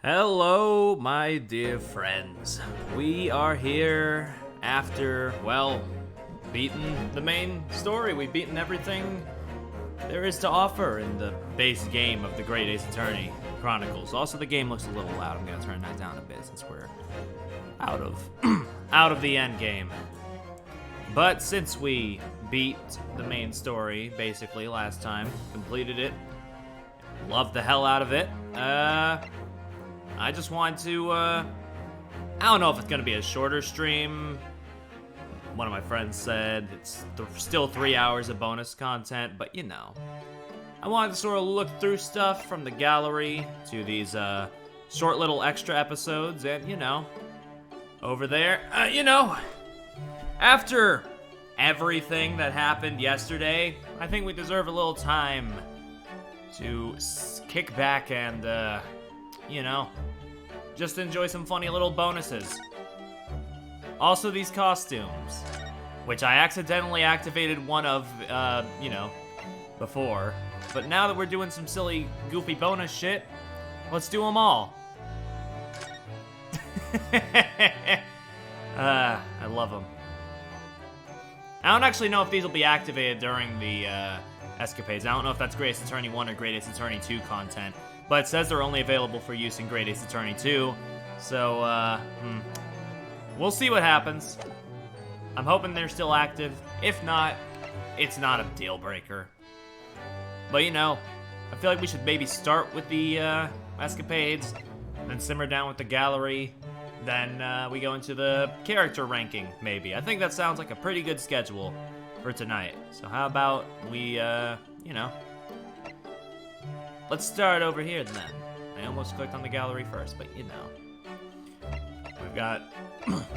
Hello, my dear friends. We are here after, well, beaten the main story. We've beaten everything there is to offer in the base game of the Great Ace Attorney Chronicles. Also, the game looks a little loud. I'm gonna turn that down a bit since we're out of the end game. But since we beat the main story basically last time, completed it, loved the hell out of it, I just wanted to, I don't know if it's gonna be a shorter stream. One of my friends said it's still 3 hours of bonus content, but you know. I wanted to sort of look through stuff from the gallery to these, short little extra episodes, and you know, over there, after everything that happened yesterday, I think we deserve a little time to kick back and, just enjoy some funny little bonuses. Also, these costumes, which I accidentally activated one of, before. But now that we're doing some silly, goofy bonus shit, let's do them all. I love them. I don't actually know if these will be activated during the Escapades. I don't know if that's Great Ace Attorney 1 or Great Ace Attorney 2 content. But it says they're only available for use in Great Ace Attorney 2. So, we'll see what happens. I'm hoping they're still active. If not, it's not a deal breaker. But, I feel like we should maybe start with the Escapades, then simmer down with the gallery, then we go into the character ranking, maybe. I think that sounds like a pretty good schedule for tonight. So how about we, let's start over here then. I almost clicked on the gallery first, but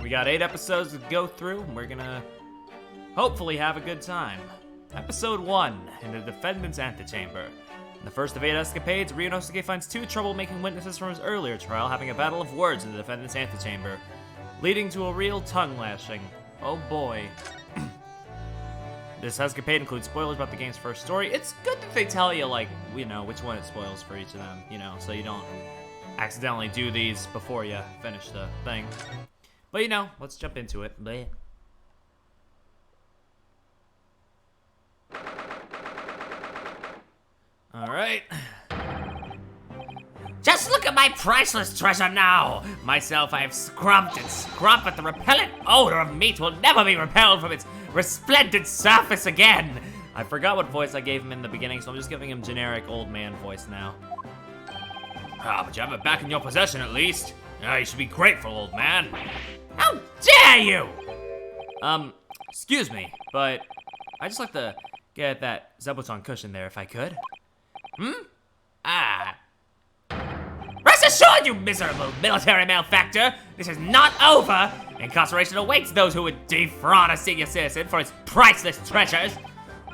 we got 8 episodes to go through, and we're gonna hopefully have a good time. Episode 1, in the defendant's antechamber. In the first of 8 escapades, Ryunosuke finds 2 troublemaking witnesses from his earlier trial having a battle of words in the defendant's antechamber, leading to a real tongue lashing. Oh boy. This escapade includes spoilers about the game's first story. It's good that they tell you, which one it spoils for each of them, so you don't accidentally do these before you finish the thing. But, let's jump into it. Bleh. Alright. Just look at my priceless treasure now! Myself, I have scrubbed and scrubbed, but the repellent odor of meat will never be repelled from its resplendent surface again! I forgot what voice I gave him in the beginning, so I'm just giving him generic old man voice now. But you have it back in your possession at least. You should be grateful, old man. How dare you! Excuse me, but I'd just like to get that Zabuton cushion there if I could. Rest assured, you miserable military malefactor, this is not over! Incarceration awaits those who would defraud a senior citizen for his priceless treasures!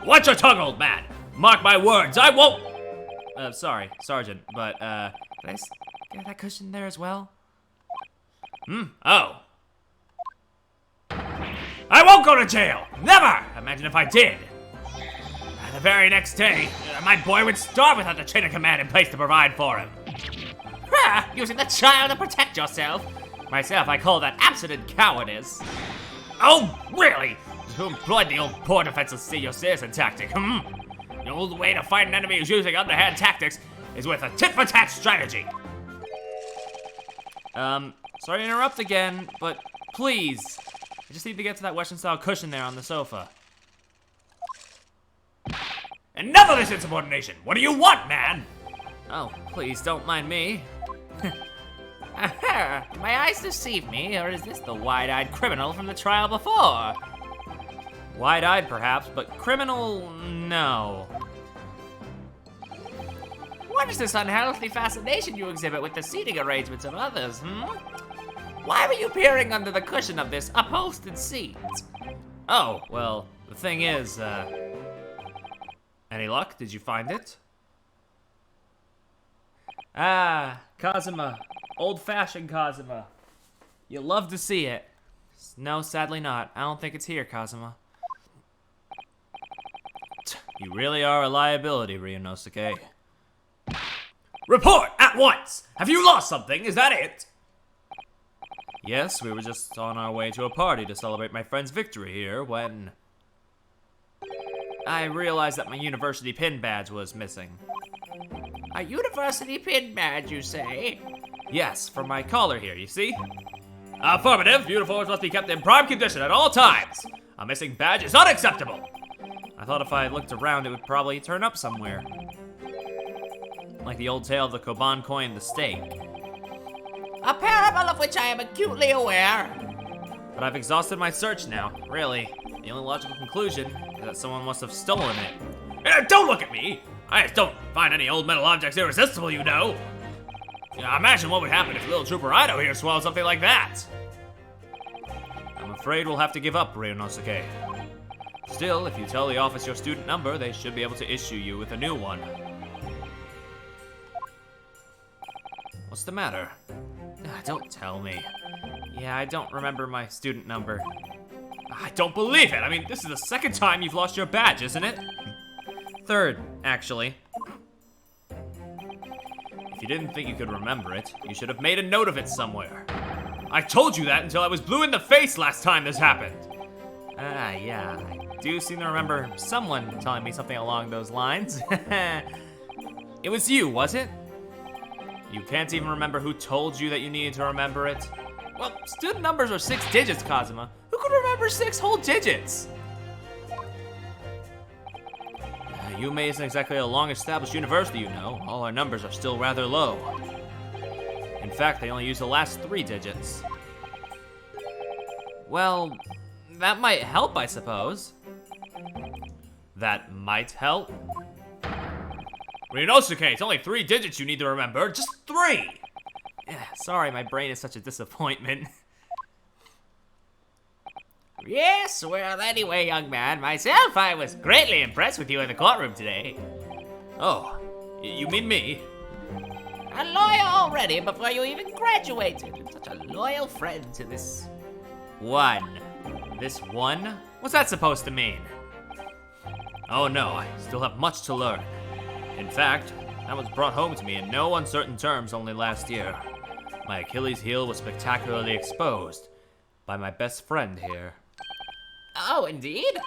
Watch your tongue, old man! Mark my words, I won't— Sorry, Sergeant, but, can I get that cushion there as well? Oh. I won't go to jail! Never! Imagine if I did! The very next day, my boy would starve without the chain of command in place to provide for him. Using the child to protect yourself? Myself, I call that absolute cowardice. Oh, really? You employed the old poor defenseless senior citizen tactic, The old way to fight an enemy who's using underhand tactics is with a tit-for-tat strategy. Sorry to interrupt again, but please, I just need to get to that Western-style cushion there on the sofa. Enough of this insubordination! What do you want, man? Oh, please, don't mind me. My eyes deceive me, or is this the wide-eyed criminal from the trial before? Wide-eyed, perhaps, but criminal, no. What is this unhealthy fascination you exhibit with the seating arrangements of others, Why were you peering under the cushion of this upholstered seat? Oh, well, the thing is, any luck? Did you find it? Ah, Kazuma. Old-fashioned Kazuma. You love to see it. No, sadly not. I don't think it's here, Kazuma. You really are a liability, Ryunosuke. Report! at once! Have you lost something? Is that it? Yes, we were just on our way to a party to celebrate my friend's victory here when I realized that my university pin badge was missing. A university pin badge, you say? Yes, from my collar here, you see? Affirmative. Uniforms must be kept in prime condition at all times. A missing badge is unacceptable. I thought if I looked around, it would probably turn up somewhere. Like the old tale of the Koban coin and the steak. A parable of which I am acutely aware. But I've exhausted my search now, really. The only logical conclusion is that someone must have stolen it. Don't look at me. I just don't find any old metal objects irresistible, you know. Imagine what would happen if little Trooper Ido here swallowed something like that. I'm afraid we'll have to give up, Ryunosuke. Still, if you tell the office your student number, they should be able to issue you with a new one. What's the matter? Don't tell me. Yeah, I don't remember my student number. I don't believe it. I mean, this is the second time you've lost your badge, isn't it? Third, actually. If you didn't think you could remember it, you should have made a note of it somewhere. I told you that until I was blue in the face last time this happened. Yeah, I do seem to remember someone telling me something along those lines. It was you, was it? You can't even remember who told you that you needed to remember it? Well, student numbers are 6 digits, Kazuma. Who could remember 6 whole digits? Yume isn't exactly a long-established university, you know. All our numbers are still rather low. In fact, they only use the last 3 digits. Well, that might help, I suppose. That might help? Ryunosuke, it's only 3 digits you need to remember. Just 3! Sorry, my brain is such a disappointment. Yes, well, anyway, young man, myself, I was greatly impressed with you in the courtroom today. Oh, you mean me? A lawyer already before you even graduated. And such a loyal friend to this. One. This one? What's that supposed to mean? Oh no, I still have much to learn. In fact, that was brought home to me in no uncertain terms only last year. My Achilles heel was spectacularly exposed by my best friend here. Oh, indeed?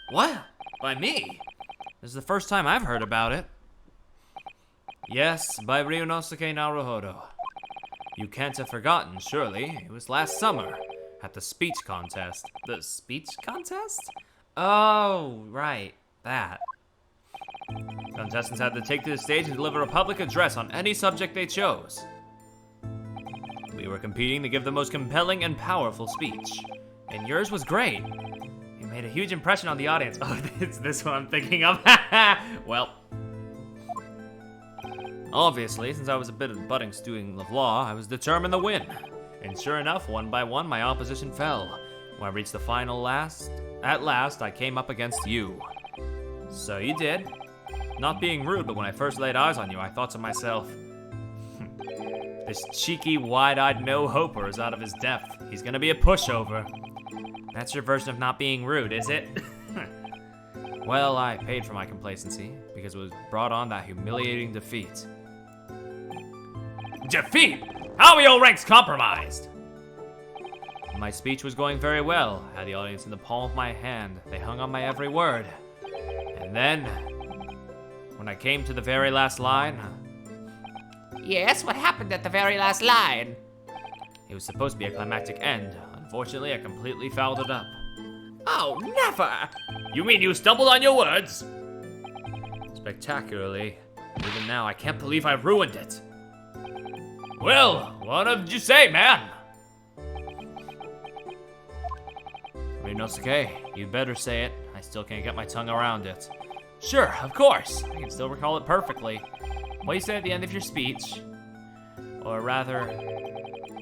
What? By me? This is the first time I've heard about it. Yes, by Ryunosuke Naruhodo. You can't have forgotten, surely. It was last summer, at the speech contest. The speech contest? Oh, right, that. Contestants had to take to the stage and deliver a public address on any subject they chose. We were competing to give the most compelling and powerful speech. And yours was great. It made a huge impression on the audience. Oh, it's this one I'm thinking of. Well, obviously, since I was a bit of a budding student of law, I was determined to win. And sure enough, one by one, my opposition fell. When I reached the final at last, I came up against you. So you did. Not being rude, but when I first laid eyes on you, I thought to myself, this cheeky, wide-eyed no-hoper is out of his depth. He's gonna be a pushover. That's your version of not being rude, is it? Well, I paid for my complacency, because it was brought on that humiliating defeat. Defeat? How are your ranks compromised? My speech was going very well. I had the audience in the palm of my hand. They hung on my every word. And then, when I came to the very last line... Yes, what happened at the very last line? It was supposed to be a climactic end. Unfortunately, I completely fouled it up. Oh, never! You mean you stumbled on your words? Spectacularly. Even now, I can't believe I ruined it. Well, what did you say, man? Ryunosuke, you'd better say it. I still can't get my tongue around it. Sure, of course. I can still recall it perfectly. What you said at the end of your speech, or rather,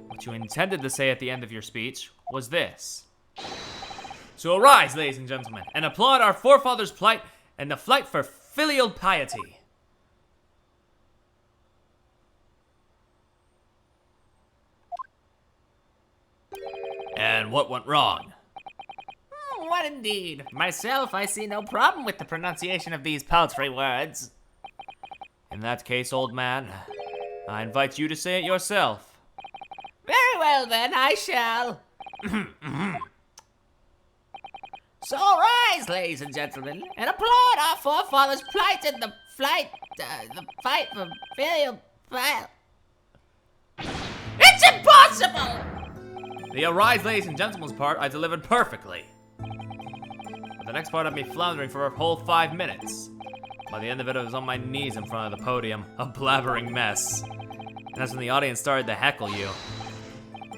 what you intended to say at the end of your speech, was this. So arise, ladies and gentlemen, and applaud our forefathers' plight and the flight for filial piety. And what went wrong? What indeed? Myself, I see no problem with the pronunciation of these paltry words. In that case, old man, I invite you to say it yourself. Very well then, I shall. So rise, ladies and gentlemen, and applaud our forefathers' plight in the fight for filial piety. It's impossible! The arise, ladies and gentlemen's part I delivered perfectly. But the next part had me floundering for a whole 5 minutes. By the end of it, I was on my knees in front of the podium, a blabbering mess. And that's when the audience started to heckle you.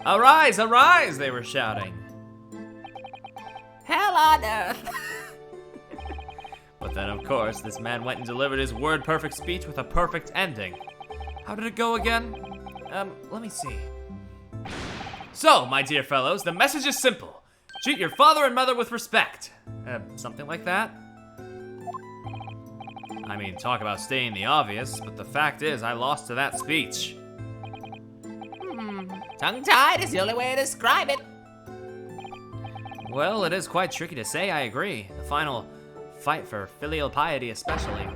Arise, arise, they were shouting. Hell on earth. But then, of course, this man went and delivered his word-perfect speech with a perfect ending. How did it go again? Let me see. So, my dear fellows, the message is simple. Treat your father and mother with respect. Something like that? I mean, talk about stating the obvious, but the fact is, I lost to that speech. Tongue-tied is the only way to describe it. Well, it is quite tricky to say, I agree. The final fight for filial piety especially.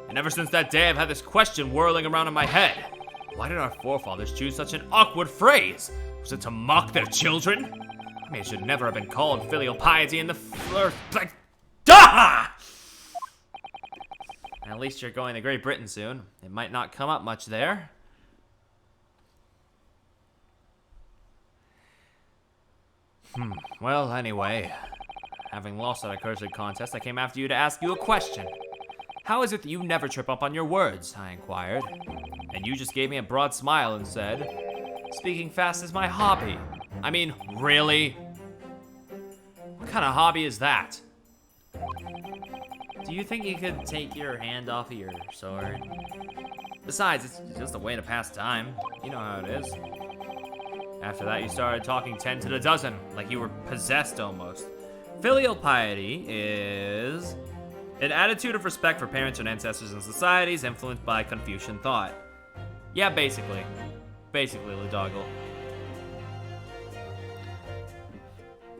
And ever since that day, I've had this question whirling around in my head. Why did our forefathers choose such an awkward phrase? Was it to mock their children? I mean, it should never have been called filial piety in the first place. Duh! At least you're going to Great Britain soon. It might not come up much there. Well, anyway, having lost that accursed contest, I came after you to ask you a question. How is it that you never trip up on your words? I inquired. And you just gave me a broad smile and said, speaking fast is my hobby. I mean, really? What kind of hobby is that? Do you think you could take your hand off of your sword? Besides, it's just a way to pass time. You know how it is. After that, you started talking 10 to the dozen, like you were possessed almost. Filial piety is an attitude of respect for parents and ancestors and societies influenced by Confucian thought. Yeah, basically. Basically, Ludoggle.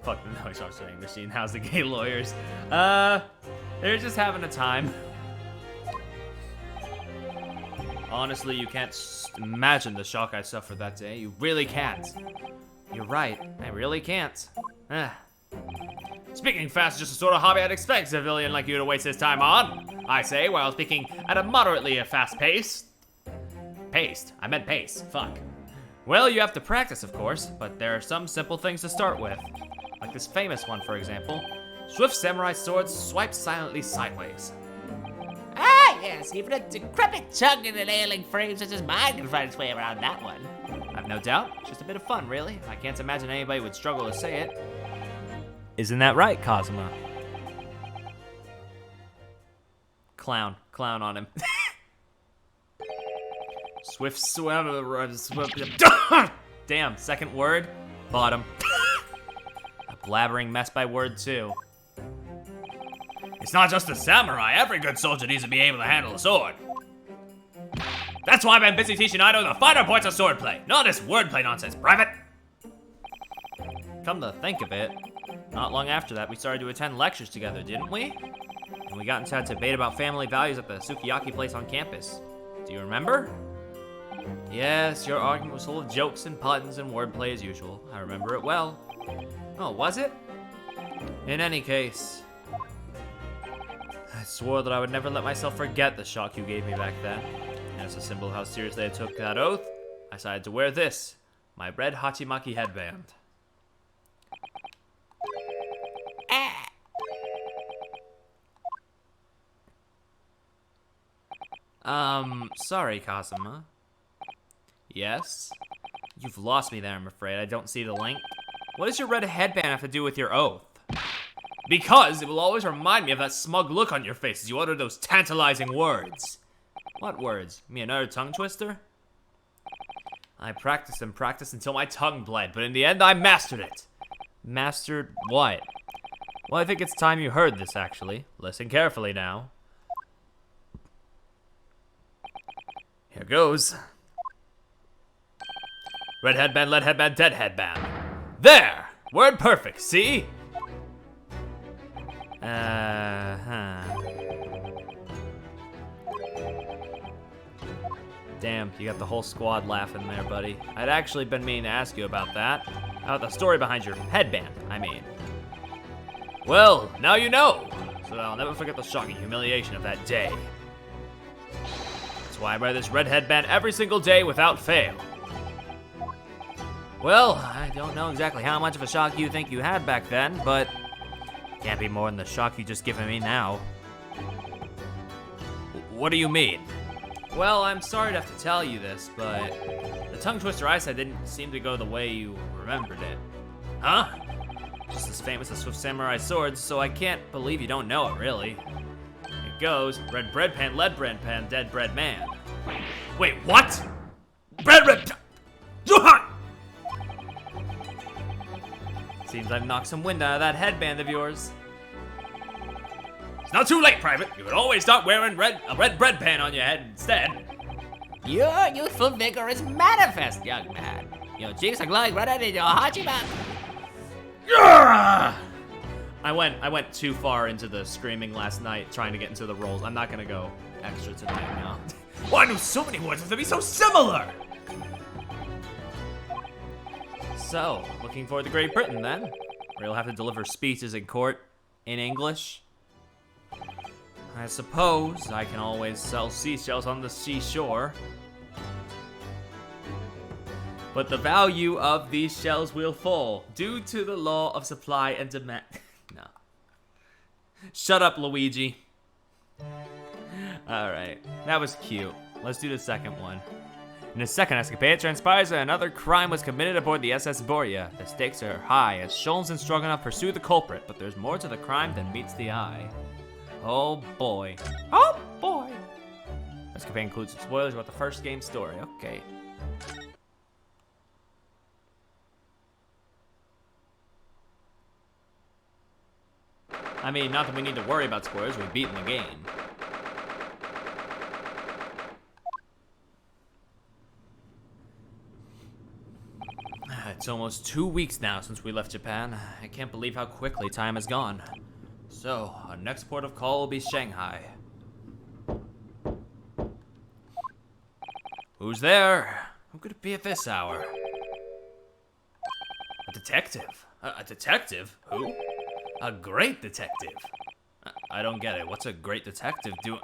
Fuck the noise offsetting machine. How's the gay lawyers? They're just having a time. Honestly, you can't imagine the shock I suffered that day. You really can't. You're right. I really can't. Speaking fast is just the sort of hobby I'd expect a civilian like you to waste his time on. I say, while speaking at a moderately fast pace. Paced. I meant pace. Fuck. Well, you have to practice, of course, but there are some simple things to start with. Like this famous one, for example. Swift samurai swords swipe silently sideways. Ah, yes, even a decrepit tongue in an ailing frame such as mine can find its way around that one. I've no doubt. Just a bit of fun, really. I can't imagine anybody would struggle to say it. Isn't that right, Cosima? Clown. Clown on him. Swift swim. Damn, second word. Bottom. A blabbering mess by word 2. It's not just a samurai. Every good soldier needs to be able to handle a sword. That's why I've been busy teaching Ido the finer points of swordplay. Not this wordplay nonsense, Private. Come to think of it, not long after that, we started to attend lectures together, didn't we? And we got into a debate about family values at the sukiyaki place on campus. Do you remember? Yes, your argument was full of jokes and puns and wordplay as usual. I remember it well. Oh, was it? In any case, I swore that I would never let myself forget the shock you gave me back then. And as a symbol of how seriously I took that oath, I decided to wear this, my red Hachimaki headband. Sorry, Cosima. Yes? You've lost me there, I'm afraid. I don't see the link. What does your red headband have to do with your oath? Because it will always remind me of that smug look on your face as you utter those tantalizing words. What words? Me another tongue twister? I practiced and practiced until my tongue bled, but in the end I mastered it. Mastered what? Well, I think it's time you heard this, actually. Listen carefully now. Here goes. Red headband, lead headband, dead headband. There! Word perfect, see? Damn, you got the whole squad laughing there, buddy. I'd actually been meaning to ask you about that. About the story behind your headband, I mean. Well, now you know. So that I'll never forget the shocking humiliation of that day. That's why I wear this red headband every single day without fail. Well, I don't know exactly how much of a shock you think you had back then, but can't be more than the shock you just given me now. What do you mean? Well, I'm sorry to have to tell you this, but the tongue twister I said didn't seem to go the way you remembered it. Huh? Just as famous as Swift Samurai swords, so I can't believe you don't know it, really. It goes, red bread pan, lead bread pan, dead bread man. Wait, what? Bread. Seems I've knocked some wind out of that headband of yours. It's not too late, Private. You could always start wearing a red bread pan on your head instead. Your youthful vigor is manifest, young man. Your cheeks are glowing redder than your Hachiman. I went too far into the screaming last night trying to get into the roles. I'm not gonna go extra tonight now. Well, I knew so many words that be so similar. So, looking forward to Great Britain then, where you'll have to deliver speeches in court in English. I suppose I can always sell seashells on the seashore. But the value of these shells will fall due to the law of supply and demand. No. Shut up, Luigi. Alright, that was cute. Let's do the second one. In the second escapade, it transpires that another crime was committed aboard the SS Boria. The stakes are high as Sholmes and Stroganoff pursue the culprit, but there's more to the crime than meets the eye. Oh boy. Oh boy! Escapade includes some spoilers about the first game's story. Okay. I mean, not that we need to worry about spoilers, we've beaten the game. It's almost 2 weeks now since we left Japan. I can't believe how quickly time has gone. So, our next port of call will be Shanghai. Who's there? Who could it be at this hour? A detective? A detective? Who? A great detective? I don't get it. What's a great detective doing?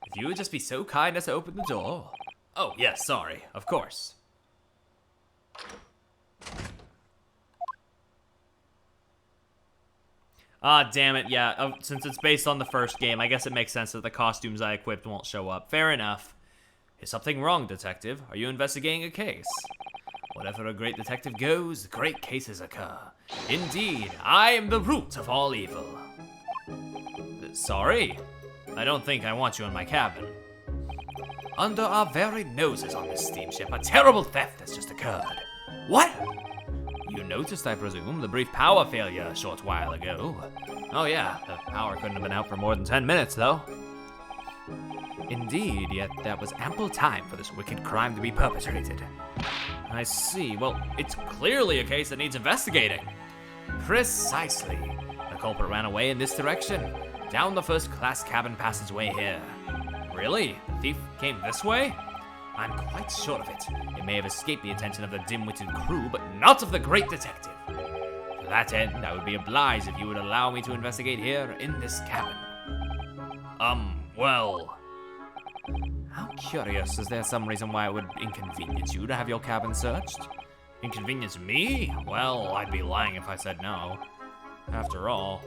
If you would just be so kind as to open the door. Oh, yes, sorry. Of course. Ah, damn it, yeah. Since it's based on the first game, I guess it makes sense that the costumes I equipped won't show up. Fair enough. Is something wrong, detective? Are you investigating a case? Wherever a great detective goes, great cases occur. Indeed, I am the root of all evil. Sorry? I don't think I want you in my cabin. Under our very noses on this steamship, a terrible theft has just occurred. What? You noticed, I presume, the brief power failure a short while ago. Oh yeah, the power couldn't have been out for more than 10 minutes, though. Indeed, yet that was ample time for this wicked crime to be perpetrated. I see. Well, it's clearly a case that needs investigating. Precisely. The culprit ran away in this direction, down the first-class cabin passageway here. Really? The thief came this way? I'm quite sure of it. It may have escaped the attention of the dim-witted crew, but not of the great detective. To that end, I would be obliged if you would allow me to investigate here in this cabin. Well... How curious. Is there some reason why it would inconvenience you to have your cabin searched? Inconvenience me? Well, I'd be lying if I said no. After all...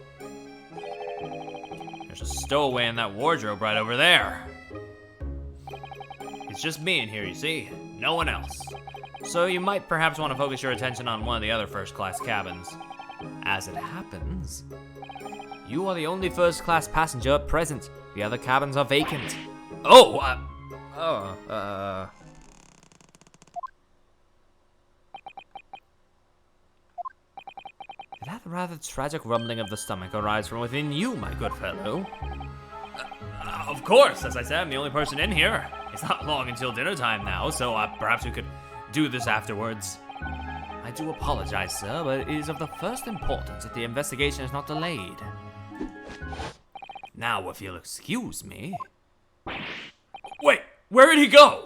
There's a stowaway in that wardrobe right over there. It's just me in here, you see. No one else. So you might perhaps want to focus your attention on one of the other first-class cabins. As it happens, you are the only first-class passenger at present. The other cabins are vacant. Did that rather tragic rumbling of the stomach arise from within you, my good fellow? Of course, as I said, I'm the only person in here. It's not long until dinner time now, so perhaps we could do this afterwards. I do apologize, sir, but it is of the first importance that the investigation is not delayed. Now, if you'll excuse me... Wait, where did he go?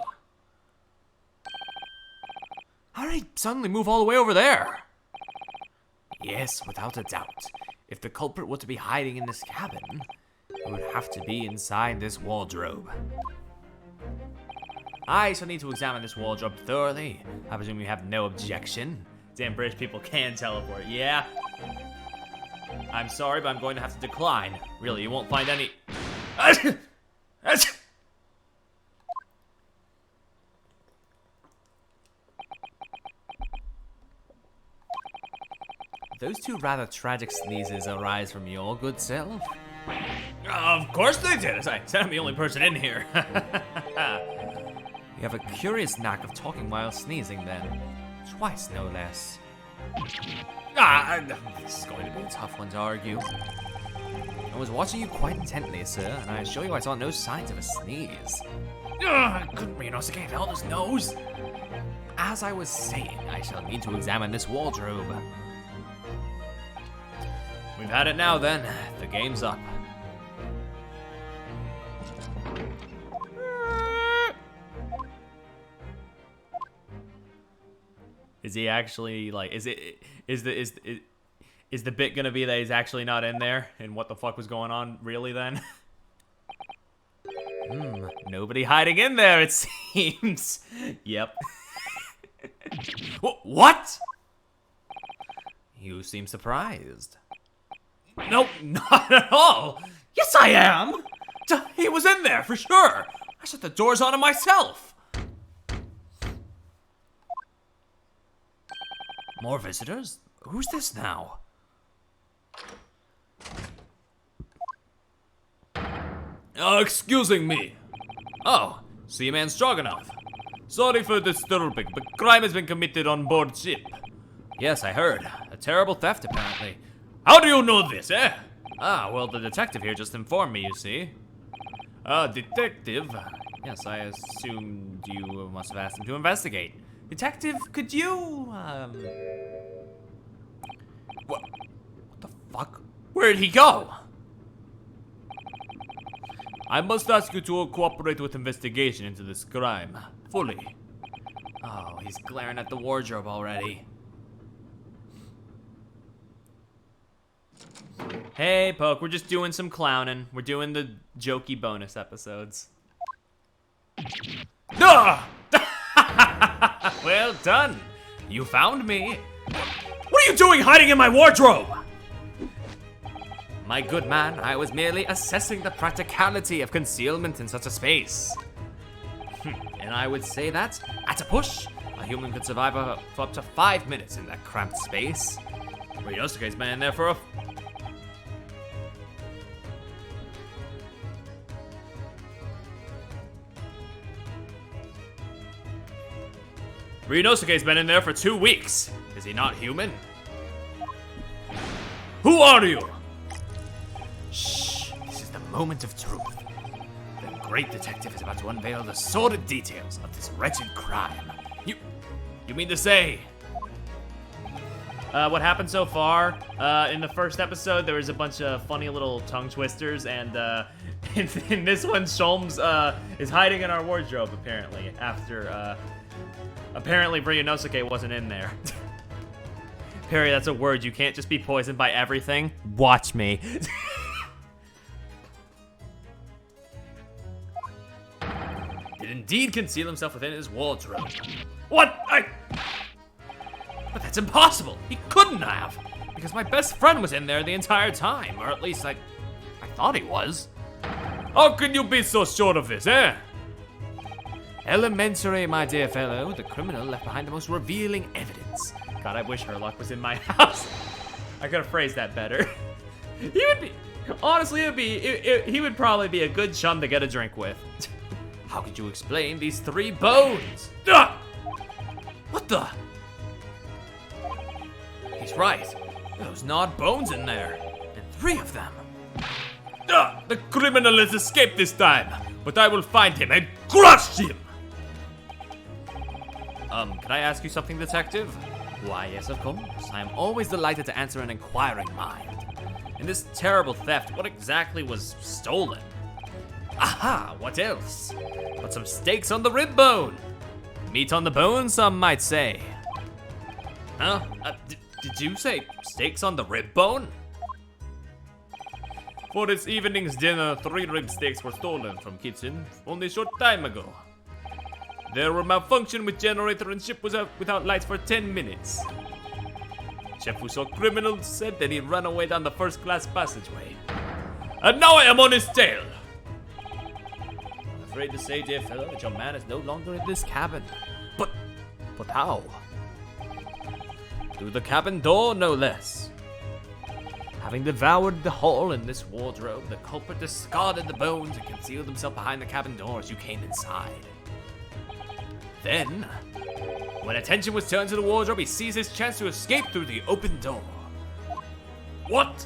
How did he suddenly move all the way over there? Yes, without a doubt. If the culprit were to be hiding in this cabin, it would have to be inside this wardrobe. I shall need to examine this wardrobe thoroughly. I presume you have no objection. Damn, British people can teleport. Yeah. I'm sorry, but I'm going to have to decline. Really, you won't find any... Those two rather tragic sneezes arise from your good self? Of course they did. As I said, I'm the only person in here. You have a curious knack of talking while sneezing, then. Twice, no less. This is going to be a tough one to argue. I was watching you quite intently, sir, and I assure you I saw no signs of a sneeze. Couldn't Ryunosuke felt his nose? As I was saying, I shall need to examine this wardrobe. We've had it now, then. The game's up. Is he actually, like, is the bit gonna be that he's actually not in there? And what the fuck was going on, really, then? Nobody hiding in there, it seems. Yep. What? You seem surprised. Nope, not at all. Yes, I am. He was in there, for sure. I shut the doors on him myself. More visitors? Who's this now? Excusing me. Oh, Seaman Stroganoff. Sorry for disturbing, but crime has been committed on board ship. Yes, I heard. A terrible theft, apparently. How do you know this, eh? Ah, well, the detective here just informed me, you see. Detective? Yes, I assumed you must have asked him to investigate. Detective, could you, What the fuck? Where'd he go? I must ask you to cooperate with investigation into this crime. Fully. Oh, he's glaring at the wardrobe already. Hey, Poke, we're just doing some clowning. We're doing the jokey bonus episodes. Ah! Well done. You found me. What are you doing hiding in my wardrobe? My good man, I was merely assessing the practicality of concealment in such a space. And I would say that, at a push, a human could survive for up to 5 minutes in that cramped space. Ryunosuke's been in there for a... Ryunosuke's been in there for 2 weeks. Is he not human? Who are you? Shh, this is the moment of truth. The great detective is about to unveil the sordid details of this wretched crime. You mean to say? What happened so far, in the first episode, there was a bunch of funny little tongue twisters, and in this one, Sholmes is hiding in our wardrobe, apparently, after, apparently Ryunosuke wasn't in there. Perry, that's a word. You can't just be poisoned by everything. Watch me. Did indeed conceal himself within his wardrobe. What? But that's impossible. He couldn't have. Because my best friend was in there the entire time. Or at least I thought he was. How can you be so sure of this, eh? Elementary, my dear fellow. The criminal left behind the most revealing evidence. God, I wish Herlock was in my house. I could have phrased that better. He would be, honestly, he would probably be a good chum to get a drink with. How could you explain these 3 bones? Ah! What the? He's right. Those gnawed bones in there. And 3 of them. Ah! The criminal has escaped this time, but I will find him and crush him! Can I ask you something, detective? Why, yes, of course. I am always delighted to answer an inquiring mind. In this terrible theft, what exactly was stolen? Aha, what else? But some steaks on the rib bone. Meat on the bone, some might say. Huh? Did you say steaks on the rib bone? For this evening's dinner, 3 rib steaks were stolen from kitchen only a short time ago. There were malfunction with generator and ship was out without lights for 10 minutes. Chef who saw criminals said that he ran away down the first class passageway. And now I am on his tail! I'm afraid to say, dear fellow, that your man is no longer in this cabin. But how? Through the cabin door, no less. Having devoured the hole in this wardrobe, the culprit discarded the bones and concealed himself behind the cabin door as you came inside. Then, when attention was turned to the wardrobe, he seized his chance to escape through the open door. What?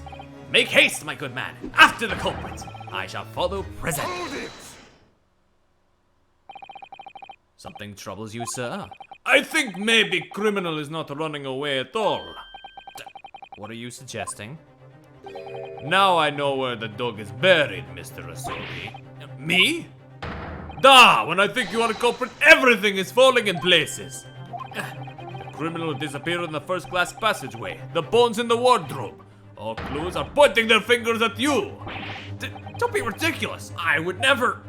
Make haste, my good man. After the culprit. I shall follow presently. Something troubles you, sir? I think maybe criminal is not running away at all. What are you suggesting? Now I know where the dog is buried, Mr. Asogi. Me? Da! When I think you are a culprit, everything is falling in places. The criminal disappeared in the first class passageway. The bones in the wardrobe. All clues are pointing their fingers at you. Don't be ridiculous. I would never.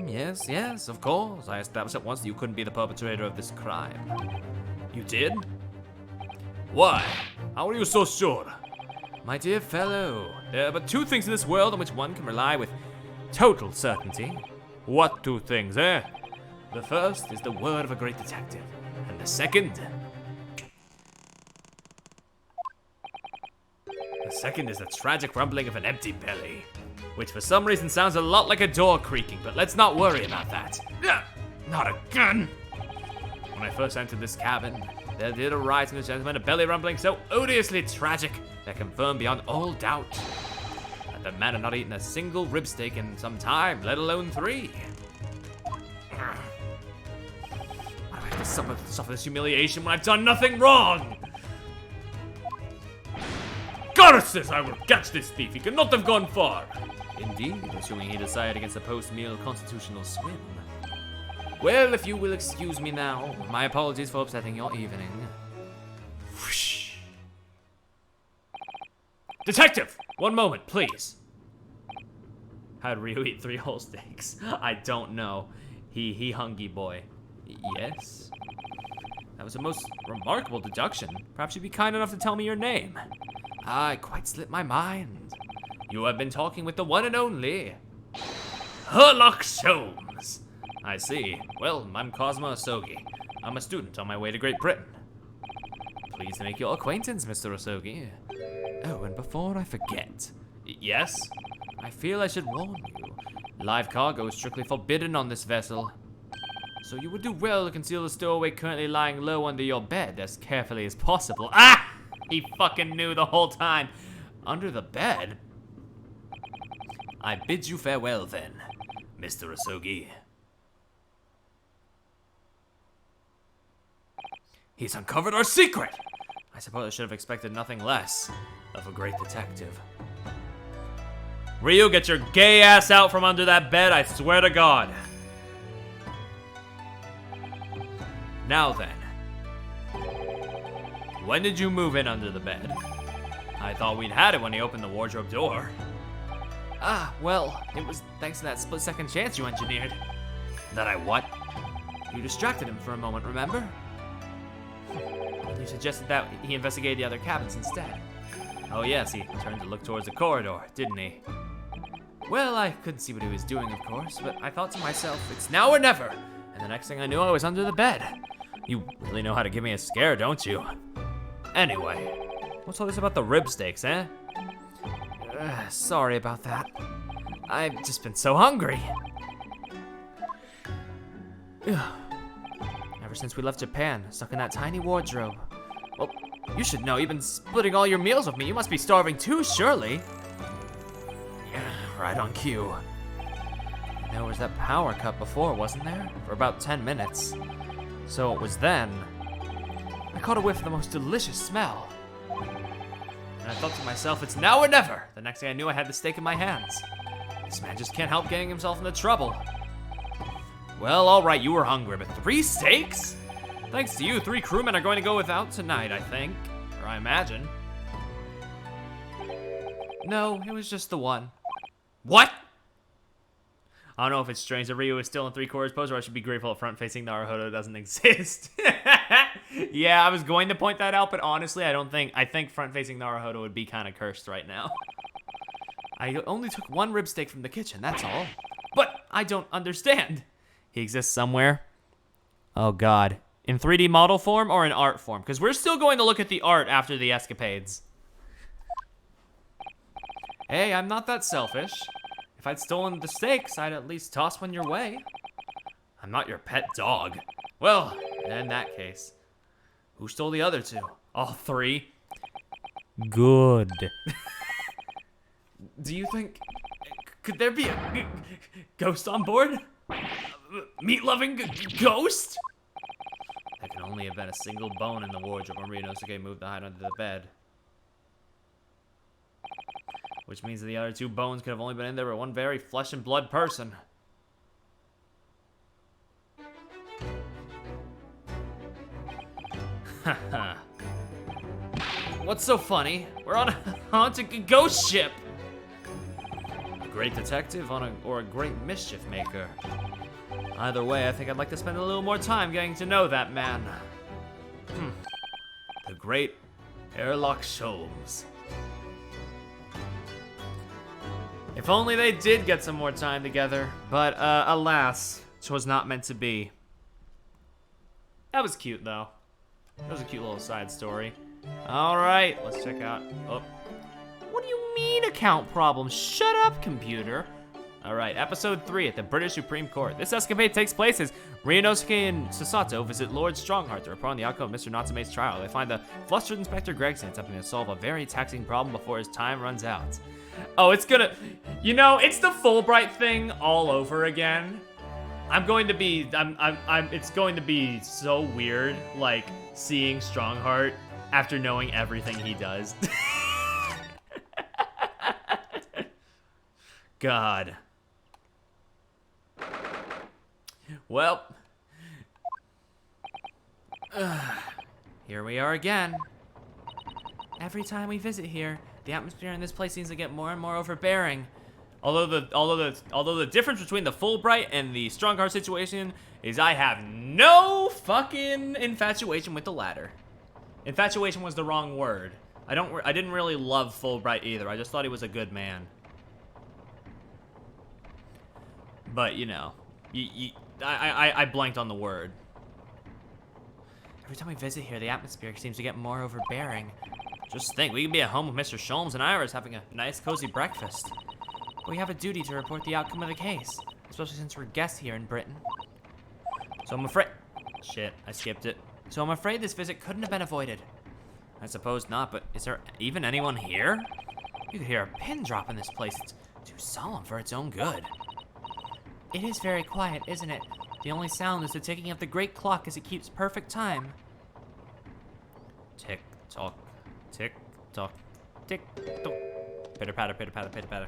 Yes, of course. I established at once that you couldn't be the perpetrator of this crime. You did? Why? How are you so sure? My dear fellow, there are but 2 things in this world on which one can rely with total certainty. What 2 things, eh? The first is the word of a great detective, and the second... The second is the tragic rumbling of an empty belly, which for some reason sounds a lot like a door creaking, but let's not worry about that. Not again! When I first entered this cabin, there did arise in the gentleman a belly rumbling so odiously tragic that confirmed beyond all doubt that the man had not eaten a single rib steak in some time, let alone 3. Why do I have to suffer this humiliation when I've done nothing wrong? Curses! I will catch this thief. He cannot have gone far. Indeed, assuming he decided against a post-meal constitutional swim. Well, if you will excuse me now, my apologies for upsetting your evening. Whoosh. Detective! One moment, please. How'd Ryu eat 3 whole steaks? I don't know. He hungry boy. Yes? That was a most remarkable deduction. Perhaps you'd be kind enough to tell me your name. I quite slipped my mind. You have been talking with the one and only Herlock Sholmes. I see. Well, I'm Cosmo Asogi. I'm a student on my way to Great Britain. Pleased to make your acquaintance, Mr. Asogi. Oh, and before I forget. Yes? I feel I should warn you. Live cargo is strictly forbidden on this vessel. So you would do well to conceal the stowaway currently lying low under your bed as carefully as possible. Ah! He fucking knew the whole time. Under the bed? I bid you farewell then, Mr. Asogi. He's uncovered our secret! I suppose I should have expected nothing less of a great detective. Ryu, get your gay ass out from under that bed, I swear to God. Now then. When did you move in under the bed? I thought we'd had it when he opened the wardrobe door. Well, it was thanks to that split-second chance you engineered. That I what? You distracted him for a moment, remember? You suggested that he investigate the other cabins instead. Oh yes, he turned to look towards the corridor, didn't he? Well, I couldn't see what he was doing, of course, but I thought to myself, it's now or never! And the next thing I knew, I was under the bed. You really know how to give me a scare, don't you? Anyway, what's all this about the rib steaks, eh? Sorry about that. I've just been so hungry. Ever since we left Japan, stuck in that tiny wardrobe. Well, you should know, you've been splitting all your meals with me. You must be starving too, surely. Yeah, right on cue. There was that power cut before, wasn't there? For about 10 minutes. So it was then. I caught a whiff of the most delicious smell. And I thought to myself, it's now or never. The next thing I knew, I had the steak in my hands. This man just can't help getting himself into trouble. Well, all right, you were hungry, but 3 steaks? Thanks to you, 3 crewmen are going to go without tonight, I think. Or I imagine. No, it was just the one. What? I don't know if it's strange that Ryu is still in 3/4 pose, or I should be grateful that front-facing Naruhodo doesn't exist. Yeah, I was going to point that out, but honestly, I think front-facing Naruhodo would be kind of cursed right now. I only took 1 rib steak from the kitchen, that's all. But I don't understand. He exists somewhere. Oh God. In 3D model form or in art form? Because we're still going to look at the art after the escapades. Hey, I'm not that selfish. If I'd stolen the steaks, I'd at least toss one your way. I'm not your pet dog. Well, in that case, who stole the other 2? All 3? Good. Do you think... Could there be a ghost on board? Meat-loving ghost? There can only have been a single bone in the wardrobe when Ryunosuke moved the hide under the bed. Which means that the other 2 bones could have only been in there by one very flesh and blood person. Haha. What's so funny? We're on a haunted ghost ship. A great detective or a great mischief maker. Either way, I think I'd like to spend a little more time getting to know that man. The great Sherlock Sholmes. If only they did get some more time together, but alas, 'twas not meant to be. That was cute though. That was a cute little side story. All right, let's check out. Oh, what do you mean account problem? Shut up, computer. All right, episode 3 at the British Supreme Court. This escapade takes place as Ryunosuke and Sasato visit Lord Strongheart to report on the outcome of Mr. Natsume's trial. They find the flustered Inspector Gregson attempting to solve a very taxing problem before his time runs out. Oh, it's gonna, you know, it's the Fulbright thing all over again. It's going to be so weird, like, seeing Strongheart after knowing everything he does. God. Well, here we are again. Every time we visit here, the atmosphere in this place seems to get more and more overbearing. Although the difference between the Fulbright and the Strongheart situation is I have no fucking infatuation with the latter. Infatuation was the wrong word. I didn't really love Fulbright either. I just thought he was a good man. But you know, I blanked on the word. Every time we visit here, the atmosphere seems to get more overbearing. Just think, we could be at home with Mr. Sholmes and Iris having a nice, cozy breakfast. But we have a duty to report the outcome of the case, especially since we're guests here in Britain. So I'm afraid... Shit, I skipped it. So I'm afraid this visit couldn't have been avoided. I suppose not, but is there even anyone here? You could hear a pin drop in this place. It's too solemn for its own good. It is very quiet, isn't it? The only sound is the ticking of the great clock as it keeps perfect time. Tick, tock, tick, tock, tick, tock. Pitter patter, pitter patter, pitter patter.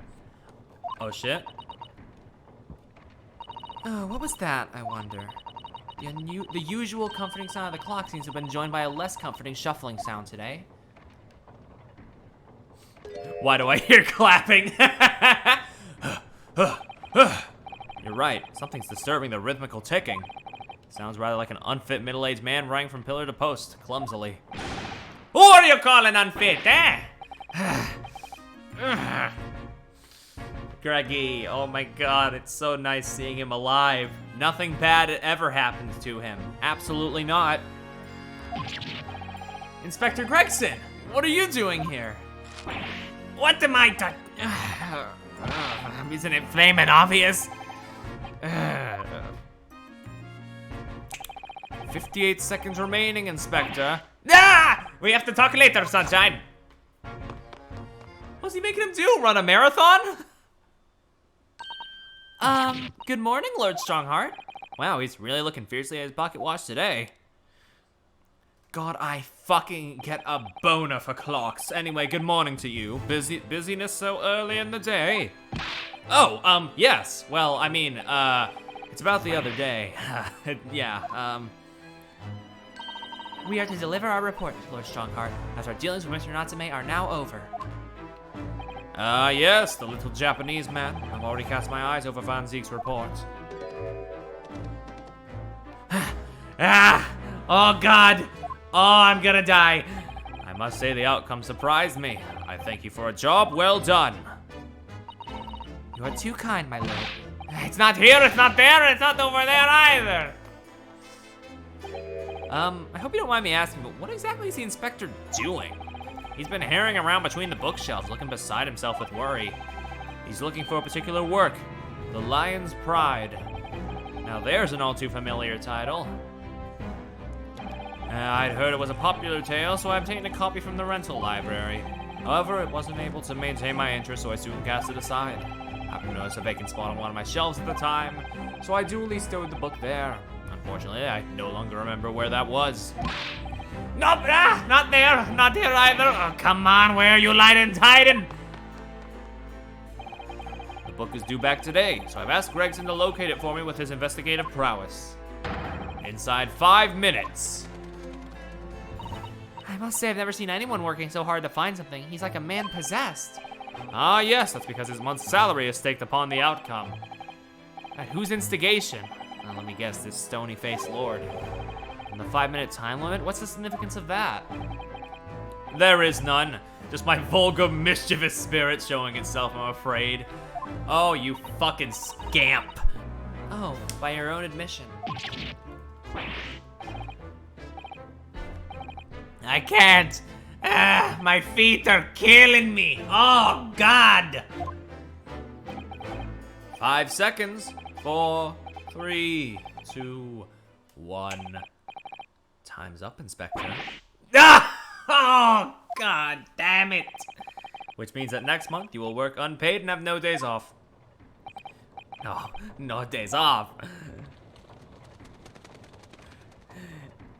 Oh shit. Oh, what was that, I wonder? The usual comforting sound of the clock seems to have been joined by a less comforting shuffling sound today. Why do I hear clapping? You're right, something's disturbing the rhythmical ticking. Sounds rather like an unfit middle-aged man running from pillar to post, clumsily. Who are you calling unfit, eh? Greggy, oh my god, it's so nice seeing him alive. Nothing bad ever happens to him. Absolutely not. Inspector Gregson, what are you doing here? What am I Isn't it flaming obvious? 58 seconds remaining, Inspector. Ah! We have to talk later, sunshine. What's he making him do? Run a marathon? Good morning, Lord Strongheart. Wow, he's really looking fiercely at his pocket watch today. God, I fucking get a boner for clocks. Anyway, good morning to you. Busyness so early in the day. Oh, yes. Well, I mean, it's about the other day. Yeah, We are to deliver our report, Lord Strongheart, as our dealings with Mr. Natsume are now over. Yes, the little Japanese man. I've already cast my eyes over Van Zeek's report. Oh God! Oh, I'm gonna die. I must say the outcome surprised me. I thank you for a job well done. You are too kind, my lord. It's not here, it's not there, it's not over there either. I hope you don't mind me asking, but what exactly is the inspector doing? He's been herring around between the bookshelves, looking beside himself with worry. He's looking for a particular work, The Lion's Pride. Now there's an all too familiar title. I'd heard it was a popular tale, so I obtained a copy from the rental library. However, it wasn't able to maintain my interest, so I soon cast it aside. Happened to notice a vacant spot on one of my shelves at the time, so I duly stowed the book there. Unfortunately, I no longer remember where that was. Nope, not there, not here either. Oh, come on, where are you lying hiding? The book is due back today, so I've asked Gregson to locate it for me with his investigative prowess. Inside 5 minutes. I must say I've never seen anyone working so hard to find something. He's like a man possessed. Ah, yes, that's because his month's salary is staked upon the outcome. At whose instigation? Let me guess, this stony-faced lord. And the 5-minute time limit? What's the significance of that? There is none. Just my vulgar, mischievous spirit showing itself, I'm afraid. Oh, you fucking scamp. Oh, by your own admission. I can't. My feet are killing me. Oh, God. 5 seconds. 4, 3, 2, 1. Time's up, Inspector. Oh, God damn it. Which means that next month you will work unpaid and have no days off. Oh, no days off.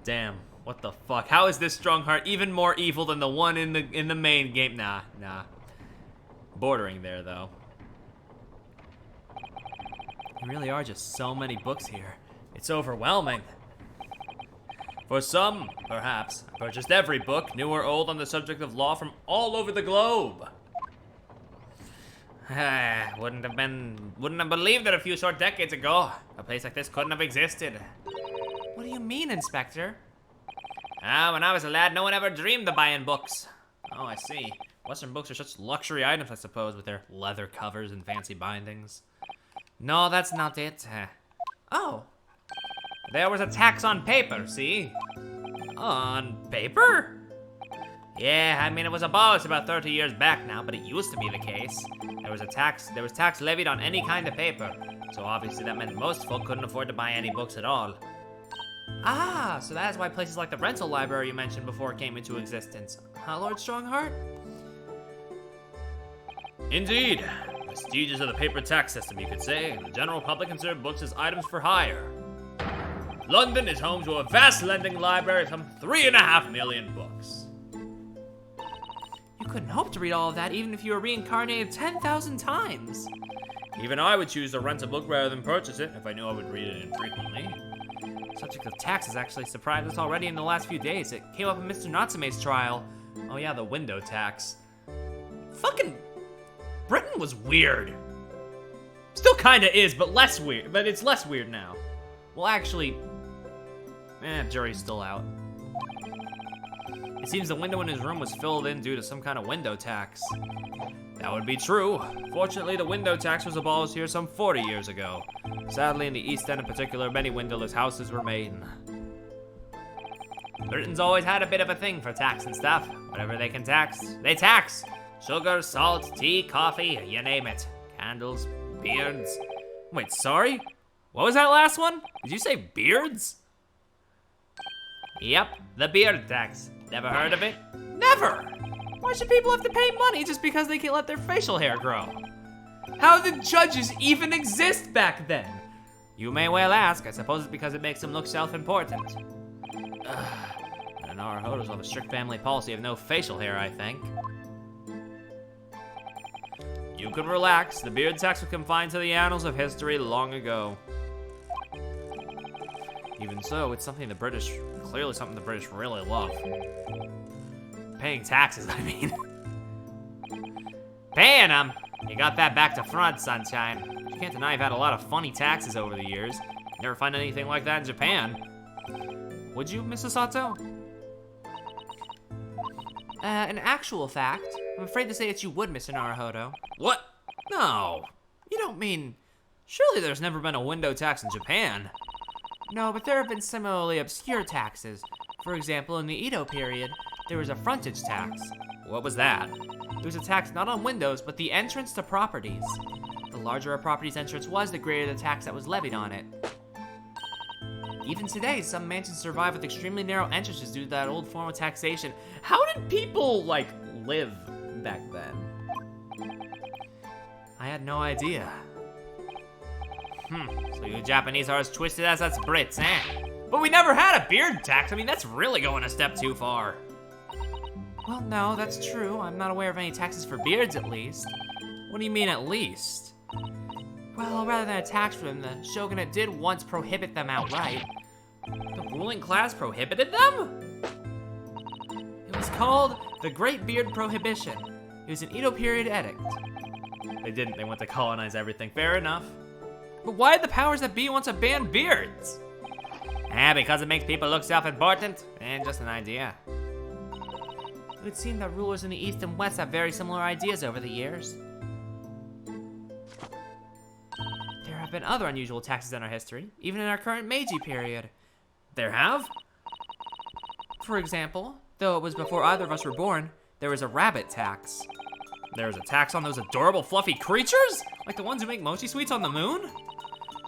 Damn, what the fuck? How is this Strongheart even more evil than the one in the main game? Nah. Bordering there, though. There really are just so many books here. It's overwhelming. For some, perhaps, I purchased every book, new or old, on the subject of law from all over the globe. Wouldn't have believed it a few short decades ago. A place like this couldn't have existed. What do you mean, Inspector? When I was a lad, no one ever dreamed of buying books. Oh, I see. Western books are such luxury items, I suppose, with their leather covers and fancy bindings. No, that's not it. Oh. There was a tax on paper, see? On paper? Yeah, I mean, it was abolished about 30 years back now, but it used to be the case. There was tax levied on any kind of paper. So obviously that meant most folk couldn't afford to buy any books at all. Ah, so that is why places like the rental library you mentioned before came into existence. Huh, Lord Strongheart? Indeed. Prestigious of the paper tax system, you could say. The general public consider books as items for hire. London is home to a vast lending library of some 3.5 million books. You couldn't hope to read all of that even if you were reincarnated 10,000 times. Even I would choose to rent a book rather than purchase it if I knew I would read it infrequently. Subject of tax has actually surprised us already in the last few days. It came up in Mr. Natsume's trial. Oh yeah, the window tax. Fucking Britain was weird. Still kinda is, but less weird. But it's less weird now. Well, actually, jury's still out. It seems the window in his room was filled in due to some kind of window tax. That would be true. Fortunately, the window tax was abolished here some 40 years ago. Sadly, in the East End in particular, many windowless houses remain. Britain's always had a bit of a thing for tax and stuff. Whatever they can tax, they tax. Sugar, salt, tea, coffee, you name it. Candles, beards. Wait, sorry? What was that last one? Did you say beards? Yep, the beard tax. Never heard of it? Never! Why should people have to pay money just because they can't let their facial hair grow? How did judges even exist back then? You may well ask. I suppose it's because it makes them look self-important. In our hotels have a strict family policy of no facial hair, I think. You can relax. The beard tax was confined to the annals of history long ago. Even so, it's clearly something the British really love. Paying taxes, I mean. Paying them. You got that back to front, sunshine. You can't deny you've had a lot of funny taxes over the years. Never find anything like that in Japan. Would you, Mrs. Sato? An actual fact. I'm afraid to say that you would, Mr. Naruhodo. What? No. You don't mean... Surely there's never been a window tax in Japan. No, but there have been similarly obscure taxes. For example, in the Edo period, there was a frontage tax. What was that? It was a tax not on windows, but the entrance to properties. The larger a property's entrance was, the greater the tax that was levied on it. Even today, some mansions survive with extremely narrow entrances due to that old form of taxation. How did people, like, live back then? I had no idea. So you Japanese are as twisted as us Brits, eh? But we never had a beard tax. I mean, that's really going a step too far. Well, no, that's true. I'm not aware of any taxes for beards, at least. What do you mean, at least? Well, rather than a tax for them, the shogunate did once prohibit them outright. The ruling class prohibited them? It was called the Great Beard Prohibition. It was an Edo period edict. They didn't. They went to colonize everything. Fair enough. But why did the powers that be want to ban beards? Because it makes people look self-important, and just an idea. It would seem that rulers in the East and West have very similar ideas over the years. There have been other unusual taxes in our history, even in our current Meiji period. There have? For example, though it was before either of us were born, there was a rabbit tax. There's a tax on those adorable fluffy creatures? Like the ones who make mochi sweets on the moon?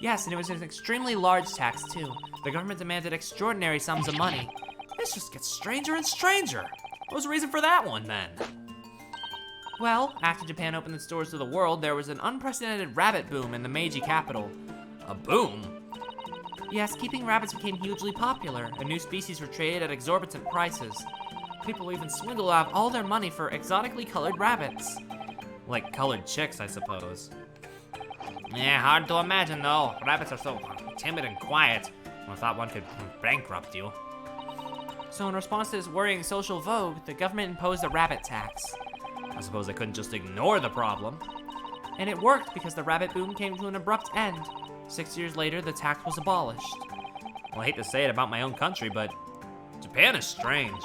Yes, and it was an extremely large tax, too. The government demanded extraordinary sums of money. This just gets stranger and stranger. What was the reason for that one, then? Well, after Japan opened its doors to the world, there was an unprecedented rabbit boom in the Meiji capital. A boom? Yes, keeping rabbits became hugely popular, and new species were traded at exorbitant prices. People even swindled out all their money for exotically colored rabbits. Like colored chicks, I suppose. Yeah, hard to imagine though. Rabbits are so timid and quiet. I thought one could bankrupt you. So in response to this worrying social vogue, the government imposed a rabbit tax. I suppose they couldn't just ignore the problem. And it worked because the rabbit boom came to an abrupt end. 6 years later, the tax was abolished. Well, I hate to say it about my own country, but Japan is strange.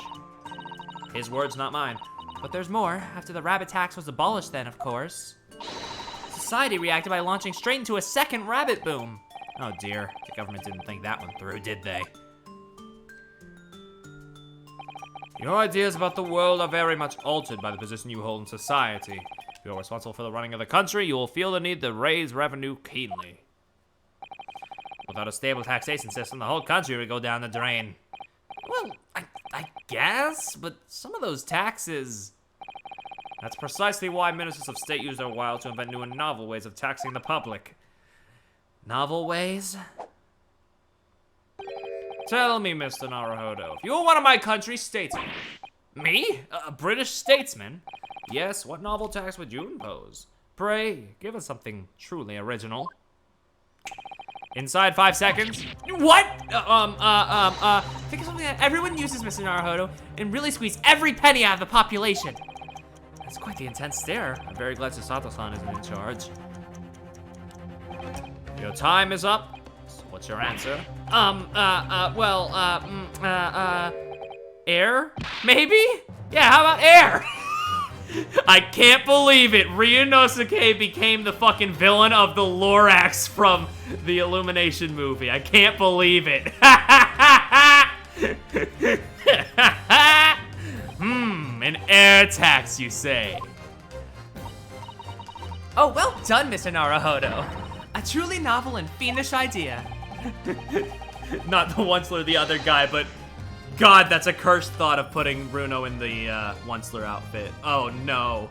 His words, not mine. But there's more. After the rabbit tax was abolished then, of course, society reacted by launching straight into a second rabbit boom. Oh dear, the government didn't think that one through, did they? Your ideas about the world are very much altered by the position you hold in society. If you're responsible for the running of the country, you will feel the need to raise revenue keenly. Without a stable taxation system, the whole country would go down the drain. Well, I guess, but some of those taxes... That's precisely why ministers of state use their while to invent new and novel ways of taxing the public. Novel ways? Tell me, Mr. Naruhodo, if you were one of my country's statesmen... Me? A British statesman? Yes, what novel tax would you impose? Pray, give us something truly original. Inside 5 seconds. What? Think of something that everyone uses, Mr. Naruhodo, and really squeeze every penny out of the population. That's quite the intense stare. I'm very glad Sasato-san isn't in charge. Your time is up. So what's your answer? Air? Maybe? Yeah, how about air? I can't believe it. Ryunosuke became the fucking villain of the Lorax from the Illumination movie. I can't believe it. An air tax, you say? Oh, well done, Mr. Naruhodo. A truly novel and fiendish idea. Not the Onceler, the other guy, but God, that's a cursed thought of putting Bruno in the Onceler outfit. Oh no.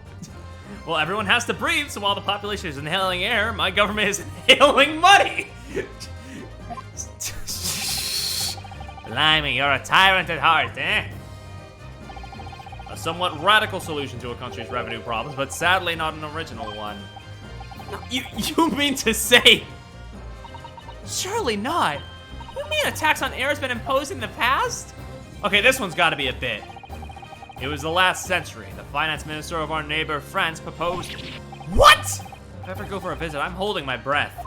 Well, everyone has to breathe, so while the population is inhaling air, my government is inhaling money. Blimey, you're a tyrant at heart, eh? A somewhat radical solution to a country's revenue problems, but sadly not an original one. You mean to say? Surely not. Who do you mean a tax on air has been imposed in the past? Okay, this one's gotta be a bit. It was the last century. The finance minister of our neighbor France proposed it. What? If I ever go for a visit, I'm holding my breath.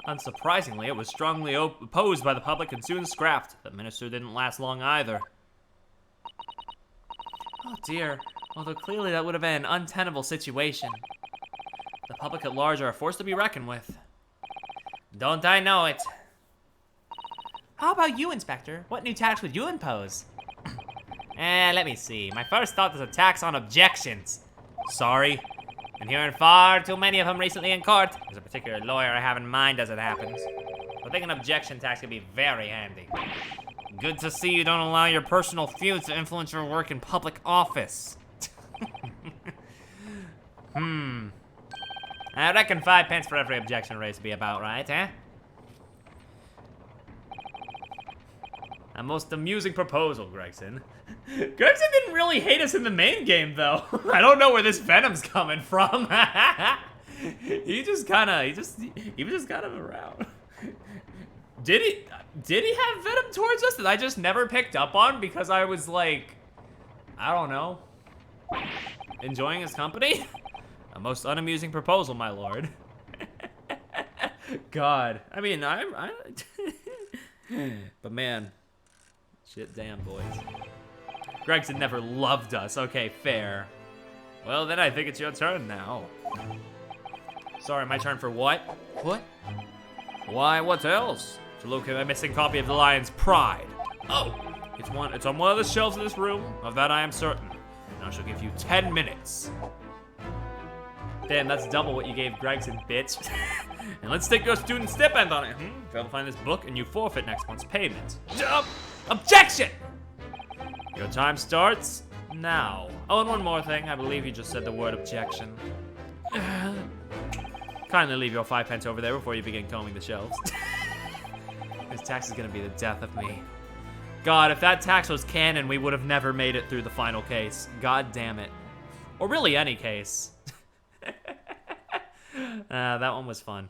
Unsurprisingly, it was strongly opposed by the public and soon scrapped. The minister didn't last long either. Oh dear. Although clearly that would have been an untenable situation. The public at large are a force to be reckoned with. Don't I know it? How about you, Inspector? What new tax would you impose? Let me see. My first thought was a tax on objections. Sorry. Been hearing far too many of them recently in court. There's a particular lawyer I have in mind as it happens. I think an objection tax could be very handy. Good to see you don't allow your personal feuds to influence your work in public office. I reckon 5 pence for every objection raised would be about right, eh? A most amusing proposal, Gregson. Gregson didn't really hate us in the main game, though. I don't know where this venom's coming from. He was just kind of around. Did he have venom towards us that I just never picked up on because I was like, I don't know, enjoying his company? A most unamusing proposal, my lord. God, I mean, but man, shit, damn, boys. Gregson never loved us. Okay, fair. Well, then I think it's your turn now. Sorry, my turn for what? What? Why, what else? To locate my missing copy of The Lion's Pride. Oh, it's on one of the shelves of this room. Of that I am certain. And I shall give you 10 minutes. Damn, that's double what you gave Gregson, bitch. And let's take your student stipend on it. Fail to find this book and you forfeit next month's payment. Objection! Your time starts now. Oh, and one more thing. I believe you just said the word objection. Kindly leave your 5 pence over there before you begin combing the shelves. This tax is gonna be the death of me. God, if that tax was canon, we would have never made it through the final case. God damn it. Or really any case. That one was fun.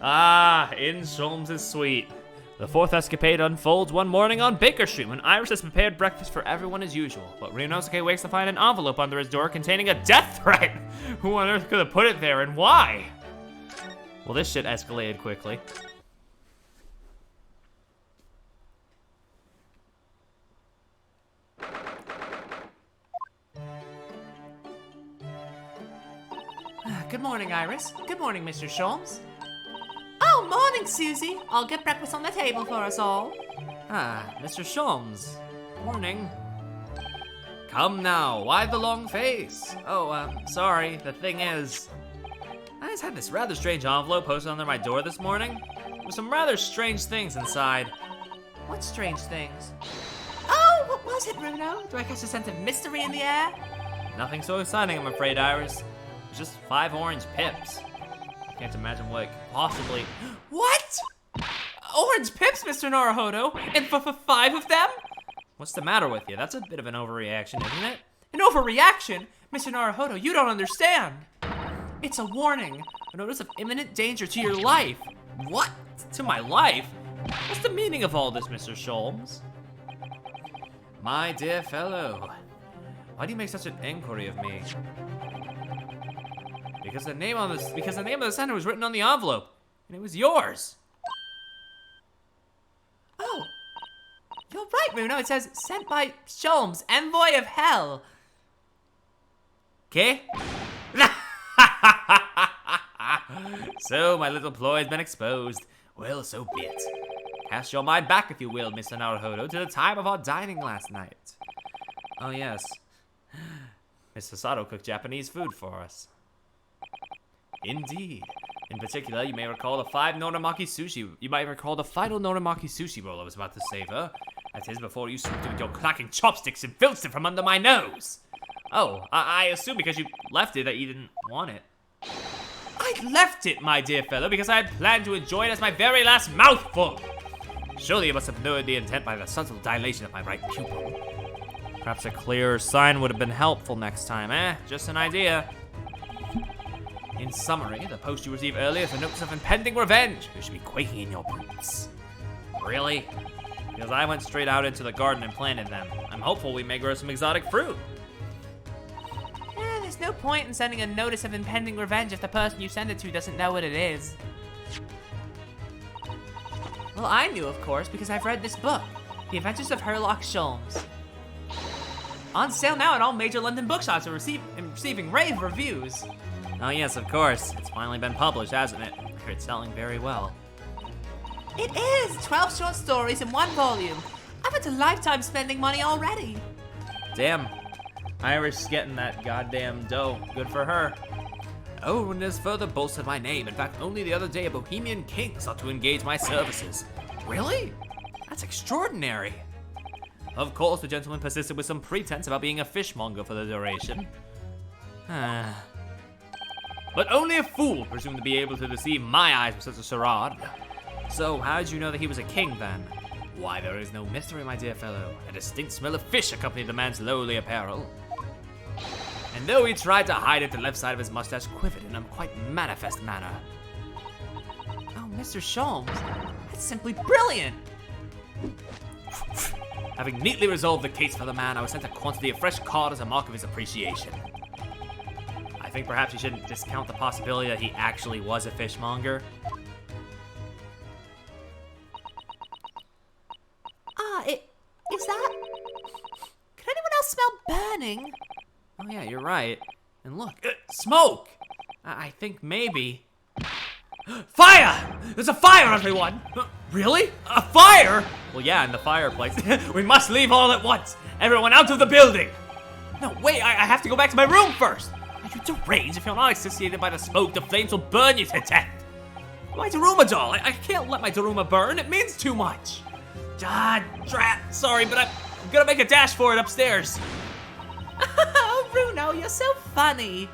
In Sholmes' suite. The fourth escapade unfolds one morning on Baker Street when Iris has prepared breakfast for everyone as usual. But Ryunosuke wakes to find an envelope under his door containing a death threat. Who on earth could have put it there and why? Well, this shit escalated quickly. Good morning, Iris. Good morning, Mr. Sholmes. Oh, morning, Susie. I'll get breakfast on the table for us all. Mr. Sholmes. Morning. Come now, why the long face? Oh, sorry, the thing is, I just had this rather strange envelope posted under my door this morning with some rather strange things inside. What strange things? Oh, what was it, Bruno? Do I catch a sense of mystery in the air? Nothing so exciting, I'm afraid, Iris. It's just 5 orange pips. I can't imagine what it could possibly... What? Orange pips, Mr. Naruhodo? And 5 of them? What's the matter with you? That's a bit of an overreaction, isn't it? An overreaction? Mr. Naruhodo, you don't understand. It's a warning. A notice of imminent danger to your life. What? To my life? What's the meaning of all this, Mr. Sholmes? My dear fellow, why do you make such an inquiry of me? Because the name of the sender was written on the envelope, and it was yours. Oh, you're right, Bruno. It says, sent by Sholmes, envoy of hell. Okay? So, my little ploy has been exposed. Well, so be it. Cast your mind back, if you will, Mr. Naruhodo, to the time of our dining last night. Oh, yes. Mr. Sato cooked Japanese food for us. Indeed. In particular, you may recall the final Norimaki sushi roll I was about to savor. That is, before you swooped in with your clacking chopsticks and filched it from under my nose. Oh, I assume because you left it that you didn't want it. I left it, my dear fellow, because I had planned to enjoy it as my very last mouthful. Surely you must have known the intent by the subtle dilation of my right pupil. Perhaps a clearer sign would have been helpful next time, eh? Just an idea. In summary, the post you received earlier is a notice of impending revenge. You should be quaking in your boots. Really? Because I went straight out into the garden and planted them. I'm hopeful we may grow some exotic fruit. There's no point in sending a notice of impending revenge if the person you send it to doesn't know what it is. Well, I knew, of course, because I've read this book, The Adventures of Sherlock Sholmes. On sale now at all major London bookshops and receiving rave reviews. Oh yes, of course. It's finally been published, hasn't it? It's selling very well. It is! 12 short stories in one volume. I've had a lifetime spending money already. Damn. Iris getting that goddamn dough. Good for her. Oh, and has further bolstered my name. In fact, only the other day a Bohemian king sought to engage my services. Really? That's extraordinary. Of course, the gentleman persisted with some pretense about being a fishmonger for the duration. But only a fool presumed to be able to deceive my eyes with such a charade. So, how did you know that he was a king then? Why, there is no mystery, my dear fellow. A distinct smell of fish accompanied the man's lowly apparel. And though he tried to hide it, the left side of his mustache quivered in a quite manifest manner. Oh, Mr. Sholmes, that's simply brilliant! Having neatly resolved the case for the man, I was sent a quantity of fresh cod as a mark of his appreciation. I think perhaps you shouldn't discount the possibility that he actually was a fishmonger. Is that... Can anyone else smell burning? Oh yeah, you're right. And look, smoke! I think maybe... Fire! There's a fire, everyone! Really? A fire? Well, yeah, in the fireplace. We must leave all at once. Everyone out of the building. No, wait, I have to go back to my room first. Are you deranged? If you're not asphyxiated by the smoke, the flames will burn you to death. My Daruma doll, I can't let my Daruma burn. It means too much. Ah, drat. Sorry, but I'm gonna make a dash for it upstairs. Oh, Bruno, you're so funny.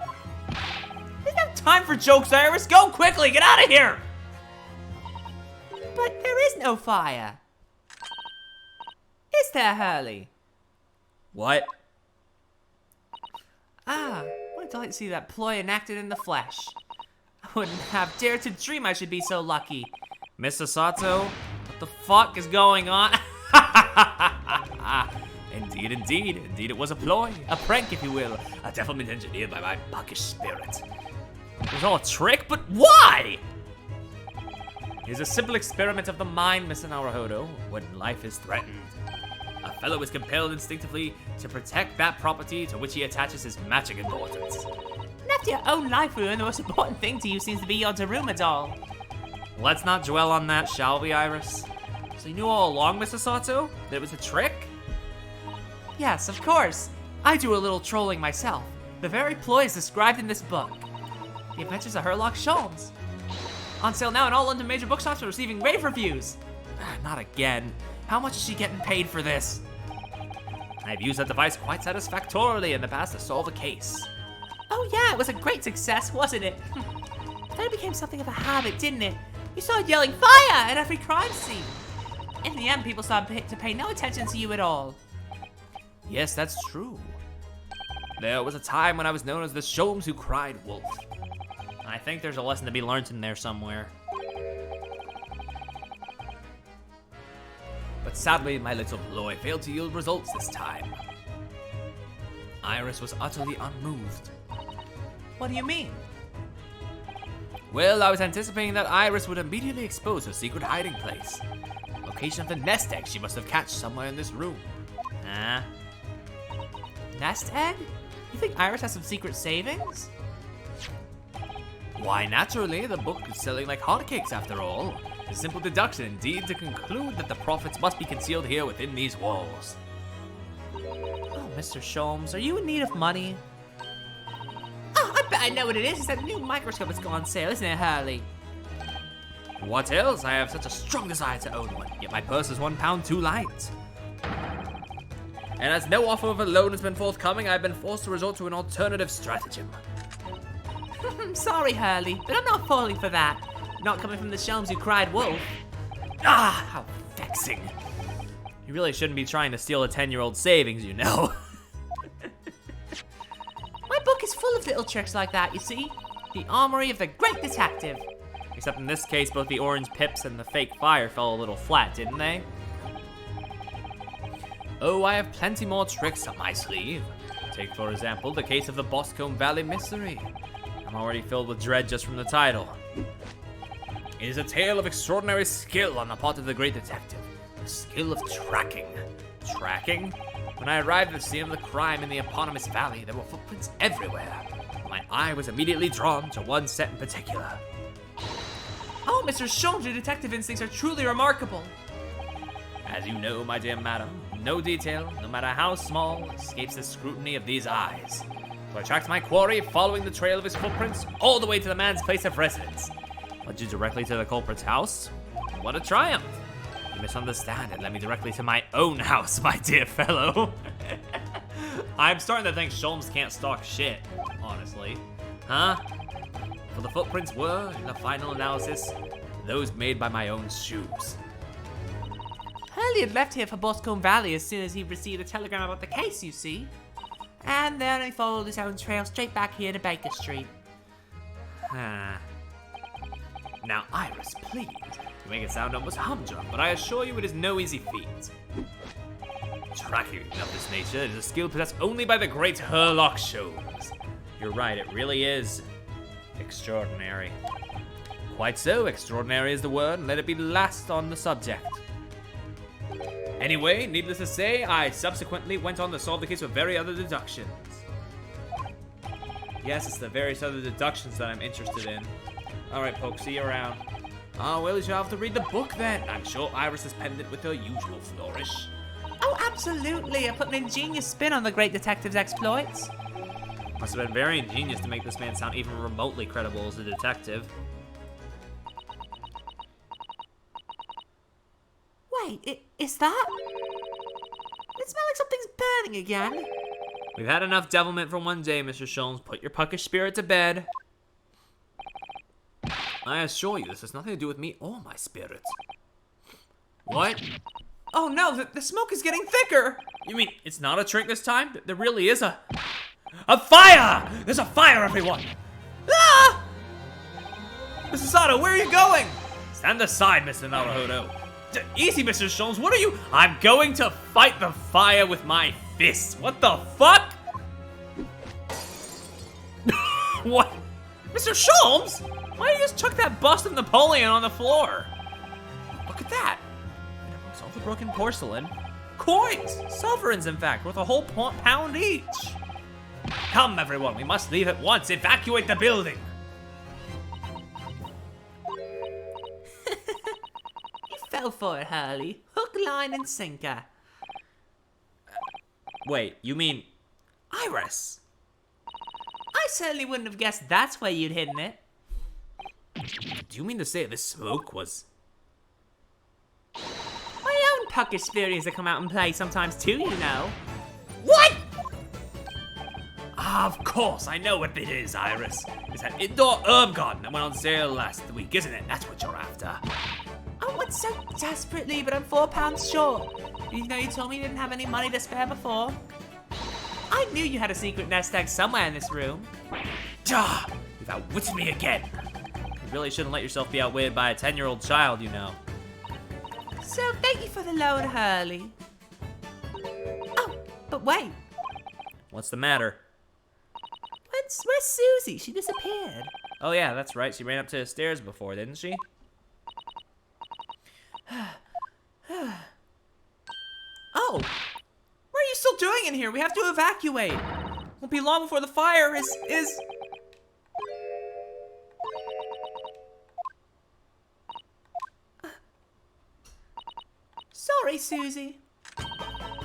There's no time for jokes, Iris. Go quickly, get out of here. But there is no fire. Is there, Hurley? What? Ah, what a delight to see that ploy enacted in the flesh. I wouldn't have dared to dream I should be so lucky. Mr. Sato, what the fuck is going on? Indeed, it was a ploy, a prank, if you will, a devilment engineered by my buckish spirit. It was all a trick, but why? It is a simple experiment of the mind, Mr. Naruhodo, when life is threatened. A fellow is compelled instinctively to protect that property to which he attaches his magic importance. And after your own life ruin, the most important thing to you seems to be your Daruma doll. Let's not dwell on that, shall we, Iris? So you knew all along, Mr. Sato, that it was a trick? Yes, of course. I do a little trolling myself. The very ploys described in this book. The Adventures of Sherlock Sholmes. On sale now in all London major bookshops and receiving rave reviews. Not again. How much is she getting paid for this? I've used that device quite satisfactorily in the past to solve a case. Oh yeah, it was a great success, wasn't it? Then it became something of a habit, didn't it? You started yelling fire at every crime scene. In the end, people started to pay no attention to you at all. Yes, that's true. There was a time when I was known as the Sholmes who cried wolf. I think there's a lesson to be learned in there somewhere. But sadly, my little ploy failed to yield results this time. Iris was utterly unmoved. What do you mean? Well, I was anticipating that Iris would immediately expose her secret hiding place. Location of the nest egg she must have catched somewhere in this room. Nest egg? You think Iris has some secret savings? Why, naturally, the book is selling like hotcakes after all. A simple deduction indeed to conclude that the profits must be concealed here within these walls. Oh, Mr. Sholmes, are you in need of money? Oh, I bet I know what it is. It's that new microscope that's gone on sale, isn't it, Hurley? What else? I have such a strong desire to own one, yet my purse is £1 too light. And as no offer of a loan has been forthcoming, I've been forced to resort to an alternative stratagem. I'm sorry, Hurley, but I'm not falling for that. Not coming from the Sholmes who cried wolf. Ah, how vexing. You really shouldn't be trying to steal a 10-year-old savings, you know. My book is full of little tricks like that, you see. The armory of the great detective. Except in this case, both the orange pips and the fake fire fell a little flat, didn't they? Oh, I have plenty more tricks up my sleeve. Take, for example, the case of the Boscombe Valley Mystery. I'm already filled with dread just from the title. It is a tale of extraordinary skill on the part of the great detective. The skill of tracking. Tracking? When I arrived at the scene of the crime in the eponymous valley, there were footprints everywhere. My eye was immediately drawn to one set in particular. Oh, Mr. Sholmes, your detective instincts are truly remarkable. As you know, my dear madam, no detail, no matter how small, escapes the scrutiny of these eyes. So I tracked my quarry, following the trail of his footprints all the way to the man's place of residence. Led you directly to the culprit's house? What a triumph! You misunderstand. It led me directly to my own house, my dear fellow. I'm starting to think Sholmes can't stalk shit, honestly. Huh? For the footprints were, in the final analysis, those made by my own shoes. Hurley had left here for Boscombe Valley as soon as he received a telegram about the case, you see. And then he followed his own trail straight back here to Baker Street. Now, Iris, please. You make it sound almost humdrum, but I assure you it is no easy feat. Tracking of this nature is a skill possessed only by the great Herlock Sholmes. You're right, it really is extraordinary. Quite so, extraordinary is the word, and let it be last on the subject. Anyway, needless to say, I subsequently went on to solve the case with very other deductions. Yes, it's the various other deductions that I'm interested in. Alright, Poke, see you around. Ah, well, you shall have to read the book then. I'm sure Iris has penned it with her usual flourish. Oh, absolutely. I put an ingenious spin on the great detective's exploits. Must have been very ingenious to make this man sound even remotely credible as a detective. Wait, is that? It smells like something's burning again. We've had enough devilment for one day, Mr. Sholmes. Put your puckish spirit to bed. I assure you, this has nothing to do with me or my spirit. What? Oh no, the smoke is getting thicker. You mean it's not a trick this time? There really is a fire! There's a fire, everyone! Ah! Mr. Sato, where are you going? Stand aside, Mr. Naruhodo. Easy, Mr. Sholmes, what are you? I'm going to fight the fire with my fists. What the fuck? What? Mr. Sholmes? Why don't you just chuck that bust of Napoleon on the floor? Look at that. And amongst all the broken porcelain, coins, sovereigns in fact, worth a whole pound each. Come, everyone, we must leave at once. Evacuate the building. Fell for it, Hurley. Hook, line, and sinker. Wait, you mean Iris? I certainly wouldn't have guessed that's where you'd hidden it. Do you mean to say this smoke was... My own puckish spirits that come out and play sometimes too, you know. What? Of course, I know what it is, Iris. It's that indoor herb garden that went on sale last week, isn't it? That's what you're after. I want so desperately, but I'm £4 short. You know you told me you didn't have any money to spare before. I knew you had a secret nest egg somewhere in this room. Duh! You've outwitted me again. You really shouldn't let yourself be outwitted by a 10-year-old child, you know. So thank you for the loan, Hurley. Oh, but wait. What's the matter? Where's Susie? She disappeared. Oh yeah, that's right. She ran up to the stairs before, didn't she? Oh, what are you still doing in here? We have to evacuate. Won't be long before the fire is... Sorry, Susie.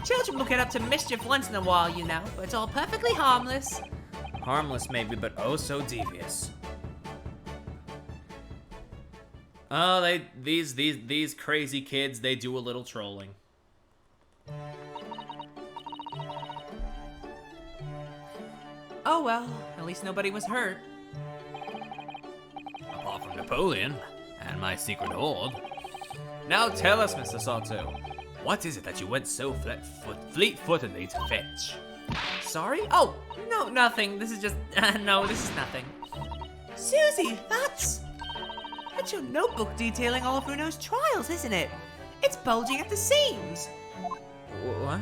Children will get up to mischief once in a while, you know, but it's all perfectly harmless. Harmless maybe, but oh so devious. Oh, these crazy kids, they do a little trolling. Oh well, at least nobody was hurt. Apart from Napoleon and my secret hoard. Now tell us, Mr. Sato, what is it that you went so fleet-footedly to fetch? Sorry? Oh, no, nothing. This is just... no, this is nothing. Susie, that's your notebook detailing all of Bruno's trials, isn't it? It's bulging at the seams. What?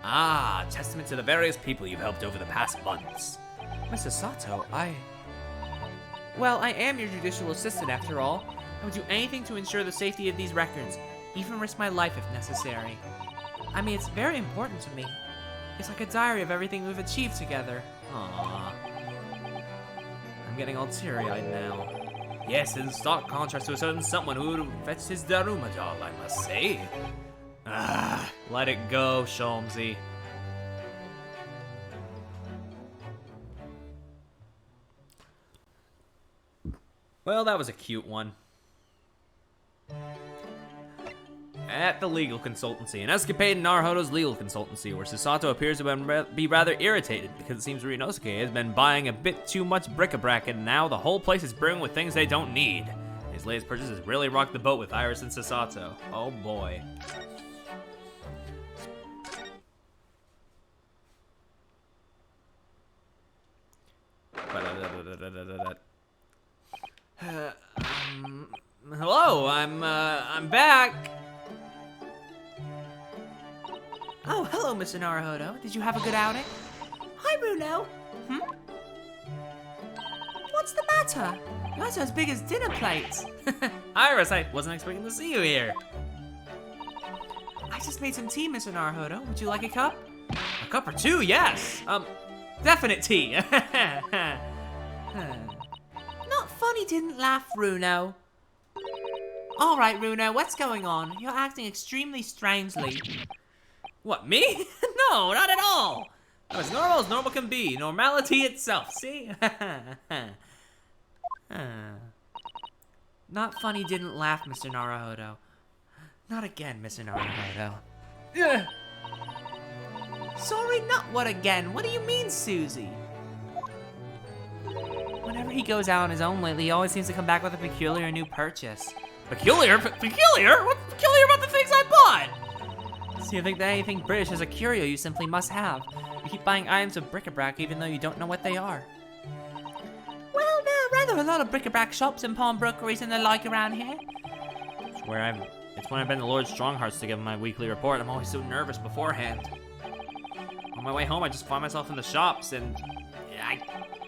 Ah, testament to the various people you've helped over the past months. Mr. Sato, Well, I am your judicial assistant after all. I would do anything to ensure the safety of these records, even risk my life if necessary. I mean, it's very important to me. It's like a diary of everything we've achieved together. Aww. I'm getting all teary-eyed now. Yes, in stark contrast to a certain someone who fetched his Daruma doll, I must say. Ah, let it go, Sholmesy. Well, that was a cute one. At the legal consultancy, an escapade in Naruhodo's legal consultancy, where Susato appears to be rather irritated because it seems Ryunosuke has been buying a bit too much bric-a-brac, and now the whole place is brimming with things they don't need. His latest purchase has really rocked the boat with Iris and Susato. Oh boy. Hello, I'm back. Oh, hello, Mr. Naruhodo. Did you have a good outing? Hi, Bruno. What's the matter? You guys are as big as dinner plates. Iris, I wasn't expecting to see you here. I just made some tea, Mr. Naruhodo. Would you like a cup? A cup or two, yes. Definite tea. Not funny, didn't laugh, Bruno. All right, Bruno, what's going on? You're acting extremely strangely. What, me? No, not at all. I'm as normal as normal can be. Normality itself, see? Not funny, didn't laugh, Mr. Naruhodo. Not again, Mr. Naruhodo. Sorry, not what again? What do you mean, Susie? Whenever he goes out on his own lately, he always seems to come back with a peculiar new purchase. Peculiar? Peculiar? What's peculiar about the things I bought? So you think that anything British is a curio you simply must have. You keep buying items of bric-a-brac even though you don't know what they are. Well, there are rather a lot of bric-a-brac shops and pawnbrokeries and the like around here. It's when I've been to Lord Strongheart's to give him my weekly report. I'm always so nervous beforehand. On my way home, I just find myself in the shops and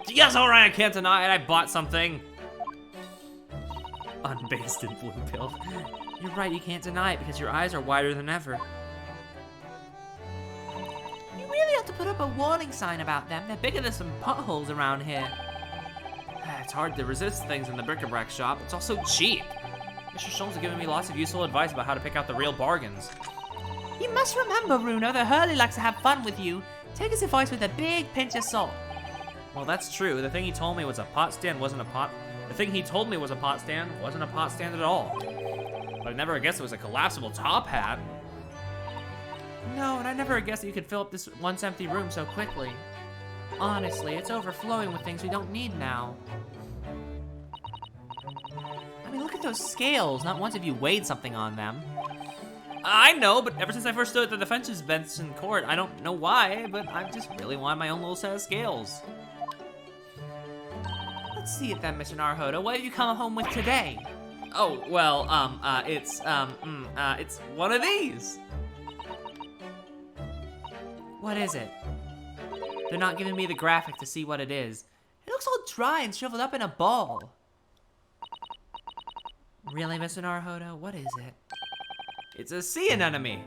yes, all right, I can't deny it. I bought something. Unbased and blue-pilled. You're right, you can't deny it because your eyes are wider than ever. You really ought to put up a warning sign about them. They're bigger than some potholes around here. It's hard to resist things in the bric-a-brac shop. It's also cheap. Mr. Sholmes has given me lots of useful advice about how to pick out the real bargains. You must remember, Bruno, that Hurley likes to have fun with you. Take his advice with a big pinch of salt. Well, that's true. The thing he told me was a pot stand wasn't a pot. The thing he told me was a pot stand wasn't a pot stand at all. But I never guessed it was a collapsible top hat. No, and I never guessed that you could fill up this once empty room so quickly. Honestly, it's overflowing with things we don't need now. I mean, look at those scales. Not once have you weighed something on them. I know, but ever since I first stood at the defense's bench in court, I don't know why, but I just really want my own little set of scales. Let's see it then, Mr. Naruhodo. What have you come home with today? Oh, well, it's one of these. What is it? They're not giving me the graphic to see what it is. It looks all dry and shriveled up in a ball. Really, Mr. Naruhodo? What is it? It's a sea anemone.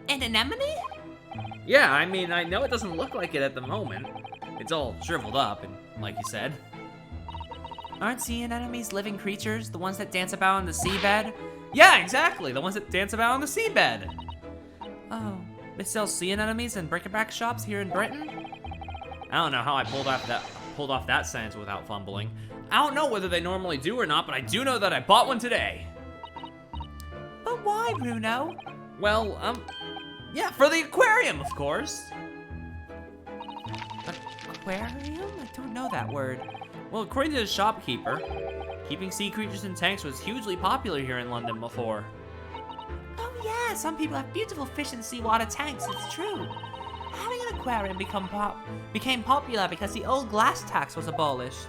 An anemone? Yeah, I mean, I know it doesn't look like it at the moment. It's all shriveled up, and like you said. Aren't sea anemones living creatures? The ones that dance about on the seabed? Yeah, exactly, the ones that dance about on the seabed. Oh, they sell sea anemones in bric-a-brac shops here in Britain? I don't know how I pulled off that sentence without fumbling. I don't know whether they normally do or not, but I do know that I bought one today. But why, Bruno? Well, yeah, for the aquarium, of course. Aquarium? I don't know that word. Well, according to the shopkeeper, keeping sea creatures in tanks was hugely popular here in London before. Oh yeah, some people have beautiful fish in seawater tanks, it's true. having an aquarium became popular because the old glass tax was abolished.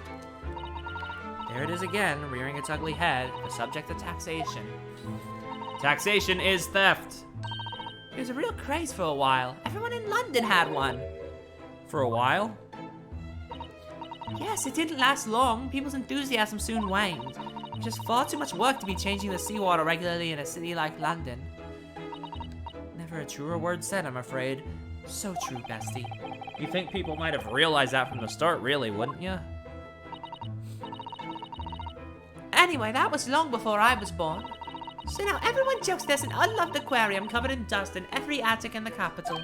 There it is again, rearing its ugly head, the subject of taxation. Taxation is theft. It was a real craze for a while. Everyone in London had one. For a while? Yes, it didn't last long. People's enthusiasm soon waned. Just far too much work to be changing the seawater regularly in a city like London. Never a truer word said, I'm afraid. So true, bestie. You think people might have realized that from the start, really, wouldn't you? Anyway, that was long before I was born. So now everyone jokes there's an unloved aquarium covered in dust in every attic in the capital.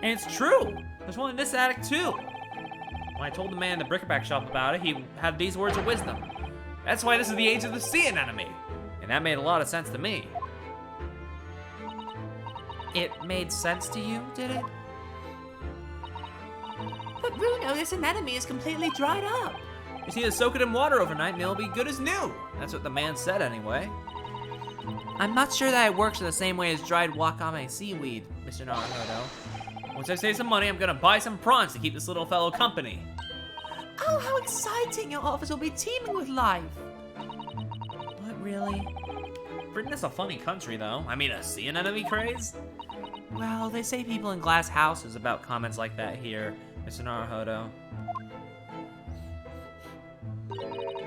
And it's true. There's one in this attic, too. When I told the man in the bric-a-brac shop about it, he had these words of wisdom. That's why this is the age of the sea anemone. And that made a lot of sense to me. It made sense to you, did it? But Bruno, this anemone is completely dried up. You just need to soak it in water overnight and it'll be good as new. That's what the man said anyway. I'm not sure that it works in the same way as dried wakame seaweed, Mr. Naruhodo. Once I save some money, I'm gonna buy some prawns to keep this little fellow company. Oh, how exciting! Your office will be teeming with life. But really? Britain is a funny country, though. I mean, a sea anemone craze? Well, they say people in glass houses About comments like that here, Mr. Naruhodo.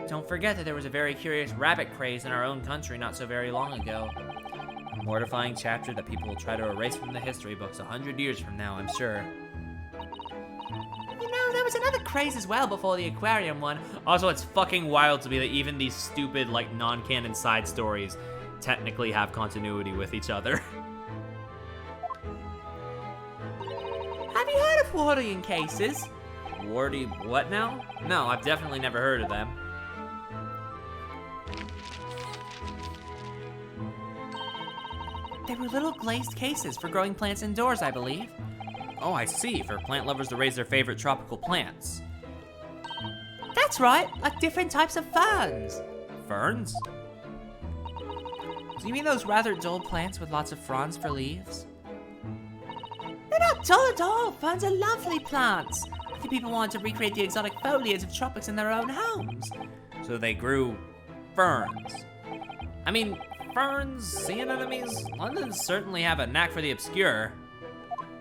Don't forget that there was a very curious rabbit craze in our own country not so very long ago. A mortifying chapter that people will try to erase from the history books 100 years from now, I'm sure. You know, there was another craze as well before the aquarium one. Also, it's fucking wild to me that even these stupid, like, non-canon side stories technically have continuity with each other. Have you heard of Wardian cases? Wardy what now? No, I've definitely never heard of them. They were little glazed cases for growing plants indoors, I believe. Oh, I see, for plant lovers to raise their favorite tropical plants. That's right, like different types of ferns. Ferns? Do you mean those rather dull plants with lots of fronds for leaves? They're not dull at all. Ferns are lovely plants. I think people wanted to recreate the exotic foliage of tropics in their own homes. So they grew ferns. I mean, ferns, sea anemones, London certainly have a knack for the obscure.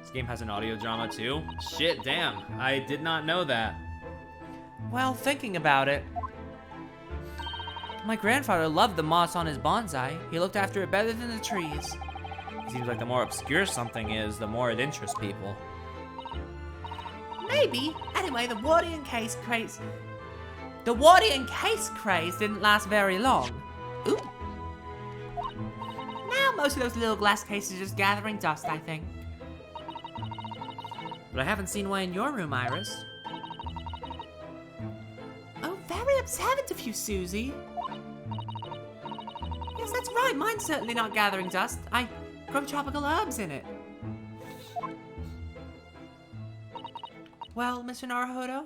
This game has an audio drama too. Shit, damn, I did not know that. Well, thinking about it, my grandfather loved the moss on his bonsai. He looked after it better than the trees. It seems like the more obscure something is, the more it interests people. Maybe. Anyway, the Wardian case craze didn't last very long. Ooh. Now most of those little glass cases are just gathering dust, I think. But I haven't seen one in your room, Iris. Oh, very observant of you, Susie. Yes, that's right. Mine's certainly not gathering dust. I grow tropical herbs in it. Well, Mr. Naruhodo,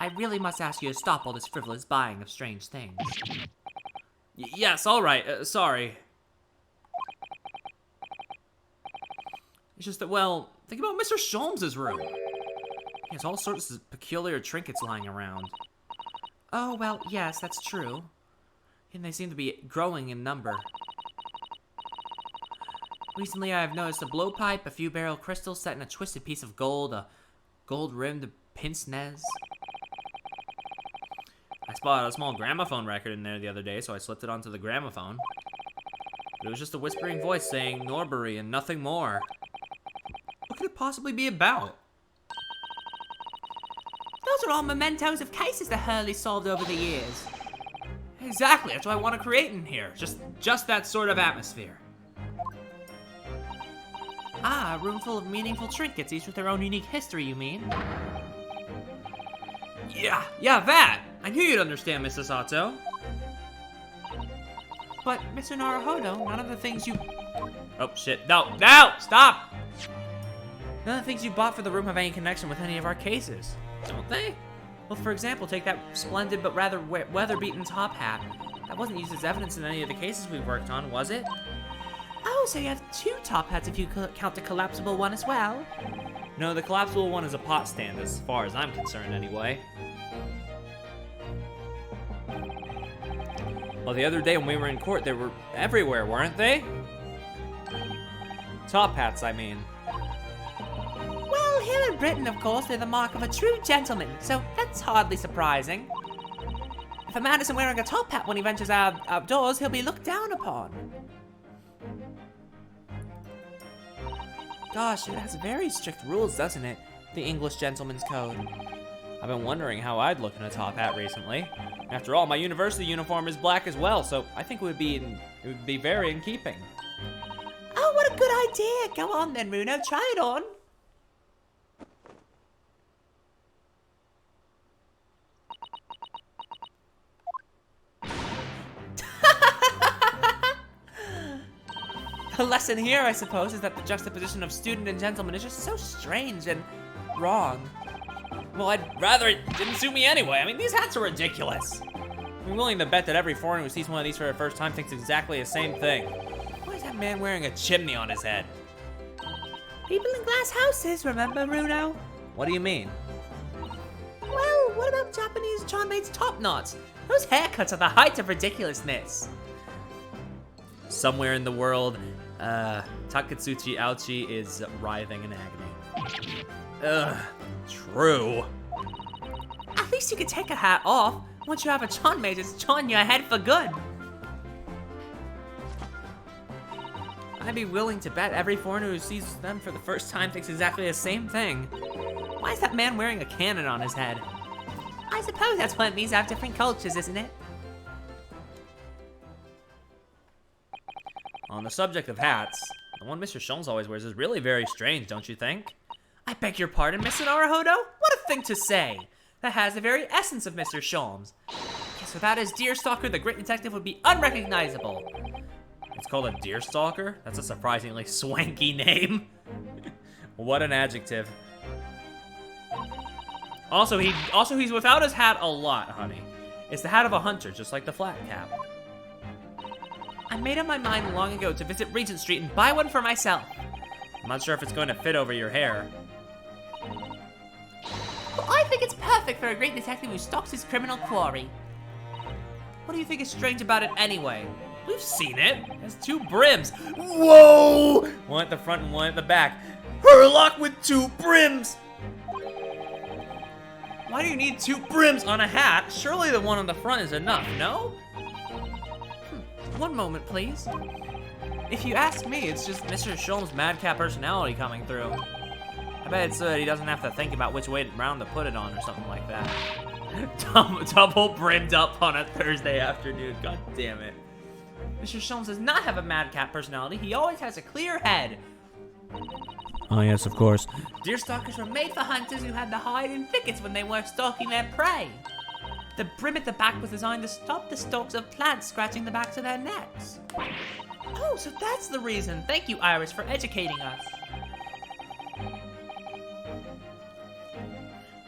I really must ask you to stop all this frivolous buying of strange things. Yes, all right. Sorry. It's just that, well, think about Mr. Sholmes's room. He has all sorts of peculiar trinkets lying around. Oh, well, yes, that's true. And they seem to be growing in number. Recently, I have noticed a blowpipe, a few beryl crystals set in a twisted piece of gold, a gold-rimmed pince-nez. I spotted a small gramophone record in there the other day, so I slipped it onto the gramophone. But it was just a whispering voice saying Norbury and nothing more. What could it possibly be about? Those are all mementos of cases that Hurley solved over the years. Exactly, that's what I want to create in here. Just that sort of atmosphere. Ah, a room full of meaningful trinkets, each with their own unique history, you mean? Yeah, that! I knew you'd understand, Mrs. Sato. But, Mr. Naruhodo, none of the things you... Oh, shit. No! Stop! None of the things you bought for the room have any connection with any of our cases. Don't they? Well, for example, take that splendid but rather weather-beaten top hat. That wasn't used as evidence in any of the cases we worked on, was it? Oh, so you have 2 top hats if you count the collapsible one as well? No, the collapsible one is a pot stand, as far as I'm concerned, anyway. Well, the other day when we were in court, they were everywhere, weren't they? Top hats, I mean. Well, here in Britain, of course, they're the mark of a true gentleman, so that's hardly surprising. If a man isn't wearing a top hat when he ventures outdoors, he'll be looked down upon. Gosh, it has very strict rules, doesn't it? The English Gentleman's Code. I've been wondering how I'd look in a top hat recently. After all, my university uniform is black as well, so I think it would be very in keeping. Oh, what a good idea! Go on then, Runo, try it on. The lesson here, I suppose, is that the juxtaposition of student and gentleman is just so strange and wrong. Well, I'd rather it didn't suit me anyway. I mean, these hats are ridiculous. I'm willing to bet that every foreigner who sees one of these for the first time thinks exactly the same thing. Why is that man wearing a chimney on his head? People in glass houses, remember, Runo? What do you mean? Well, what about Japanese Chanmaid's top knots? Those haircuts are the height of ridiculousness. Somewhere in the world, Takatsuchi Ouchi is writhing in agony. Ugh, true. At least you could take a hat off. Once you have a Chanmaid, it's on your head for good. I'd be willing to bet every foreigner who sees them for the first time thinks exactly the same thing. Why is that man wearing a cannon on his head? I suppose that's what it means to have different cultures, isn't it? On the subject of hats, the one Mr. Sholmes always wears is really very strange, don't you think? I beg your pardon, Mr. Naruhodo? What a thing to say! That has the very essence of Mr. Sholmes. Yes, without his deerstalker, the great detective would be unrecognizable. It's called a deerstalker? That's a surprisingly swanky name. What an adjective. Also, he's without his hat a lot, honey. It's the hat of a hunter, just like the flat cap. I made up my mind long ago to visit Regent Street and buy one for myself. I'm not sure if it's going to fit over your hair. Well, I think it's perfect for a great detective who stalks his criminal quarry. What do you think is strange about it anyway? We've seen it. It has 2 brims. Whoa! One at the front and one at the back. Herlock with 2 brims! Why do you need 2 brims on a hat? Surely the one on the front is enough, no? One moment, please. If you ask me, it's just Mr. Sholmes' madcap personality coming through. I bet it's so that he doesn't have to think about which way round to put it on or something like that. Double brimmed up on a Thursday afternoon, god damn it. Mr. Sholmes does not have a madcap personality. He always has a clear head. Oh yes, of course. Deerstalkers were made for hunters who had to hide in thickets when they were stalking their prey. The brim at the back was designed to stop the stalks of plants scratching the backs of their necks. Oh, so that's the reason. Thank you, Iris, for educating us.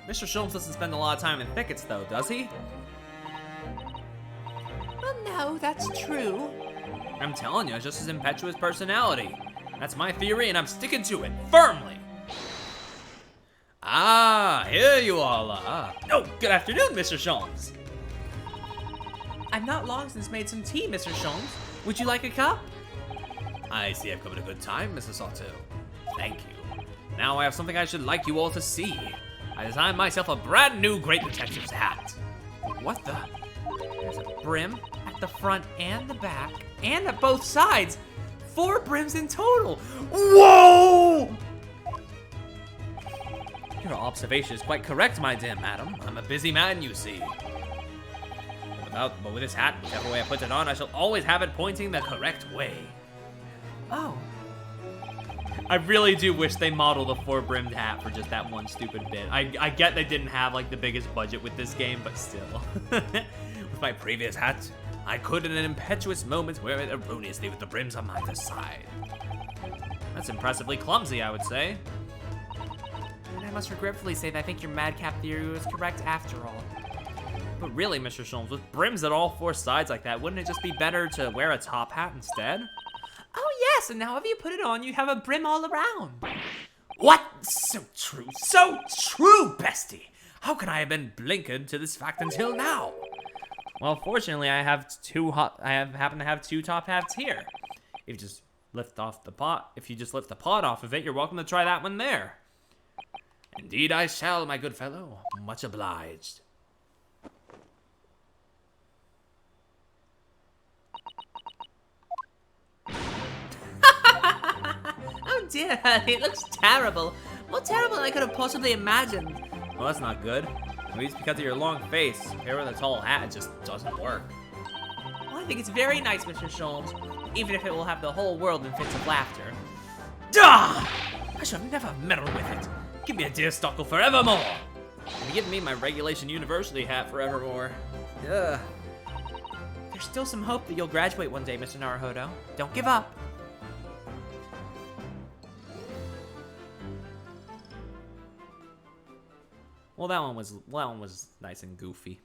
Mr. Sholmes doesn't spend a lot of time in thickets, though, does he? Well, no, that's true. I'm telling you, it's just his impetuous personality. That's my theory, and I'm sticking to it firmly. Ah, here you all are. Oh, good afternoon, Mr. Sholmes. I've not long since made some tea, Mr. Sholmes. Would you like a cup? I see I've come at a good time, Mrs. Sato. Thank you. Now I have something I should like you all to see. I designed myself a brand new Great Detective's hat. What the? There's a brim at the front and the back, and at both sides. 4 brims in total. Whoa! Your observation is quite correct, my dear madam. I'm a busy man, you see. But with this hat, whichever way I put it on, I shall always have it pointing the correct way. Oh. I really do wish they modeled a 4-brimmed hat for just that one stupid bit. I get they didn't have like the biggest budget with this game, but still. With my previous hat, I could in an impetuous moment wear it erroneously with the brims on either side. That's impressively clumsy, I would say. And I must regretfully say that I think your madcap theory was correct after all. But really, Mr. Sholmes, with brims at all 4 sides like that, wouldn't it just be better to wear a top hat instead? Oh yes, Yes, and now if you put it on, you have a brim all around. What? So true, bestie. How can I have been blinkered to this fact until now? Well, fortunately, I happen to have two top hats here. If you just lift the pot off of it, you're welcome to try that one there. Indeed I shall, my good fellow. Much obliged. Oh dear, honey, it looks terrible. More terrible than I could have possibly imagined. Well, that's not good. At least because of your long face. Here with a tall hat, it just doesn't work. Well, I think it's very nice, Mr. Sholmes, even if it will have the whole world in fits of laughter. Duh! I should have never meddled with it. Give me a deerstalker forevermore. And give me my regulation university hat forevermore. Ugh. There's still some hope that you'll graduate one day, Mr. Naruhodo. Don't give up. Well, that one was nice and goofy.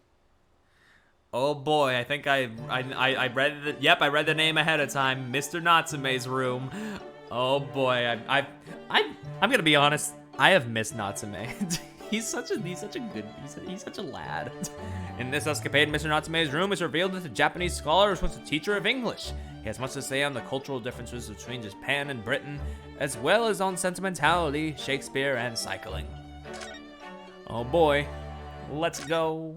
Oh boy, I think I read the name ahead of time. Mr. Natsume's room. Oh boy, I'm gonna be honest. I have missed Natsume. he's such a lad. In this escapade, Mr. Natsume's room is revealed that the Japanese scholar was once a teacher of English. He has much to say on the cultural differences between Japan and Britain, as well as on sentimentality, Shakespeare, and cycling. Oh boy, let's go.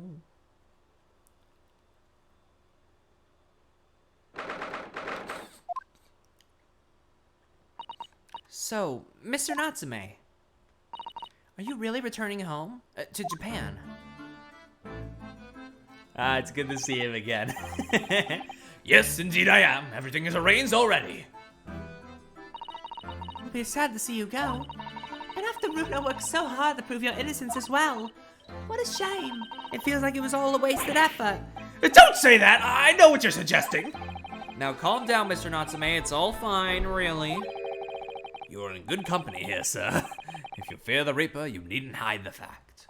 So, Mr. Natsume, are you really returning home to Japan? It's good to see him again. Yes, indeed I am. Everything is arranged already. It'll be sad to see you go. And after Runo worked so hard to prove your innocence as well. What a shame. It feels like it was all a wasted effort. Don't say that! I know what you're suggesting! Now calm down, Mr. Natsume. It's all fine, really. You are in good company here, sir. If you fear the Reaper, you needn't hide the fact.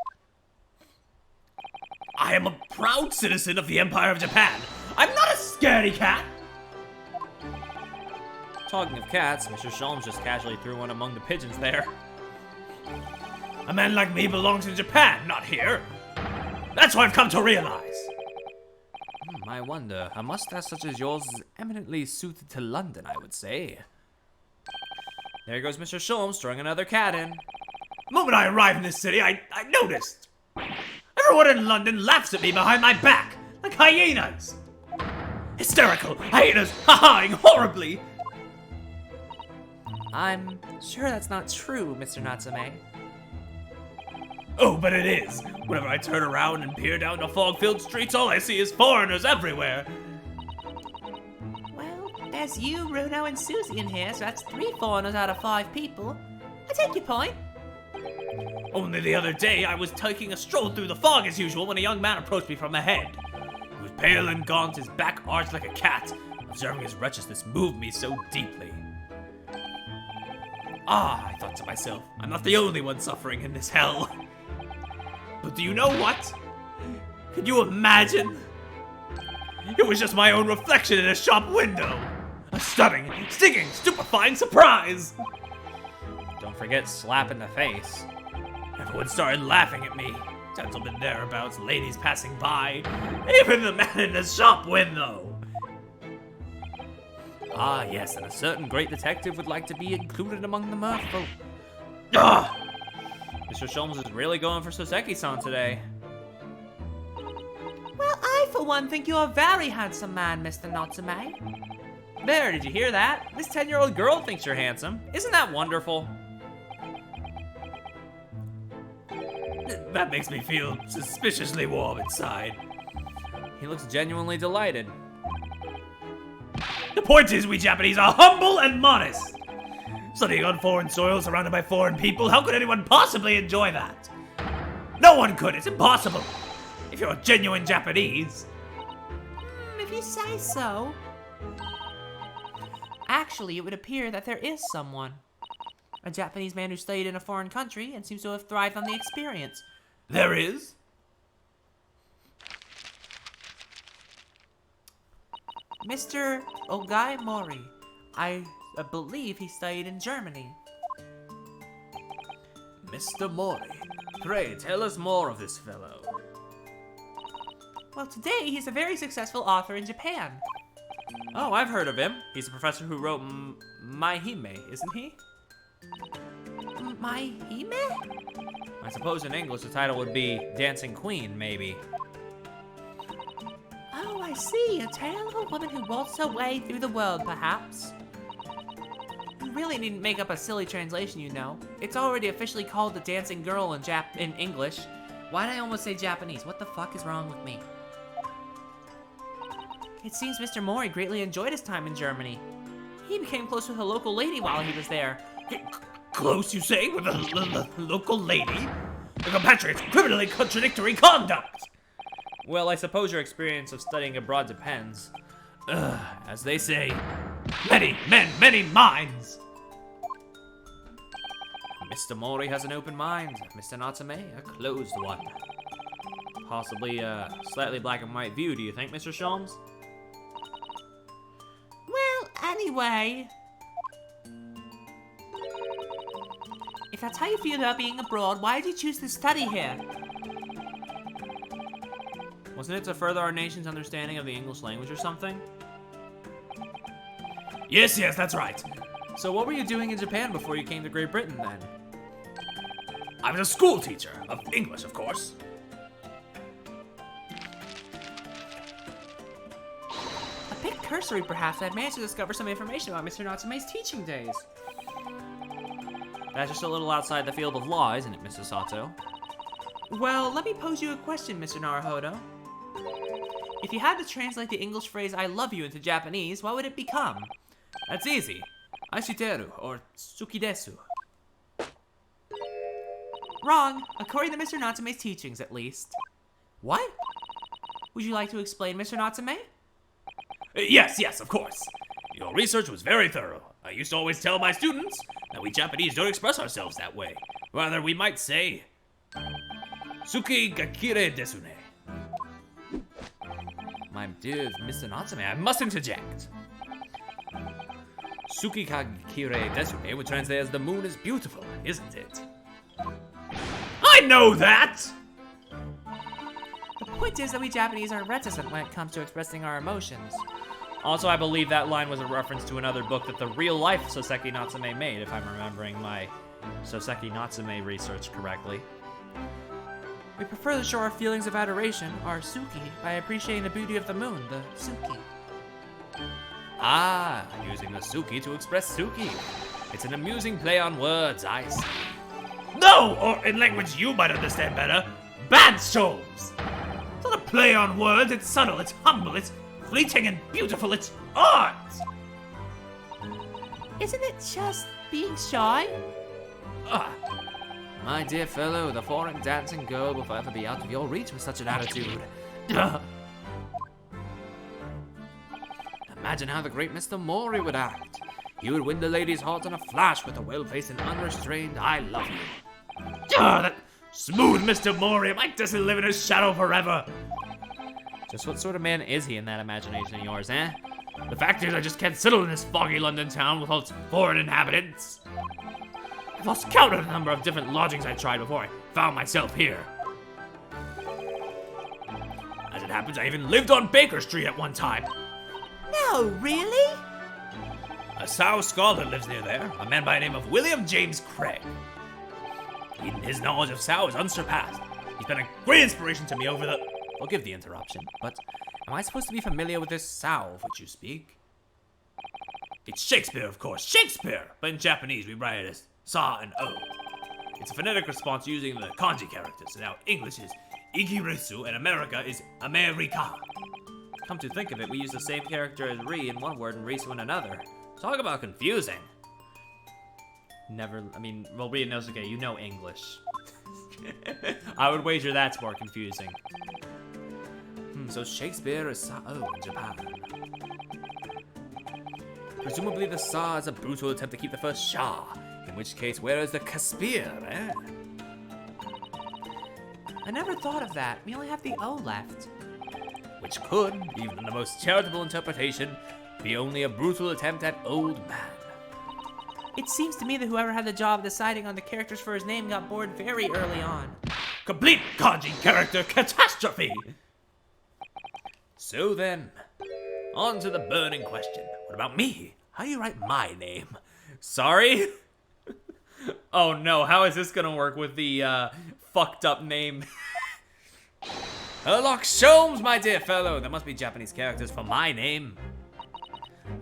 I am a proud citizen of the Empire of Japan. I'm not a scaredy cat! Talking of cats, Mr. Sholmes just casually threw one among the pigeons there. A man like me belongs in Japan, not here. That's what I've come to realize. I wonder, a mustache such as yours is eminently suited to London, I would say. There goes Mr. Sholmes throwing another cat in. The moment I arrived in this city, I noticed. Everyone in London laughs at me behind my back, like hyenas. Hysterical hyenas, ha-haing horribly. I'm sure that's not true, Mr. Natsume. Oh, but it is. Whenever I turn around and peer down the fog-filled streets, all I see is foreigners everywhere. Well, there's you, Runo, and Susie in here, so that's 3 foreigners out of 5 people. I take your point. Only the other day, I was taking a stroll through the fog as usual when a young man approached me from ahead. He was pale and gaunt, his back arched like a cat. Observing his wretchedness moved me so deeply. Ah, I thought to myself, I'm not the only one suffering in this hell. But do you know what? Can you imagine? It was just my own reflection in a shop window. A stunning, stinging, stupefying surprise. Don't forget slap in the face. Everyone started laughing at me. Gentlemen thereabouts, ladies passing by, even the man in the shop window. Ah, yes, and a certain great detective would like to be included among the mirthful. Ah! Mr. Sholmes is really going for Soseki-san today. Well, I, for one, think you're a very handsome man, Mr. Natsume. There, did you hear that? This 10-year-old girl thinks you're handsome. Isn't that wonderful? That makes me feel suspiciously warm inside. He looks genuinely delighted. The point is, we Japanese are humble and modest. Studying on foreign soil, surrounded by foreign people, how could anyone possibly enjoy that? No one could, it's impossible. If you're a genuine Japanese. If you say so. Actually, it would appear that there is someone. A Japanese man who studied in a foreign country and seems to have thrived on the experience. There is? Mr. Ogai Mori. I believe he studied in Germany. Mr. Mori, pray tell us more of this fellow. Well, today he's a very successful author in Japan. Oh, I've heard of him. He's a professor who wrote Maihime, isn't he? Maihime? I suppose in English the title would be Dancing Queen, maybe. Oh, I see. A tale of a woman who waltzed her way through the world, perhaps. You really needn't make up a silly translation, you know. It's already officially called The Dancing Girl in English. Why'd I almost say Japanese? What the fuck is wrong with me? It seems Mr. Mori greatly enjoyed his time in Germany. He became close with a local lady while he was there. Close, you say, with a local lady? The compatriots' criminally contradictory conduct! Well, I suppose your experience of studying abroad depends. As they say, Many men, many minds! Mr. Mori has an open mind, Mr. Natsume, a closed one. Possibly a slightly black and white view, do you think, Mr. Sholmes? Well, anyway. If that's how you feel about being abroad, why did you choose to study here? Wasn't it to further our nation's understanding of the English language or something? Yes, that's right. So what were you doing in Japan before you came to Great Britain then? I was a school teacher, of English, of course. A bit cursory, perhaps. I've managed to discover some information about Mr. Natsume's teaching days. That's just a little outside the field of law, isn't it, Mrs. Sato? Well, let me pose you a question, Mr. Naruhodo. If you had to translate the English phrase I love you into Japanese, what would it become? That's easy. Aishiteru, or tsukidesu. Wrong, according to Mr. Natsume's teachings, at least. What? Would you like to explain, Mr. Natsume? Yes, of course. Your research was very thorough. I used to always tell my students that we Japanese don't express ourselves that way. Rather, we might say, Suki ga kirei desu ne. My dear Mr. Natsume, I must interject. Suki ka kirei desu ne would translate as the moon is beautiful, isn't it? I know that! The point is that we Japanese are reticent when it comes to expressing our emotions. Also, I believe that line was a reference to another book that the real-life Soseki Natsume made, if I'm remembering my Soseki Natsume research correctly. We prefer to show our feelings of adoration, our Suki, by appreciating the beauty of the moon, the Suki. Ah, using the Suki to express Suki. It's an amusing play on words, I see. No, or in language you might understand better, bad souls. It's not a play on words, it's subtle, it's humble, it's fleeting and beautiful, it's art! Isn't it just being shy? Ah, my dear fellow, the foreign dancing girl will forever be out of your reach with such an attitude. Imagine how the great Mr. Mori would act. He would win the lady's heart in a flash with a well-placed and unrestrained I love you. That smooth Mr. Mori might just live in his shadow forever. Just what sort of man is he in that imagination of yours, eh? The fact is, I just can't settle in this foggy London town with all its foreign inhabitants. I've lost count of the number of different lodgings I tried before I found myself here. As it happens, I even lived on Baker Street at one time. No, really? A Sow scholar lives near there, a man by the name of William James Craig. His knowledge of Sow is unsurpassed. He's been a great inspiration to me over the... Forgive the interruption, but am I supposed to be familiar with this Sao of which you speak? It's Shakespeare, of course, Shakespeare! But in Japanese, we write it as Sa and O. It's a phonetic response using the kanji characters, and now English is Igiritsu and America is America. Come to think of it, we use the same character as Ri in one word and Risu in another. Talk about confusing. Well, Ri and Nosuke, you know English. I would wager that's more confusing. So Shakespeare is Sao in Japan. Presumably the Sa is a brutal attempt to keep the first Sha. In which case, where is the Caspir, eh? I never thought of that. We only have the O left. Which could, even in the most charitable interpretation, be only a brutal attempt at old man. It seems to me that whoever had the job of deciding on the characters for his name got bored very early on. Complete kanji character catastrophe! So then, on to the burning question. What about me? How do you write my name? Sorry? Oh no, how is this gonna work with the fucked up name? Herlock Sholmes, my dear fellow. There must be Japanese characters for my name.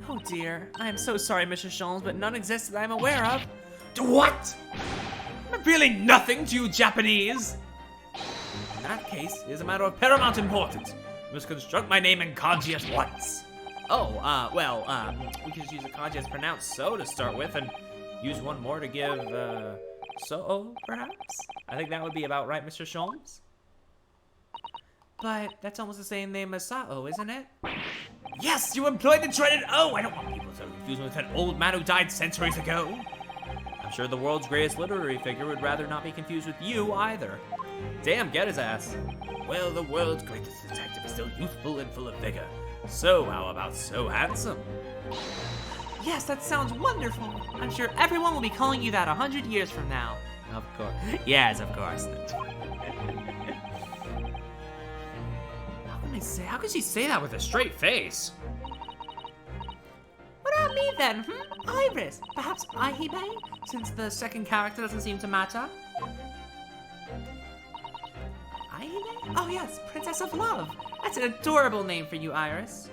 Oh dear, I am so sorry, Mr. Sholmes, but none exist that I am aware of. What? I'm revealing nothing to you Japanese! In that case, it is a matter of paramount importance. You must construct my name in kanji at once. Oh, we could just use a kanji as pronounced so to start with, and use one more to give, so, perhaps? I think that would be about right, Mr. Sholmes. But that's almost the same name as Sao, isn't it? Yes, you employed the dreaded O! I don't want people to confuse me with an old man who died centuries ago. I'm sure the world's greatest literary figure would rather not be confused with you either. Damn, get his ass. Well, the world's greatest detective is still youthful and full of vigor. So, how about so handsome? Yes, that sounds wonderful. I'm sure everyone will be calling you that 100 years from now. Of course. Yes, of course. How can she say that with a straight face? What about me then, Iris? Perhaps Ahibe, since the second character doesn't seem to matter? Ahibe? Oh yes, Princess of Love. That's an adorable name for you, Iris.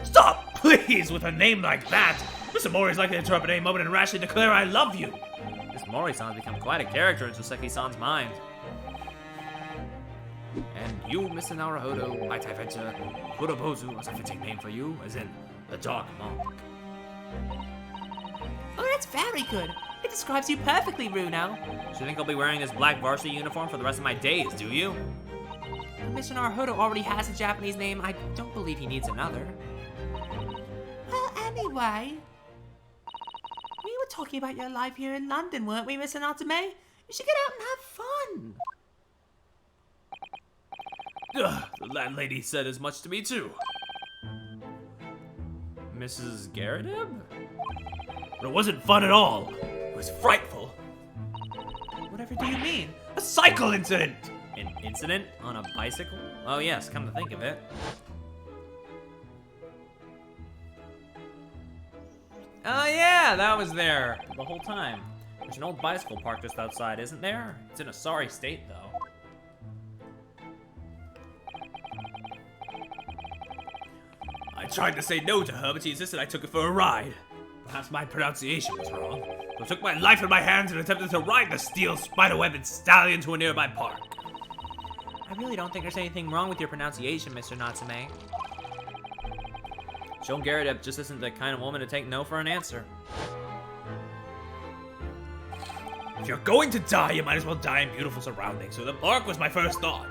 Stop, please, with a name like that! Mr. Mori is likely to interrupt at any moment and rashly declare I love you! This Mori-san's become quite a character in Soseki-san's mind. And you, Mr. Naruhodo, might I venture, Kurobozu was a fitting name for you, as in the Dark Monk. Oh, that's very good. It describes you perfectly, Runo. So you think I'll be wearing this black varsity uniform for the rest of my days, do you? Mr. Naruhodo already has a Japanese name. I don't believe he needs another. Well, anyway, we were talking about your life here in London, weren't we, Mr. Natsume? You should get out and have fun. The landlady said as much to me too. Mrs. Garrideb? But it wasn't fun at all. It was frightful. Whatever do you mean? A cycle incident! An incident on a bicycle? Oh yes, come to think of it. Oh yeah, that was there the whole time. There's an old bicycle parked just outside, isn't there? It's in a sorry state though. I tried to say no to her, but she insisted I took her for a ride. Perhaps my pronunciation was wrong. So I took my life in my hands and attempted to ride the steel spiderwebbed stallion to a nearby park. I really don't think there's anything wrong with your pronunciation, Mr. Natsume. Joan Garrideb just isn't the kind of woman to take no for an answer. If you're going to die, you might as well die in beautiful surroundings, so the park was my first thought.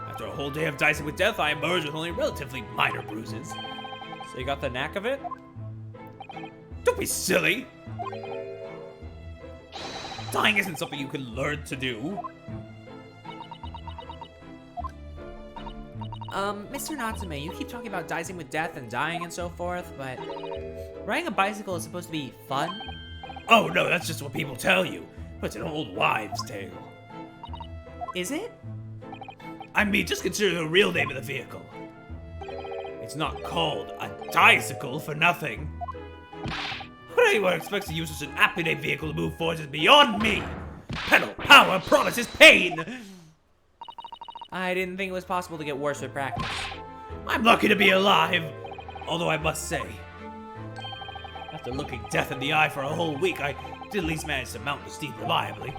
After a whole day of dicing with death, I emerged with only relatively minor bruises. So you got the knack of it? Don't be silly! Dying isn't something you can learn to do. Mr. Natsume, you keep talking about dicing with death and dying and so forth, but riding a bicycle is supposed to be fun? Oh no, that's just what people tell you. But it's an old wives' tale. Is it? I mean, just consider the real name of the vehicle. It's not called a bicycle for nothing. What anyone expects to use such an aptly named vehicle to move forward is beyond me. Pedal, power, promises, pain. I didn't think it was possible to get worse with practice. I'm lucky to be alive. Although I must say, after looking death in the eye for a whole week, I did at least manage to mount the steed reliably.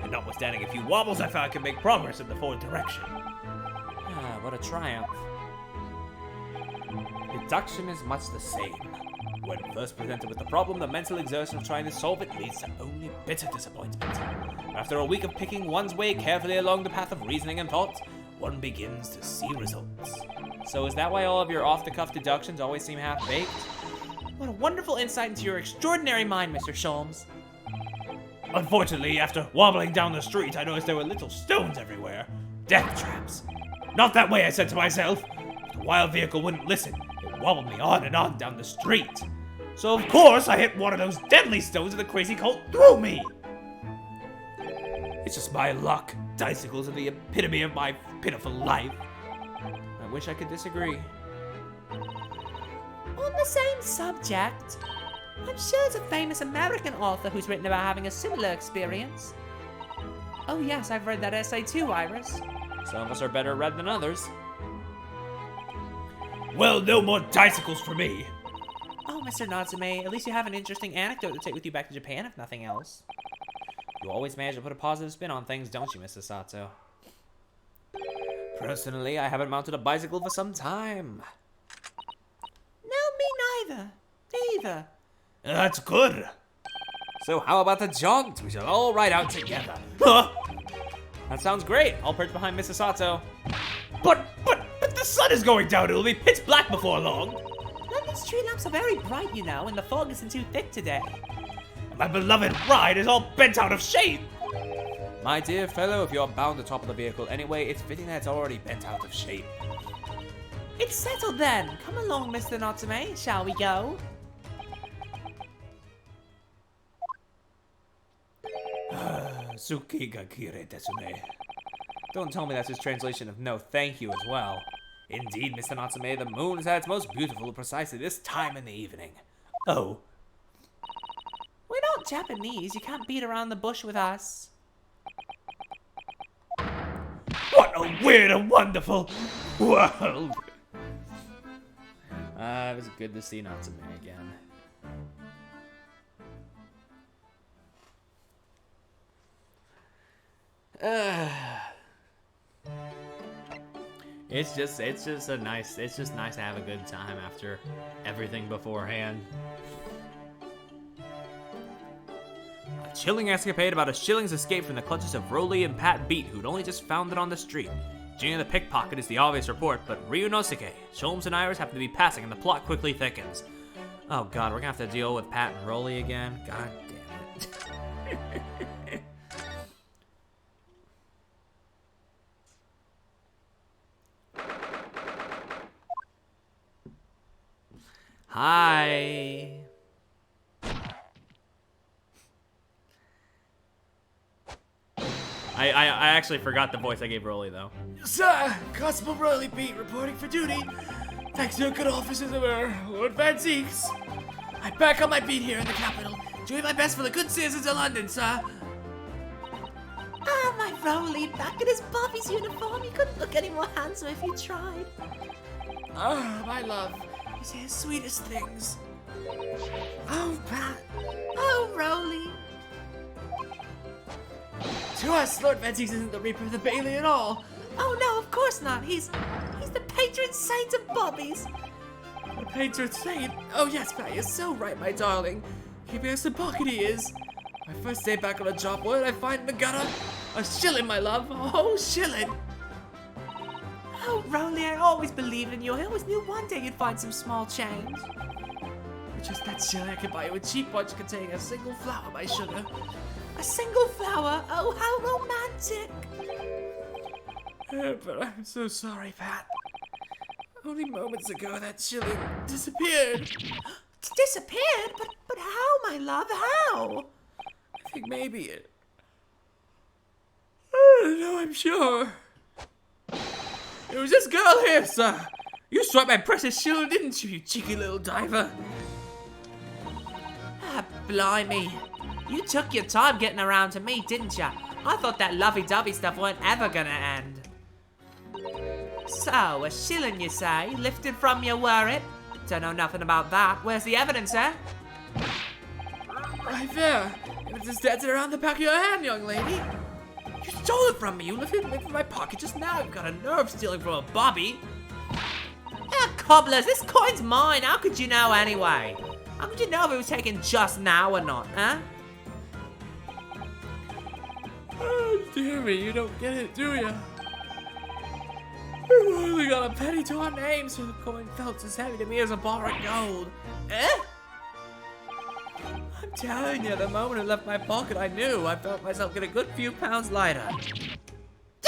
And notwithstanding a few wobbles, I found I could make progress in the forward direction. Ah, what a triumph. Deduction is much the same. When first presented with the problem, the mental exertion of trying to solve it leads to only bitter disappointment. After a week of picking one's way carefully along the path of reasoning and thought, one begins to see results. So is that why all of your off-the-cuff deductions always seem half-baked? What a wonderful insight into your extraordinary mind, Mr. Sholmes. Unfortunately, after wobbling down the street, I noticed there were little stones everywhere. Death traps. Not that way, I said to myself. But the wild vehicle wouldn't listen. It wobbled me on and on down the street. So of course I hit one of those deadly stones and the crazy cult threw me. It's just my luck. Dicicles are the epitome of my pitiful life. I wish I could disagree. On the same subject, I'm sure there's a famous American author who's written about having a similar experience. Oh yes, I've read that essay too, Iris. Some of us are better read than others. Well, no more dicicles for me. Oh, Mr. Natsume, at least you have an interesting anecdote to take with you back to Japan, if nothing else. You always manage to put a positive spin on things, don't you, Mrs. Sato? Personally, I haven't mounted a bicycle for some time. No, me neither. Neither. That's good. So how about the jaunt? We shall all ride out together. Huh? That sounds great. I'll perch behind Mrs. Sato. But the sun is going down. It'll be pitch black before long. London street lamps are very bright, you know, and the fog isn't too thick today. My beloved ride is all bent out of shape. My dear fellow, if you're bound to topple the vehicle anyway, it's fitting that it's already bent out of shape. It's settled then. Come along, Mr. Natsume. Shall we go? Suki ga kire desu ne. Don't tell me that's his translation of no thank you as well. Indeed, Mr. Natsume, the moon is at its most beautiful precisely this time in the evening. Oh. We're not Japanese. You can't beat around the bush with us. What a weird and wonderful world. It was good to see Natsume again. It's just nice to have a good time after everything beforehand. A chilling escapade about a shilling's escape from the clutches of Roly and Pat Beat, who'd only just found it on the street. Gina the pickpocket is the obvious report, but Ryunosuke, Sholmes and Iris happen to be passing and the plot quickly thickens. Oh god, we're gonna have to deal with Pat and Roly again? God damn it. Hi. I actually forgot the voice I gave Roly though. Sir, Constable Roly Beat reporting for duty. Thanks to your good offices of Lord Van Zeeks. I'm back on my beat here in the capital, doing my best for the good citizens of London, sir. Ah, my Roly, back in his Bobby's uniform. He couldn't look any more handsome if you tried. Oh, my love. You say the sweetest things. Oh, Pat. Oh, Roly. To us, Lord Van Zeeks isn't the Reaper of the Bailey at all. Oh, no, of course not. He's the patron saint of Bobby's. The patron saint. Oh, yes, Pat, you're so right, my darling. Keeping us in pocket he is. My first day back on the job, what did I find in the gutter? A shilling, my love. A whole shilling. Oh, Roly, I always believed in you. I always knew one day you'd find some small change. With just that shilling, I could buy you a cheap bunch containing a single flower, my sugar. A single flower? Oh, how romantic. But I'm so sorry, Pat. Only moments ago, that shilling disappeared. Disappeared? But how, my love? How? I think maybe it... I don't know, I'm sure. It was this girl here, sir. You swiped my precious shilling, didn't you, you cheeky little diver? Ah, blimey. You took your time getting around to me, didn't ya? I thought that lovey-dovey stuff weren't ever gonna end. So, a shilling, you say? Lifted from you, were it? Don't know nothing about that. Where's the evidence, eh? Right there. And it's just dancing around the back of your hand, young lady. You stole it from me. You lifted it from my pocket just now. You've got a nerve stealing from a Bobby. Ah, cobblers, this coin's mine. How could you know anyway? How could you know if it was taken just now or not, huh? Oh, dear me, you don't get it, do ya? We've only got a penny to our name, so the coin felt as heavy to me as a bar of gold. Eh? I'm telling you, the moment it left my pocket, I knew. I felt myself get a good few pounds lighter.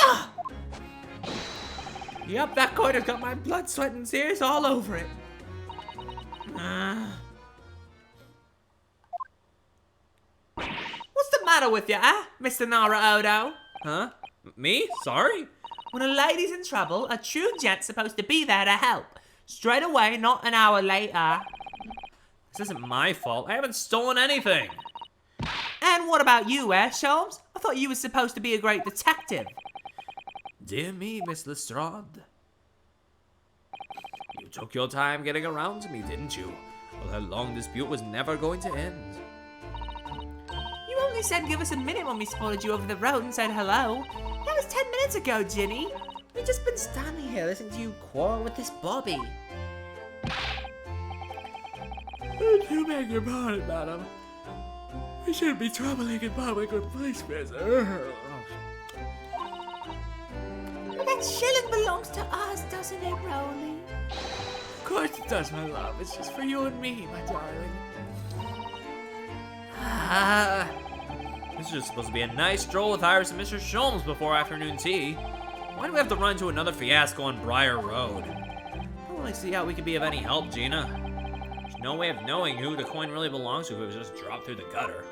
Ah! Yep, that coin has got my blood, sweat, and tears all over it. matter with you, Mr. Naruto? Huh? Me? Sorry? When a lady's in trouble, a true gent's supposed to be there to help. Straight away, not an hour later. This isn't my fault. I haven't stolen anything. And what about you, Sholmes? I thought you were supposed to be a great detective. Dear me, Miss Lestrade. You took your time getting around to me, didn't you? Well, that long dispute was never going to end. You only said give us a minute when we spotted you over the road and said hello. That was 10 minutes ago, Ginny. We've just been standing here listening to you quarrel with this Bobby. I do beg your pardon, madam. We shouldn't be troubling in public with policemen. That shilling belongs to us, doesn't it, Rowley? Of course it does, my love. It's just for you and me, my darling. This is just supposed to be a nice stroll with Iris and Mr. Sholmes before afternoon tea. Why do we have to run into another fiasco on Briar Road? I don't really see how we could be of any help, Gina. There's no way of knowing who the coin really belongs to if it was just dropped through the gutter.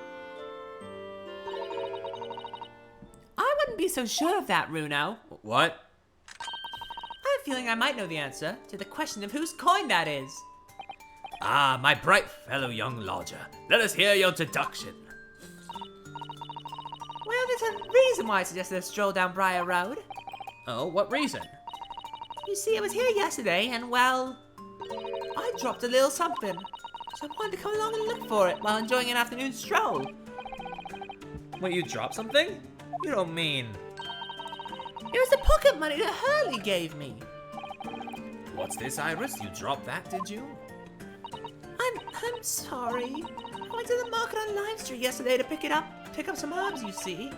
I wouldn't be so sure of that, Runo. What? I have a feeling I might know the answer to the question of whose coin that is. Ah, my bright fellow young lodger. Let us hear your deduction. Well, there's a reason why I suggested a stroll down Briar Road. Oh, what reason? You see, I was here yesterday, and well, I dropped a little something. So I wanted to come along and look for it while enjoying an afternoon stroll. Wait, you dropped something? You don't mean... It was the pocket money that Hurley gave me. What's this, Iris? You dropped that, did you? I'm sorry. I went to the market on Lime Street yesterday to pick up some herbs, you see.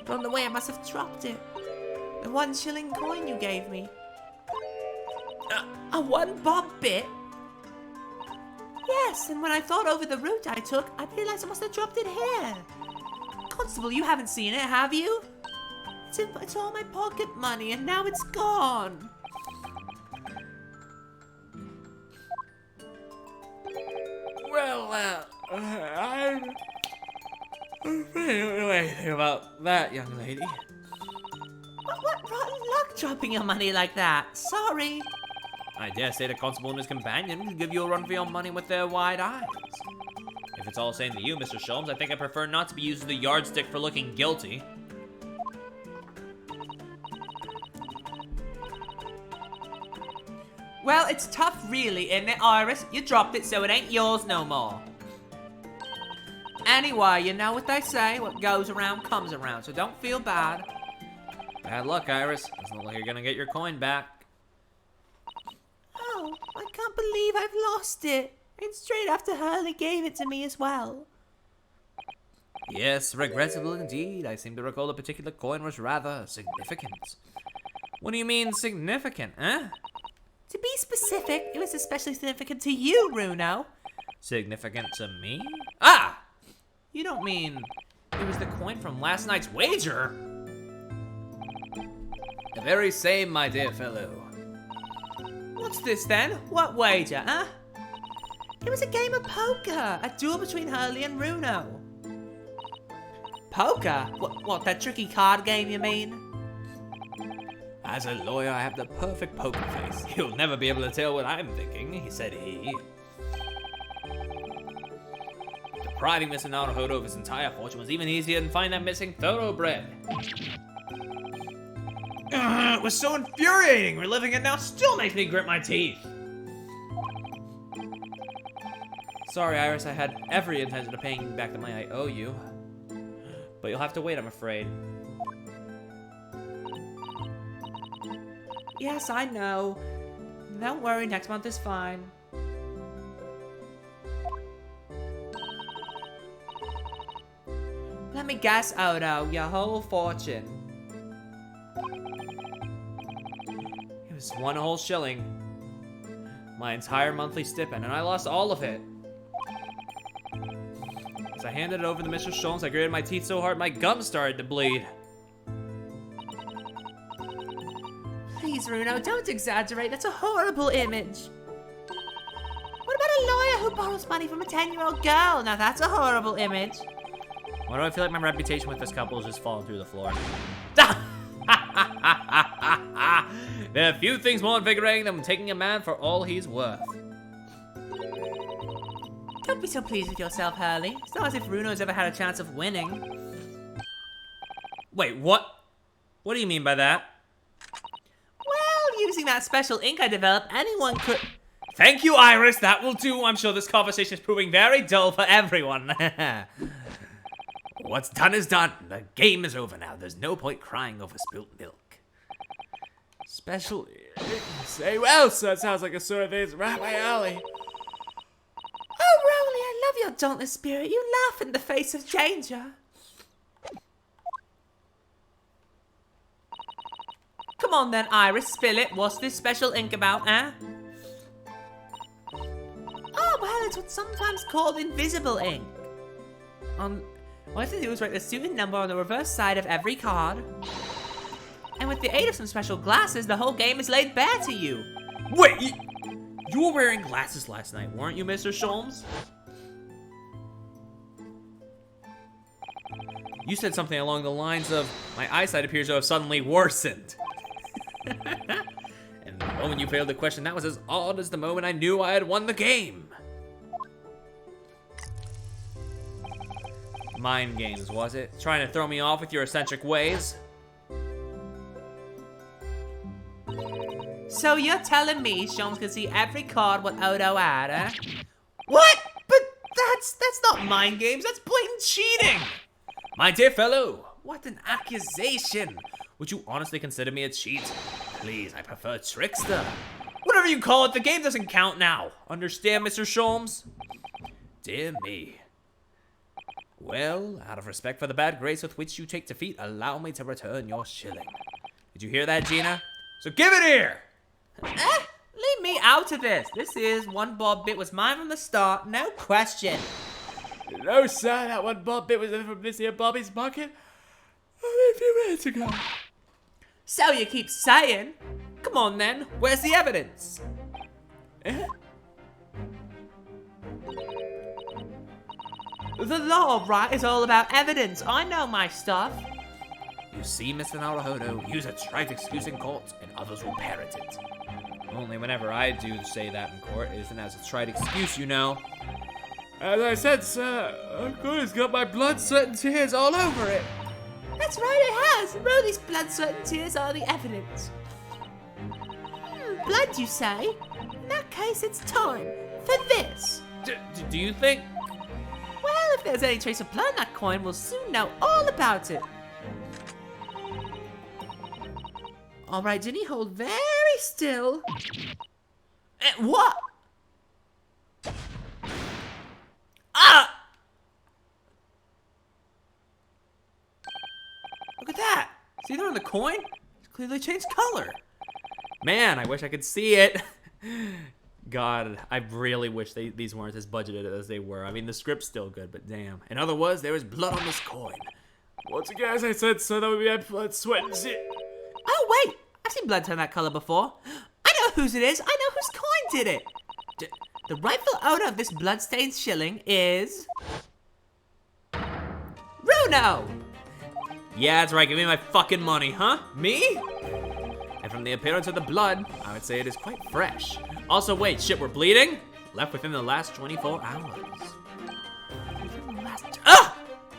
But on the way I must have dropped it. The 1 shilling coin you gave me. A 1 bob bit? Yes, and when I thought over the route I took, I realized I must have dropped it here. Constable, you haven't seen it, have you? It's all my pocket money, and now it's gone. Well, I'm really don't know anything about that, young lady. What rotten luck dropping your money like that? Sorry. I dare say the constable and his companion will give you a run for your money with their wide eyes. If it's all the same to you, Mr. Sholmes, I think I prefer not to be used as the yardstick for looking guilty. Well, it's tough really, isn't it, Iris? You dropped it, so it ain't yours no more. Anyway, you know what they say, what goes around comes around, so don't feel bad. Bad luck, Iris. Doesn't look like you're gonna get your coin back. Oh, I can't believe I've lost it. And straight after Hurley gave it to me as well. Yes, regrettable indeed. I seem to recall the particular coin was rather significant. What do you mean significant, eh? To be specific, it was especially significant to you, Runo. Significant to me? Ah! You don't mean it was the coin from last night's wager? The very same, my dear fellow. What's this then? What wager, huh? It was a game of poker, a duel between Hurley and Runo. Poker? What, that tricky card game you mean? As a lawyer, I have the perfect poker face. You'll never be able to tell what I'm thinking, said he. Depriving Mr. Naruto of his entire fortune was even easier than finding that missing thoroughbred. It was so infuriating. Reliving it now still makes me grit my teeth. Sorry, Iris, I had every intention of paying you back the money I owe you. But you'll have to wait, I'm afraid. Yes, I know. Don't worry, next month is fine. Let me guess, Odo, your whole fortune. It was 1 whole shilling. My entire monthly stipend, and I lost all of it. As I handed it over to Mr. Sholmes, I gritted my teeth so hard my gums started to bleed. Please, Runo, don't exaggerate. That's a horrible image. What about a lawyer who borrows money from a 10-year-old girl? Now that's a horrible image. Why do I feel like my reputation with this couple is just falling through the floor? There are few things more invigorating than taking a man for all he's worth. Don't be so pleased with yourself, Hurley. It's not as if Runo's ever had a chance of winning. Wait, what? What do you mean by that? Well, using that special ink I developed, anyone could... Thank you, Iris. That will do. I'm sure this conversation is proving very dull for everyone. What's done is done. The game is over now. There's no point crying over spilt milk. Special. Say well, sir. It sounds like a sort of thing's right up my alley. Oh, Rowley, I love your dauntless spirit. You laugh in the face of danger. Come on then, Iris, spill it. What's this special ink about, eh? Oh, well, it's what's sometimes called invisible ink. All I have to do is write the student number on the reverse side of every card. And with the aid of some special glasses, the whole game is laid bare to you. Wait, you were wearing glasses last night, weren't you, Mr. Sholmes? You said something along the lines of, my eyesight appears to have suddenly worsened. And the moment you failed the question, that was as odd as the moment I knew I had won the game. Mind games, was it? Trying to throw me off with your eccentric ways? So you're telling me Sholmes can see every card what Odo had, eh? What? But that's not mind games, that's blatant cheating! My dear fellow, what an accusation! Would you honestly consider me a cheat? Please, I prefer trickster. Whatever you call it, the game doesn't count now. Understand, Mr. Sholmes? Dear me. Well, out of respect for the bad grace with which you take defeat, allow me to return your shilling. Did you hear that, Gina? So give it here! Leave me out of this. This is one bob bit was mine from the start, no question. No, sir. That one bob bit was in from this here Bobby's pocket only a few minutes ago. So you keep saying. Come on then, where's the evidence? Eh? The law, right, is all about evidence. I know my stuff. You see, Mr. Naruhodo, use a trite excuse in court, and others will parrot it. Only whenever I do say that in court, it isn't as a trite excuse, you know. As I said, sir, of course, it's got my blood, sweat, and tears all over it. That's right, it has. Rowley's blood, sweat, and tears are the evidence. Blood, you say? In that case, it's time for this. Do you think? Well, if there's any trace of blood in that coin, we'll soon know all about it. All right, Ginny, hold very still. What? Ah! Look at that. See there on the coin? It's clearly changed color. Man, I wish I could see it. God, I really wish these weren't as budgeted as they were. I mean, the script's still good, but damn. In other words, there is blood on this coin. Once again, as I said, sir, that we had blood, sweat, and tears. Oh, wait. I've seen blood turn that color before. I know whose it is. I know whose coin did it. The rightful owner of this bloodstained shilling is... Runo! Yeah, that's right. Give me my fucking money, huh? Me? And from the appearance of the blood, I would say it is quite fresh. Also, wait, shit, we're bleeding? Left within the last 24 hours.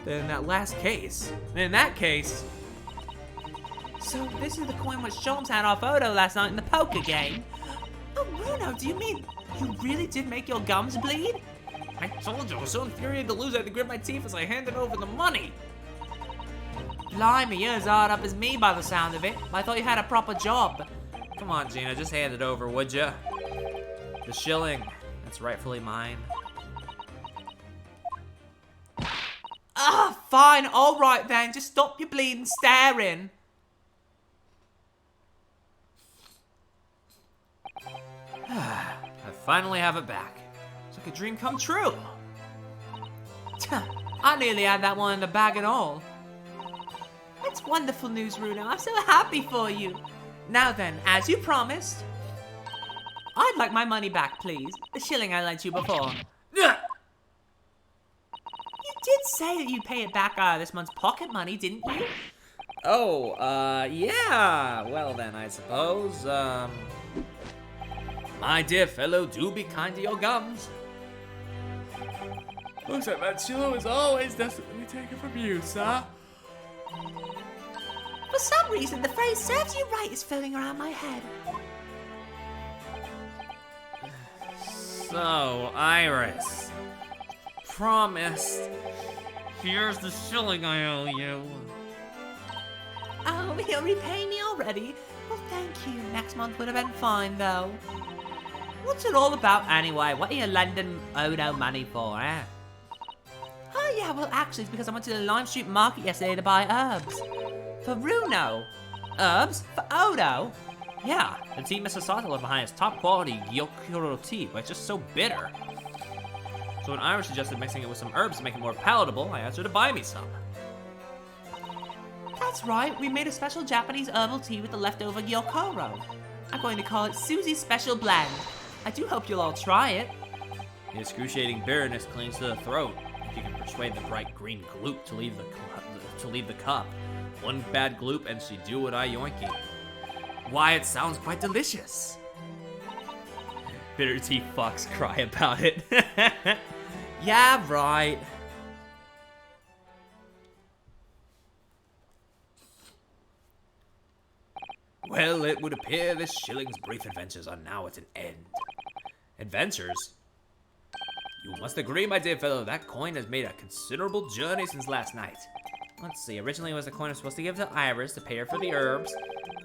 In that last case. In that case... So this is the coin which Sholmes had off Odo last night in the poker game? Oh, Runo, do you mean you really did make your gums bleed? I told you, I was so infuriated to lose I had to grit my teeth as I handed over the money. Blimey, you're as hard up as me by the sound of it. I thought you had a proper job. Come on, Gina, just hand it over, would ya? The shilling, that's rightfully mine. Ah, fine, all right then. Just stop your bleeding staring. I finally have it back. It's like a dream come true. I nearly had that one in the bag and all. That's wonderful news, Runo. I'm so happy for you. Now then, as you promised, I'd like my money back, please. The shilling I lent you before. You did say that you'd pay it back out of this month's pocket money, didn't you? Oh, yeah. Well then, I suppose, my dear fellow, do be kind to your gums. Looks like that chiller is always desperately taken from you, sir. For some reason, the phrase serves you right is floating around my head. So, Iris, promised. Here's the shilling I owe you. Oh, he'll repay me already? Well, thank you. Next month would have been fine, though. What's it all about anyway? What are you lending Odo money for, eh? Oh, yeah, well, actually, it's because I went to the Lime Street Market yesterday to buy herbs. For Bruno. Herbs? For Odo? Yeah, the tea Mr. Sato left behind is top quality Gyokuro tea, but it's just so bitter. So when Iris suggested mixing it with some herbs to make it more palatable, I asked her to buy me some. That's right, we made a special Japanese herbal tea with the leftover Gyokuro. I'm going to call it Susie's Special Blend. I do hope you'll all try it. The excruciating bitterness clings to the throat. If you can persuade the bright green gloop to leave the cup. One bad gloop and she do what I yoinky. Why, it sounds quite delicious. Bitter tea fucks cry about it. Yeah, right. Well, it would appear this shilling's brief adventures are now at an end. Adventures? You must agree, my dear fellow, that coin has made a considerable journey since last night. Let's see, originally it was a coin I was supposed to give to Iris to pay her for the herbs.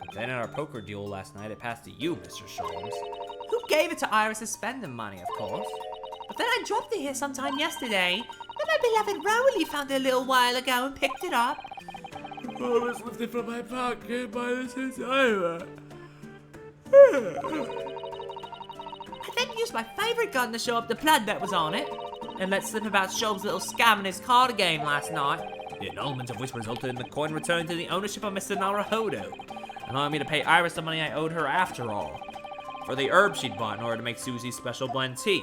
But then in our poker duel last night, it passed to you, Mr. Sholmes. Who gave it to Iris as spending money, of course. But then I dropped it here sometime yesterday. Then my beloved Rowley found it a little while ago and picked it up. I was lifted from my pocket by the designer. I then used my favourite gun to show up the blood that was on it. And let slip about Sholmes' little scam in his card game last night. The annulment of which resulted in the coin returning to the ownership of Mr. Naruhodo, allowing me to pay Iris the money I owed her after all, for the herbs she'd bought in order to make Susie's special blend tea.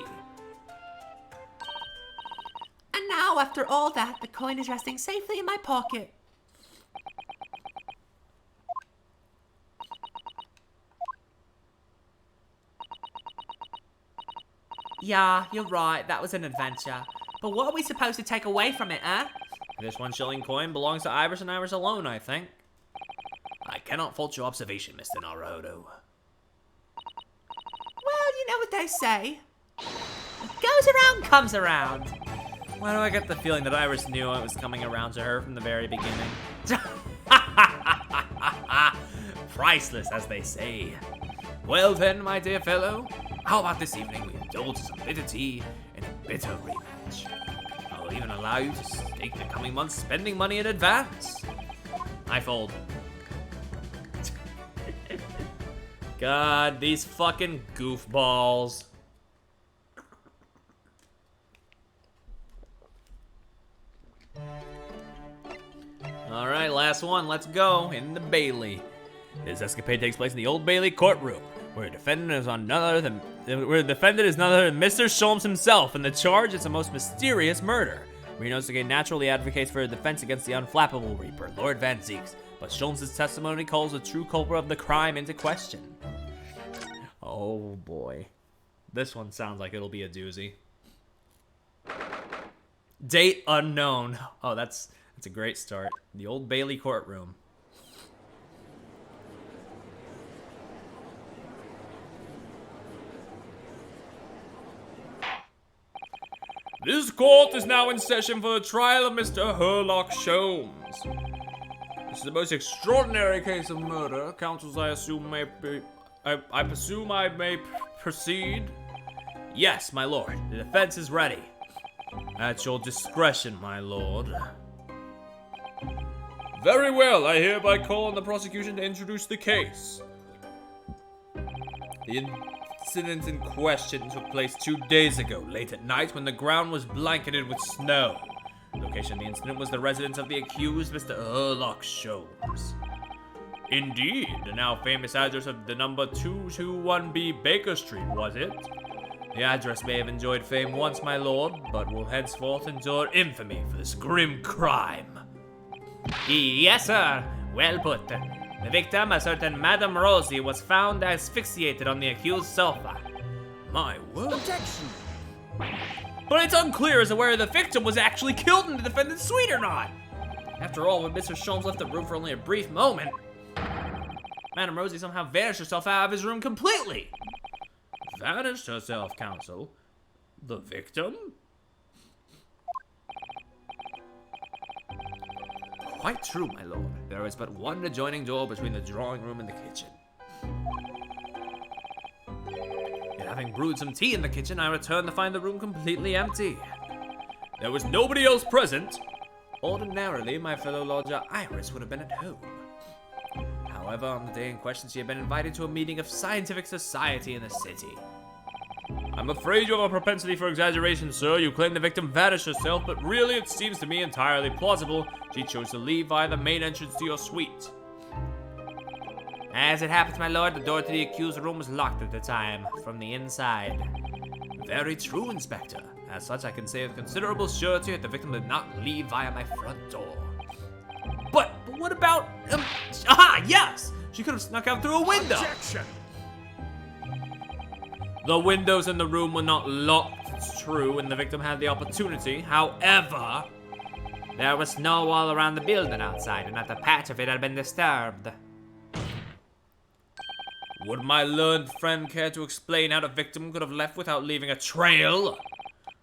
And now, after all that, the coin is resting safely in my pocket. Yeah, you're right, that was an adventure. But what are we supposed to take away from it, eh? This 1 shilling coin belongs to Iris and Iris alone, I think. I cannot fault your observation, Mr. Naruhodo. Well, you know what they say. Goes around, comes around. Why do I get the feeling that Iris knew I was coming around to her from the very beginning? Priceless, as they say. Well then, my dear fellow, how about this evening we indulge some bitter tea and a bitter rematch? I'll even allow you to stake the coming month's spending money in advance. I fold. God, these fucking goofballs. Alright, last one, let's go. In the Bailey. This escapade takes place in the Old Bailey courtroom, where the defendant is none other than Mr. Sholmes himself, and the charge is a most mysterious murder. Renosuke naturally advocates for a defense against the unflappable Reaper, Lord Van Zeeks, but Sholmes' testimony calls the true culprit of the crime into question. Oh boy. This one sounds like it'll be a doozy. Date unknown. Oh, that's a great start. The Old Bailey courtroom. This court is now in session for the trial of Mr. Herlock Sholmes. This is the most extraordinary case of murder. Counsels, I assume, I presume I may proceed? Yes, my lord. The defense is ready. At your discretion, my lord. Very well. I hereby call on the prosecution to introduce the case. The incident in question took place 2 days ago, late at night, when the ground was blanketed with snow. The location of the incident was the residence of the accused, Mr. Herlock Sholmes. Indeed, the now famous address of the number 221B Baker Street, was it? The address may have enjoyed fame once, my lord, but will henceforth endure infamy for this grim crime. Yes, sir. Well put. The victim, a certain Madame Rosie, was found asphyxiated on the accused sofa. My word. Objection! But it's unclear as to whether the victim was actually killed in the defendant's suite or not. After all, when Mr. Sholmes left the room for only a brief moment, Madame Rosie somehow vanished herself out of his room completely. Vanished herself, counsel? The victim? Quite true, my lord. There is but one adjoining door between the drawing room and the kitchen. Yet having brewed some tea in the kitchen, I returned to find the room completely empty. There was nobody else present. Ordinarily, my fellow lodger Iris would have been at home. However, on the day in question, she had been invited to a meeting of scientific society in the city. I'm afraid you have a propensity for exaggeration, sir. You claim the victim vanished herself, but really it seems to me entirely plausible she chose to leave via the main entrance to your suite. As it happens, my lord, the door to the accused room was locked at the time, from the inside. Very true, Inspector. As such, I can say with considerable surety that the victim did not leave via my front door. But what about, aha, yes! She could have snuck out through a window! Objection! The windows in the room were not locked, it's true, and the victim had the opportunity. However, There was snow all around the building outside, and not a patch of it had been disturbed. would my learned friend care to explain how the victim could have left without leaving a trail?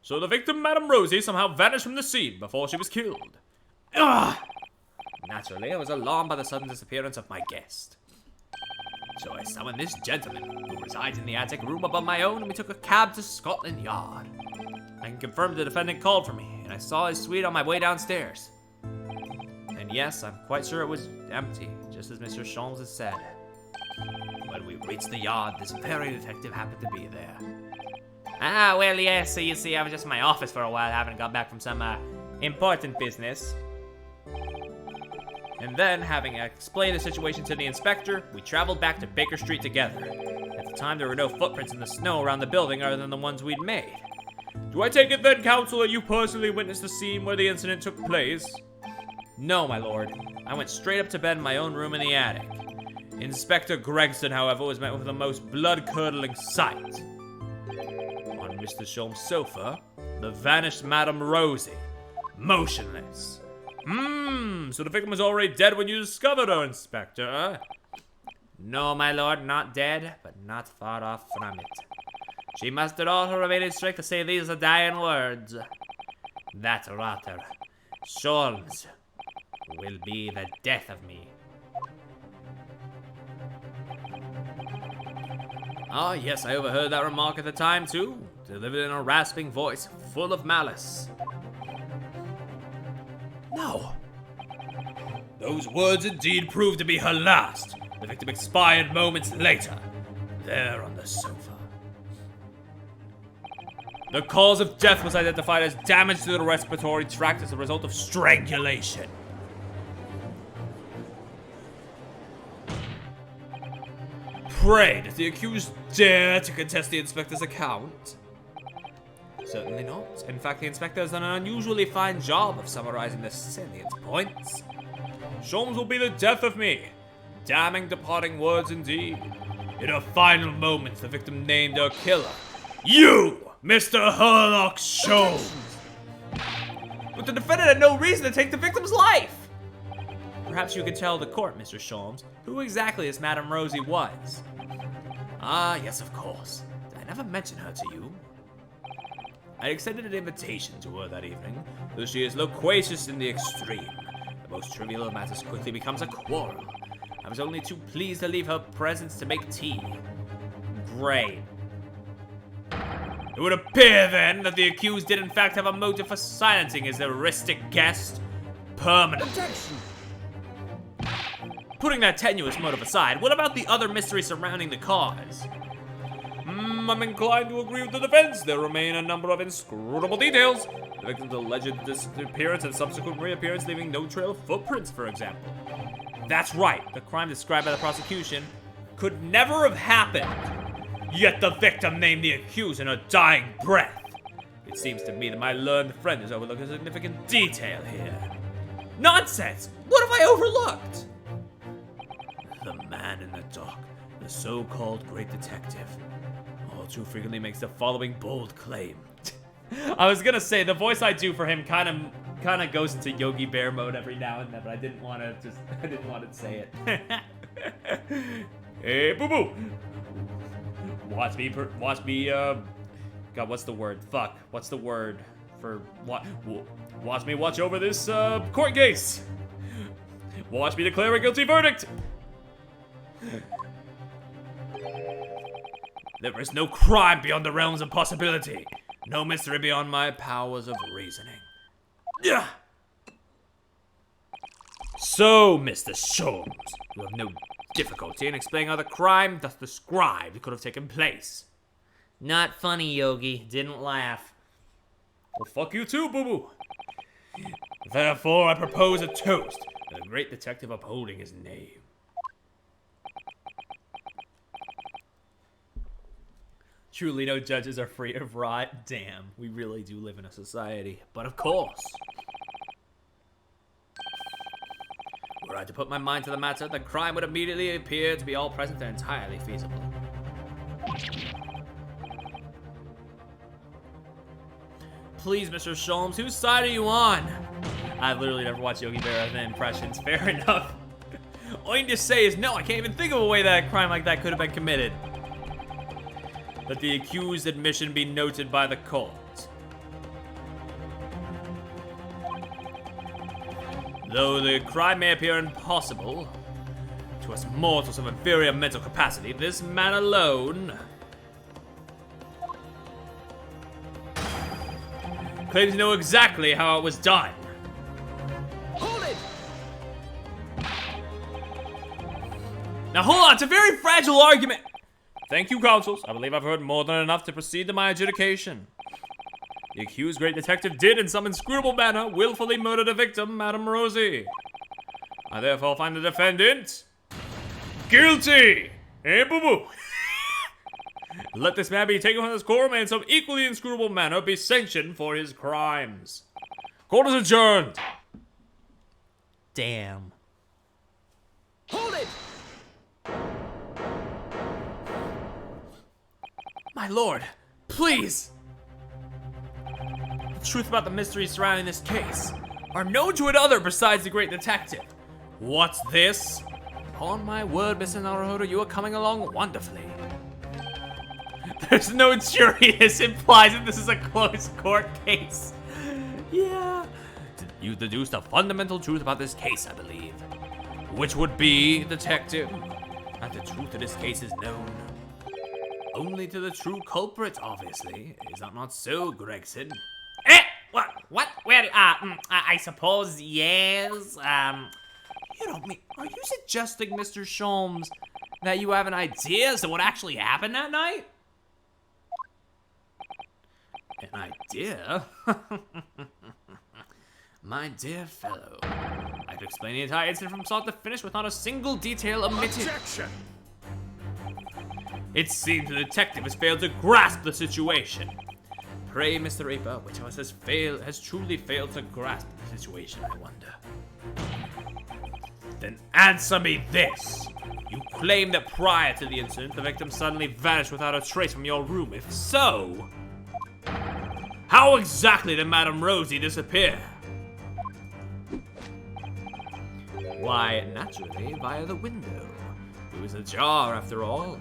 So the victim, Madame Rosie, somehow vanished from the scene before she was killed. Ugh! Naturally, I was alarmed by the sudden disappearance of my guest. So I summoned this gentleman, who resides in the attic room above my own, and we took a cab to Scotland Yard. I can confirm the defendant called for me, and I saw his suite on my way downstairs. And yes, I'm quite sure it was empty, just as Mr. Sholmes has said. When we reached the yard, this very detective happened to be there. Ah, well, yes, so you see, I was just in my office for a while, having got back from some, important business. And then, having explained the situation to the inspector, we traveled back to Baker Street together. At the time, there were no footprints in the snow around the building other than the ones we'd made. Do I take it then, counsel, that you personally witnessed the scene where the incident took place? No, my lord. I went straight up to bed in my own room in the attic. Inspector Gregson, however, was met with the most blood-curdling sight. On Mr. Sholmes' sofa, the vanished Madame Rosie, motionless. So the victim was already dead when you discovered her, Inspector. No, my lord, not dead, but not far off from it. She mustered all her remaining strength to say these dying words. That rotter, Sholmes, will be the death of me. Ah, yes, I overheard that remark at the time, too, delivered in a rasping voice, full of malice. No. Those words indeed proved to be her last. The victim expired moments later, there on the sofa. The cause of death was identified as damage to the respiratory tract as a result of strangulation. Pray, does the accused dare to contest the inspector's account? Certainly not. In fact, the inspector has done an unusually fine job of summarizing the salient points. Sholmes will be the death of me. Damning departing words indeed. In her final moments, the victim named her killer. You, Mr. Herlock Sholmes! But the defendant had no reason to take the victim's life! Perhaps you could tell the court, Mr. Sholmes, who exactly this Madame Rosie was. Ah, yes, of course. Did I never mention her to you? I extended an invitation to her that evening, though she is loquacious in the extreme. The most trivial of matters quickly becomes a quarrel. I was only too pleased to leave her presence to make tea. Great. It would appear, then, that the accused did in fact have a motive for silencing his heuristic guest permanently. Objection! Putting that tenuous motive aside, what about the other mystery surrounding the cause? I'm inclined to agree with the defense. There remain a number of inscrutable details. The victim's alleged disappearance and subsequent reappearance leaving no trail of footprints, for example. That's right. The crime described by the prosecution could never have happened. Yet the victim named the accused in her dying breath. It seems to me that my learned friend has overlooked a significant detail here. Nonsense! What have I overlooked? The man in the dock, the so-called great detective, all too frequently makes the following bold claim. I was gonna say, the voice I do for him kind of goes into Yogi Bear mode every now and then, but I didn't want to say it. Hey, boo-boo! Watch me, God, what's the word? Fuck, what's the word for what? Watch me watch over this, court case! Watch me declare a guilty verdict! There is no crime beyond the realms of possibility. No mystery beyond my powers of reasoning. Yeah. So, Mr. Sholmes, you have no difficulty in explaining how the crime thus described could have taken place. Not funny, Yogi. Didn't laugh. Well, fuck you too, boo-boo. Therefore, I propose a toast to the great detective upholding his name. Truly, no judges are free of rot. Damn, we really do live in a society. But of course, were I to put my mind to the matter, the crime would immediately appear to be all present and entirely feasible. Please, Mr. Sholmes, whose side are you on? I've literally never watched Yogi Bear other than impressions. Fair enough. All you can just say is, no, I can't even think of a way that a crime like that could have been committed. That the accused admission be noted by the court. Though the crime may appear impossible to us mortals of inferior mental capacity, this man alone claims to know exactly how it was done. Hold it! Now hold on, it's a very fragile argument. Thank you, counsels. I believe I've heard more than enough to proceed to my adjudication. The accused great detective did, in some inscrutable manner, willfully murder the victim, Madame Rosie. I therefore find the defendant guilty. Hey, boo-boo. Let this man be taken from this court and in some equally inscrutable manner be sanctioned for his crimes. Court is adjourned. Damn. Hold it! My lord, please! The truth about the mystery surrounding this case are known to another besides the great detective. What's this? Upon my word, Mr. Naruhodo, you are coming along wonderfully. There's no jury. This implies that this is a closed court case. Yeah. You deduced a fundamental truth about this case, I believe. Which would be, detective, that the truth of this case is known only to the true culprit, obviously. Is that not so, Gregson? What? Well, I suppose, yes. You don't mean... Are you suggesting, Mr. Sholmes, that you have an idea as to what actually happened that night? An idea? My dear fellow, I could explain the entire incident from start to finish with not a single detail omitted. Objection! It seems the detective has failed to grasp the situation. Pray, Mr. Reaper, which of us has truly failed to grasp the situation, I wonder? Then answer me this. You claim that prior to the incident, the victim suddenly vanished without a trace from your room. If so, how exactly did Madame Rosie disappear? Why, naturally, via the window. It was ajar, after all.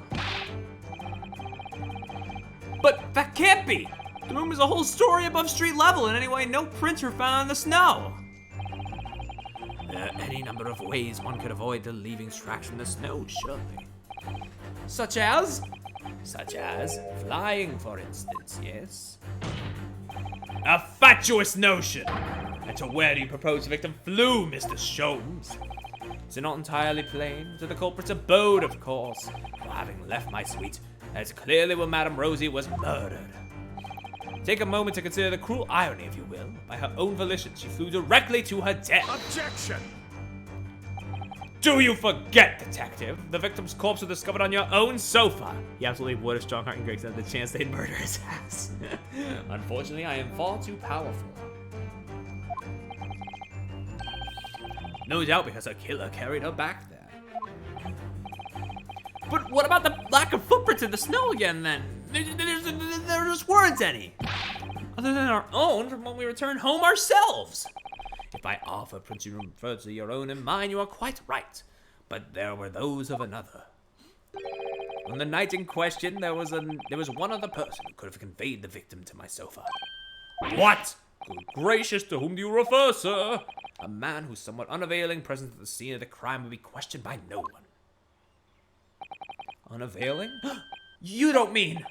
But that can't be! The room is a whole story above street level, and anyway, no prints were found in the snow. There are any number of ways one could avoid the leaving tracks in the snow, surely. Such as? Such as flying, for instance, yes? A fatuous notion! And to where do you propose the victim flew, Mr. Sholmes? Is it not entirely plain? To the culprit's abode, of course. For having left my suite, that's clearly where Madame Rosie was murdered. Take a moment to consider the cruel irony, if you will. By her own volition, she flew directly to her death. Objection! Do you forget, detective? The victim's corpse was discovered on your own sofa. He absolutely would if Strongheart and Gregson had the chance they'd murder his ass. Unfortunately, I am far too powerful. No doubt because a killer carried her back there. But what about the lack of footprints in the snow again, then? There just weren't any. Other than our own from when we returned home ourselves. If I offer prints you refer to your own and mine, you are quite right. But there were those of another. On the night in question, there was one other person who could have conveyed the victim to my sofa. What? Good gracious, to whom do you refer, sir? A man whose somewhat unavailing presence at the scene of the crime would be questioned by no one. Unavailing? You don't mean...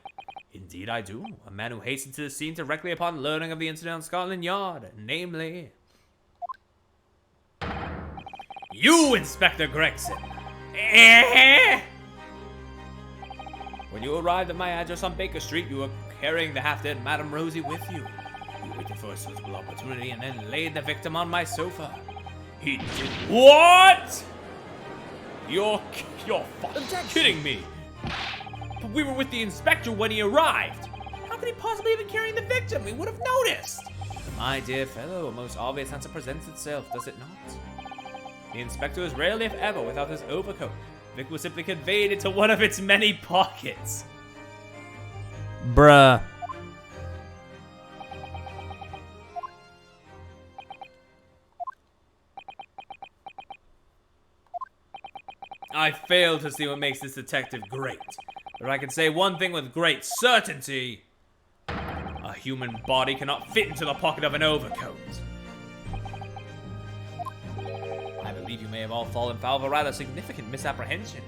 Indeed I do. A man who hastened to the scene directly upon learning of the incident on Scotland Yard, namely... You, Inspector Gregson! When you arrived at my address on Baker Street, you were carrying the half-dead Madame Rosie with you. You waited for a suitable opportunity and then laid the victim on my sofa. He did... What?! You're fucking kidding me! But we were with the inspector when he arrived! How could he possibly have been carrying the victim? We would have noticed! My dear fellow, a most obvious answer presents itself, does it not? The inspector is rarely, if ever, without his overcoat. Vic was simply conveyed into one of its many pockets. Bruh. I fail to see what makes this detective great. But I can say one thing with great certainty. A human body cannot fit into the pocket of an overcoat. I believe you may have all fallen foul of a rather significant misapprehension.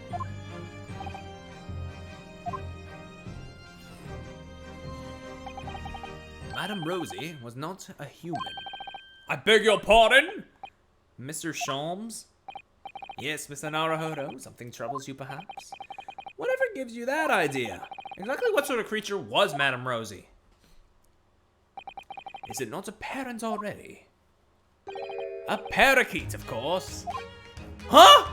Madame Rosie was not a human. I beg your pardon? Mr. Sholmes? Yes, Mr. Naruhodo, something troubles you perhaps? Whatever gives you that idea? Exactly what sort of creature was Madame Rosie? Is it not apparent already? A parakeet, of course. Huh?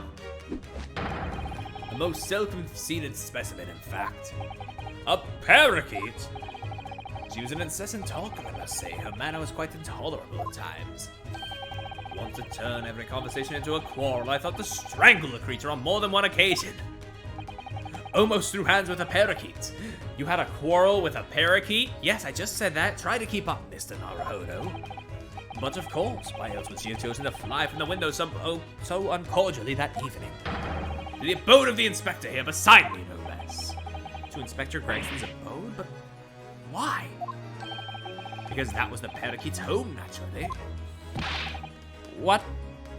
A most self-conceited specimen, in fact. A parakeet? She was an incessant talker, I must say. Her manner was quite intolerable at times. Want to turn every conversation into a quarrel, I thought to strangle the creature on more than one occasion. Almost threw hands with a parakeet. You had a quarrel with a parakeet? Yes, I just said that. Try to keep up, Mr. Naruhodo. But of course, why else would she have chosen to fly from the window so uncordially that evening? To the abode of the inspector here beside me, no less. To Inspector Gregson's abode? But why? Because that was the parakeet's home, naturally. What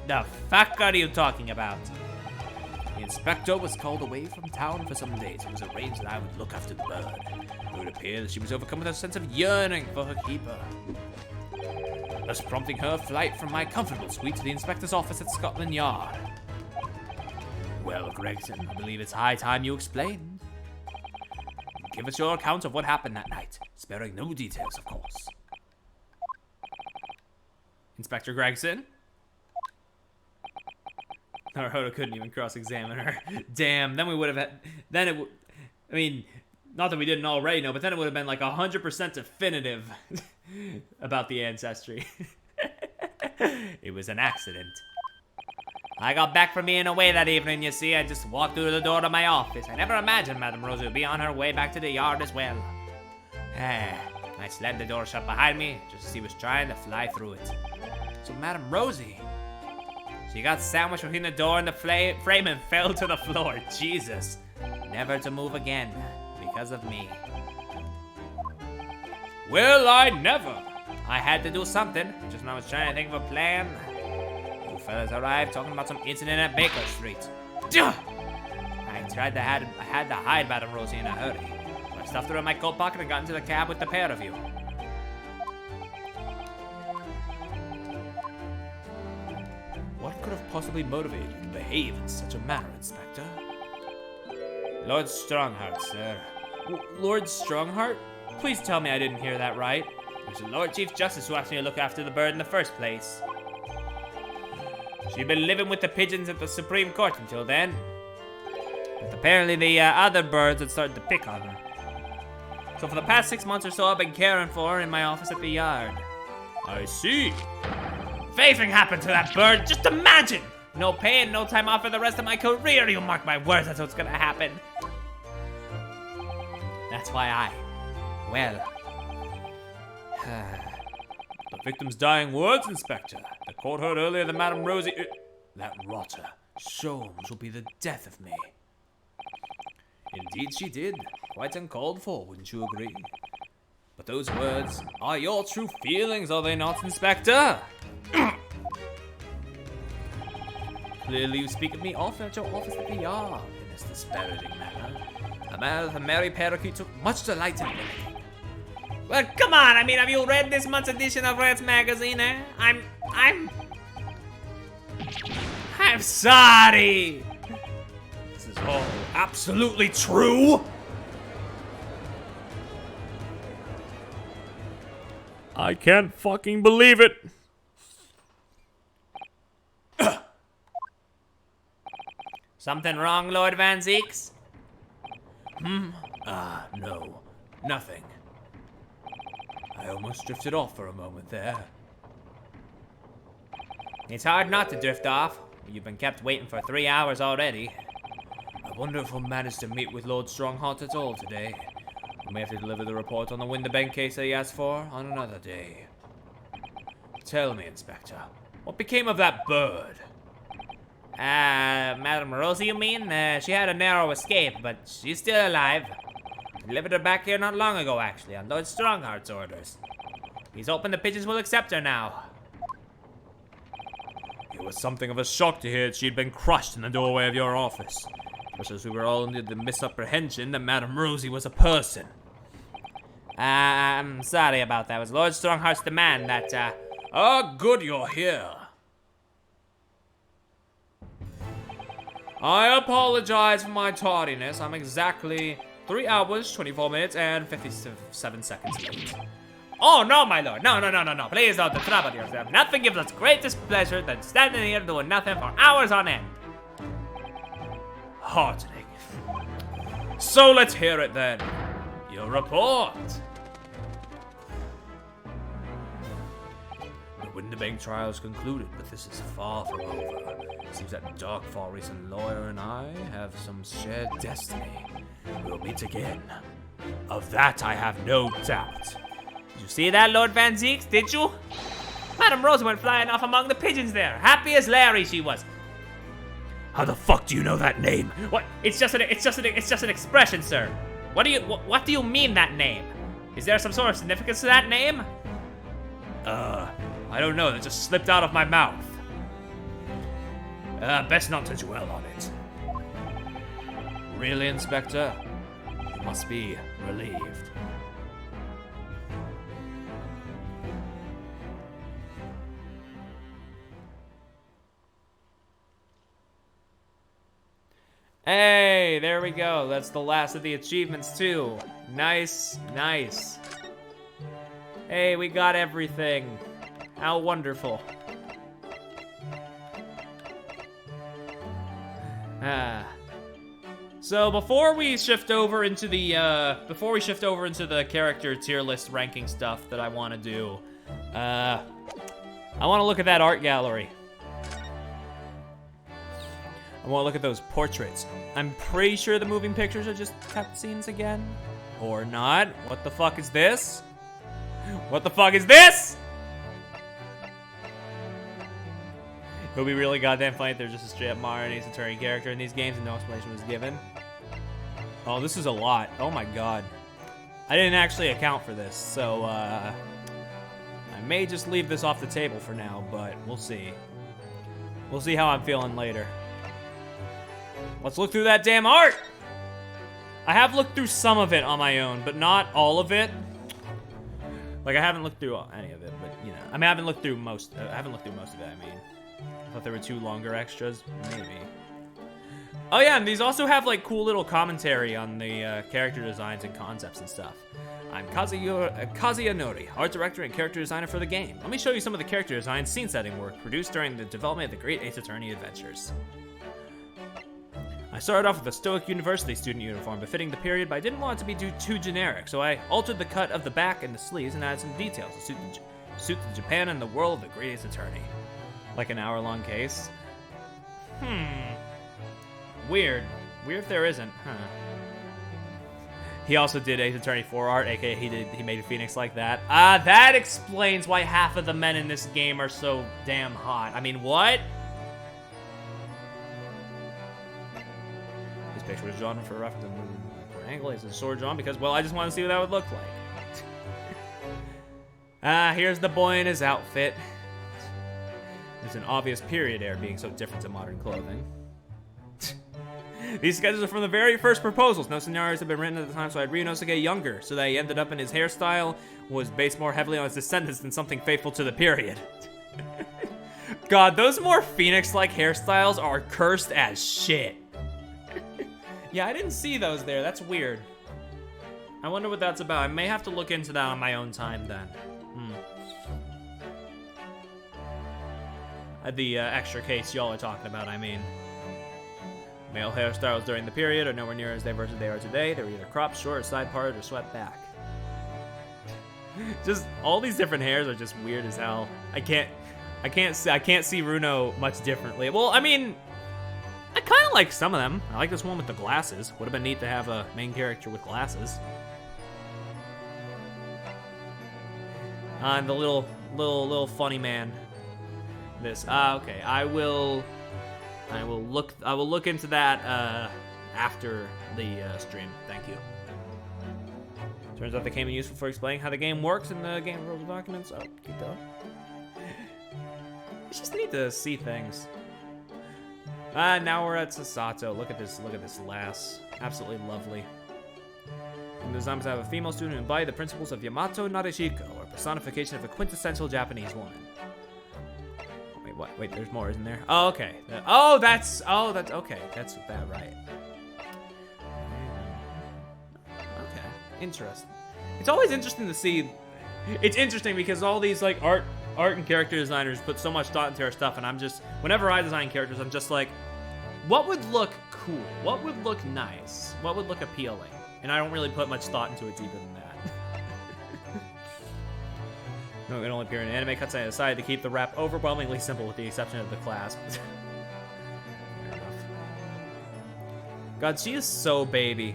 the fuck are you talking about? The inspector was called away from town for some days. It was arranged that I would look after the bird. It would appear that she was overcome with a sense of yearning for her keeper, thus prompting her flight from my comfortable suite to the inspector's office at Scotland Yard. Well, Gregson, I believe it's high time you explain. Give us your account of what happened that night, sparing no details, of course. Inspector Gregson? Naruhodo couldn't even cross-examine her. Damn, then we would have had... Then it would... I mean, not that we didn't already know, but then it would have been like 100% definitive about the ancestry. It was an accident. I got back from being away that evening, you see. I just walked through the door to my office. I never imagined Madame Rosie would be on her way back to the yard as well. I slammed the door shut behind me, just as he was trying to fly through it. So Madame Rosie... She got sandwiched between the door and the frame and fell to the floor. Jesus. Never to move again. Because of me. Well, I never. I had to do something. Just when I was trying to think of a plan. You fellas arrived talking about some incident at Baker Street. I had to hide Madame Rosie in a hurry. So I stuffed her in my coat pocket and got into the cab with the pair of you. What could have possibly motivated you to behave in such a manner, Inspector? Lord Strongheart, sir. Lord Strongheart? Please tell me I didn't hear that right. It was the Lord Chief Justice who asked me to look after the bird in the first place. She'd been living with the pigeons at the Supreme Court until then. But apparently the other birds had started to pick on her. So for the past 6 months or so, I've been caring for her in my office at the yard. I see. If anything happened to that bird, just imagine! No pay and no time off for the rest of my career, you mark my words, that's what's gonna happen. That's why The victim's dying words, Inspector. The court heard earlier that Madame Rosie... that rotter, Sholmes, will be the death of me. Indeed she did. Quite uncalled for, wouldn't you agree? But those words are your true feelings, are they not, Inspector? Clearly you speak of me often at your office at the yard in this disparaging manner. A man with a merry parakeet took much delight in mimicking. Well, come on, I mean, have you read this month's edition of Rats Magazine, eh? I'm sorry! This is all absolutely true? I can't fucking believe it. Something wrong, Lord Van Zeeks? No, nothing. I almost drifted off for a moment there. It's hard not to drift off. You've been kept waiting for 3 hours already. I wonder if we'll manage to meet with Lord Strongheart at all today. We may have to deliver the report on the Winterbank case that he asked for on another day. Tell me, Inspector, what became of that bird? Madame Rosie, you mean? She had a narrow escape, but she's still alive. Delivered her back here not long ago, actually, on Lord Strongheart's orders. He's hoping the pigeons will accept her now. It was something of a shock to hear that she'd been crushed in the doorway of your office. Just as we were all under the misapprehension that Madame Rosie was a person. I'm sorry about that. It was Lord Strongheart's demand that, Oh, good you're here. I apologize for my tardiness. I'm exactly 3 hours, 24 minutes, and 57 seconds late. Oh, no, my lord. No. Please don't trouble yourself. Nothing gives us greatest pleasure than standing here doing nothing for hours on end. Heartening. So let's hear it then. Your report. The Winterbank trial is concluded, but this is far from over. It seems that dark, far-reaching lawyer and I have some shared destiny. We'll meet again. Of that I have no doubt. Did you see that, Lord Van Zeeks? Did you? Madame Rosie went flying off among the pigeons there. Happy as Larry she was. How the fuck do you know that name? What? It's just an expression, sir. What do you mean that name? Is there some sort of significance to that name? I don't know. That just slipped out of my mouth. Best not to dwell on it. Really, Inspector? You must be relieved. Hey, there we go. That's the last of the achievements, too. Nice. Hey, we got everything. How wonderful. So before we shift over into the character tier list ranking stuff that I want to do, I want to look at that art gallery. I want to look at those portraits. I'm pretty sure the moving pictures are just cutscenes again. Or not. What the fuck is this? What the fuck is this? It would be really goddamn funny if there's just a straight up modern Ace Attorney character in these games and no explanation was given. Oh, this is a lot. Oh my god. I didn't actually account for this, so I may just leave this off the table for now, but we'll see. We'll see how I'm feeling later. Let's look through that damn art! I have looked through some of it on my own, but not all of it. Like, I haven't looked through any of it, but, you know. I mean, I haven't looked through most of it, I mean. I thought there were 2 longer extras. Maybe. Oh, yeah, and these also have, like, cool little commentary on the character designs and concepts and stuff. I'm Kazuya Nori, art director and character designer for the game. Let me show you some of the character design scene setting work produced during the development of the Great Ace Attorney adventures. I started off with a stoic university student uniform befitting the period, but I didn't want it to be too generic, so I altered the cut of the back and the sleeves and added some details to suit the Japan and the world of the Great Ace Attorney. Like an hour-long case. Weird. Weird if there isn't, huh? He also did Ace Attorney 4 art, aka he made a Phoenix like that. That explains why half of the men in this game are so damn hot. I mean, what? This picture was drawn for reference to angle. It's a sword drawn because, well, I just want to see what that would look like. Here's the boy in his outfit. There's an obvious period air being so different to modern clothing. These sketches are from the very first proposals. No scenarios have been written at the time, so I had Ryunosuke younger, so that he ended up in his hairstyle was based more heavily on his descendants than something faithful to the period. God, those more Phoenix-like hairstyles are cursed as shit. Yeah, I didn't see those there. That's weird. I wonder what that's about. I may have to look into that on my own time then. The extra case y'all are talking about, I mean. Male hairstyles during the period are nowhere near as diverse as they are today. They were either cropped, short, side parted, or swept back. Just all these different hairs are just weird as hell. I can't see Runo much differently. Well, I mean, I kind of like some of them. I like this one with the glasses. Would have been neat to have a main character with glasses. And the little funny man. This. Okay. I will look into that after the stream. Thank you. Turns out they came in useful for explaining how the game works in the game rules documents. Oh, keep going. You just need to see things. Now we're at Sasato. Look at this lass. Absolutely lovely. And the zombies have a female student who embody the principles of Yamato Nadeshiko, or personification of a quintessential Japanese woman. Wait, there's more, isn't there? Oh, okay. That's okay. That's that, right. Okay, interesting. It's always interesting to see. It's interesting because all these like art and character designers put so much thought into their stuff, and I'm just, whenever I design characters, I'm just like, what would look cool? What would look nice? What would look appealing? And I don't really put much thought into it deeper than that. No, it can only appear in anime cuts. I decided to keep the rap overwhelmingly simple with the exception of the clasp. Fair enough. God, she is so baby.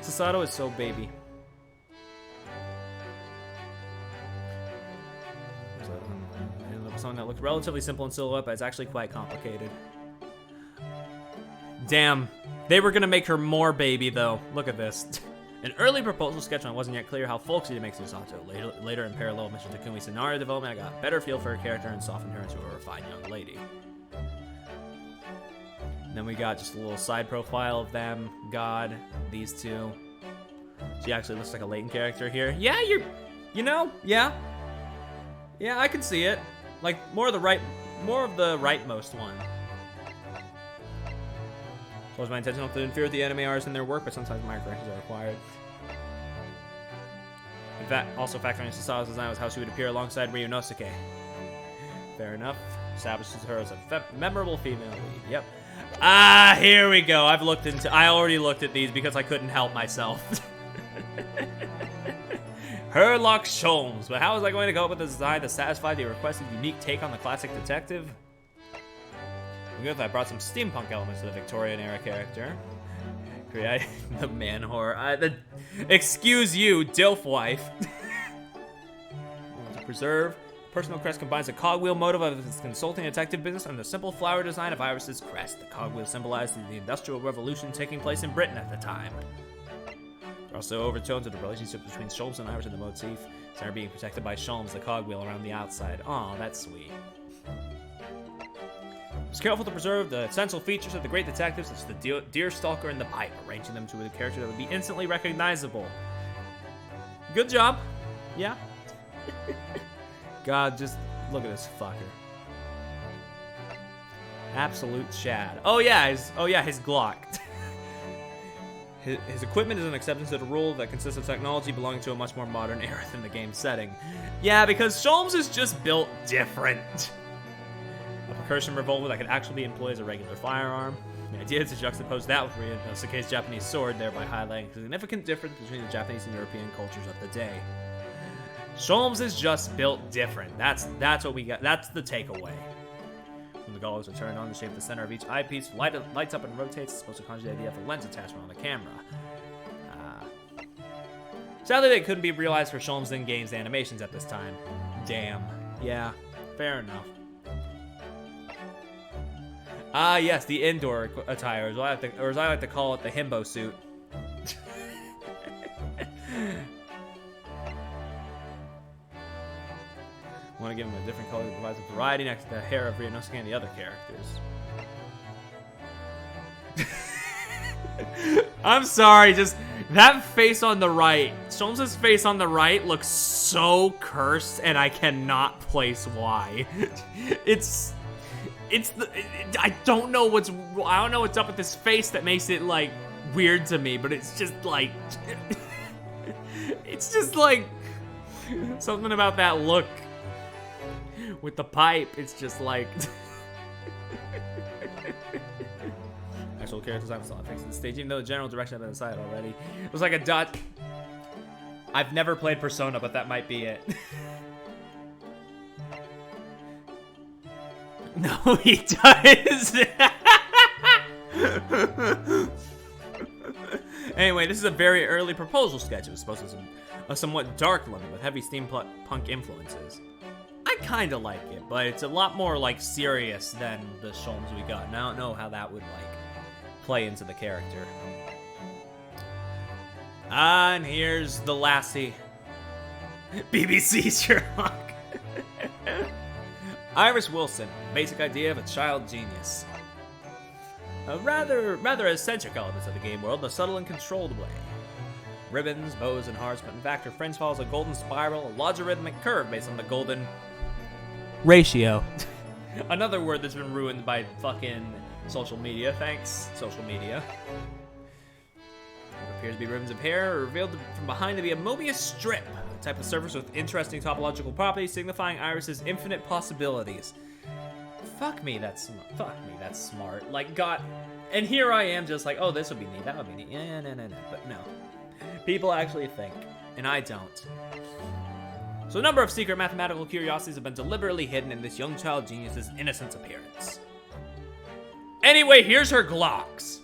Sasato is so baby. Something that looked relatively simple in silhouette, but it's actually quite complicated. Damn. They were gonna make her more baby, though. Look at this. An early proposal sketch when it wasn't yet clear how folksy to make Susato. Later, in parallel with Mr. Takumi's scenario development, I got a better feel for her character and softened her into a refined young lady. And then we got just a little side profile of them. God, these two. She actually looks like a Leighton character here. Yeah, yeah, I can see it. Like more of the rightmost one. It was my intention not to interfere with the anime artists in their work, but sometimes minor corrections are required. In fact, also factoring in Sasato's design was how she would appear alongside Ryunosuke. Fair enough. Establishes her as a memorable female lead. Yep. Here we go. I already looked at these because I couldn't help myself. Herlock Sholmes. But how was I going to go up with a design to satisfy the requested unique take on the classic detective? With I brought some steampunk elements to the Victorian era character. Create the man whore. Excuse you, Dilf wife. To preserve. Personal crest combines the cogwheel motive of his consulting detective business and the simple flower design of Iris's crest. The cogwheel symbolizes the Industrial Revolution taking place in Britain at the time. There are also overtones of the relationship between Sholmes and Iris in the motif. Center being protected by Sholmes, the cogwheel around the outside. Aw, that's sweet. I was careful to preserve the essential features of the great detectives, such as the deer stalker and the pipe, arranging them to a character that would be instantly recognizable. Good job. Yeah. God, just look at this fucker. Absolute Chad. Oh yeah, his Glock. His equipment is an acceptance of the rule that consists of technology belonging to a much more modern era than the game's setting. Yeah, because Sholmes is just built different. A percussion revolver that could actually be employed as a regular firearm. The idea is to juxtapose that with Ryonosuke's Japanese sword, thereby highlighting the significant difference between the Japanese and European cultures of the day. Sholmes is just built different. That's what we got. That's the takeaway. When the goggles are turned on, the shape of the center of each eyepiece lights up and rotates. It's supposed to conjure the idea of a lens attachment on the camera. Sadly, they couldn't be realized for Sholmes in games animations at this time. Damn. Yeah, fair enough. Yes, the indoor attire, or as I like to call it, the himbo suit. Want to give him a different color that provides a variety next to the hair of Ryonosuke and the other characters. I'm sorry, just that face on the right, Sholmes' face on the right looks so cursed, and I cannot place why. I don't know what's up with this face that makes it like weird to me, but it's just like something about that look with the pipe. It's just like actual character design was not fixed in the stage, even though the general direction had been decided already. It was like a dot. I've never played Persona, but that might be it. No, he does. Anyway, this is a very early proposal sketch. It was supposed to be a somewhat dark limit with heavy steampunk influences. I kind of like it, but it's a lot more like serious than the Sholmes we got, and I don't know how that would like play into the character. And here's the lassie. BBC Sherlock. Iris Wilson, basic idea of a child genius. A rather eccentric elements of the game world in a subtle and controlled way. Ribbons, bows, and hearts, but in fact her friends follows a golden spiral, a logarithmic curve based on the golden ratio. Another word that's been ruined by fucking social media. Thanks, social media. What appears to be ribbons of hair are revealed from behind to be a Mobius strip, a type of surface with interesting topological properties signifying Iris's infinite possibilities. Fuck me, that's smart. Like, God, and here I am just like, oh, this would be neat, that would be neat. Yeah, no. But no. People actually think, and I don't. So a number of secret mathematical curiosities have been deliberately hidden in this young child genius's innocent appearance. Anyway, here's her Glocks.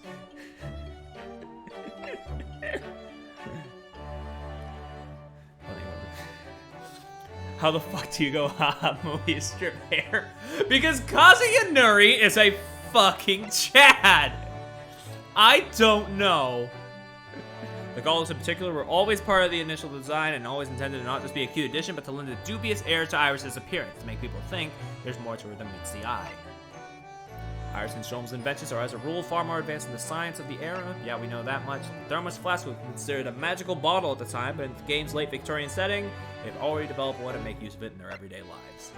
How the fuck do you go, haha, movie strip hair? Because Kazuya Nuri is a fucking Chad. I don't know. The goggles in particular were always part of the initial design and always intended to not just be a cute addition, but to lend a dubious air to Iris's appearance, to make people think there's more to her than meets the eye. Iris and Sholmes' inventions are, as a rule, far more advanced in the science of the era. Yeah, we know that much. The thermos flask was considered a magical bottle at the time, but in the game's late Victorian setting, they've already developed one and make use of it in their everyday lives.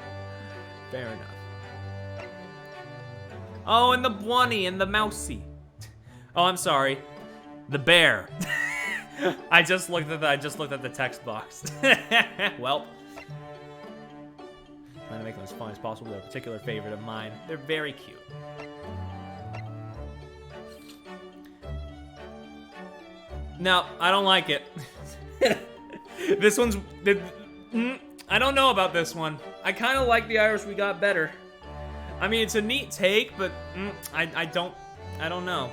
Fair enough. Oh, and the bunny and the mousey. Oh, I'm sorry. The bear. I just looked at the text box. Well, trying to make them as fun as possible. They're a particular favorite of mine. They're very cute. No, I don't like it. This one's... I don't know about this one. I kind of like the Iris we got better. I mean, it's a neat take, but I don't know.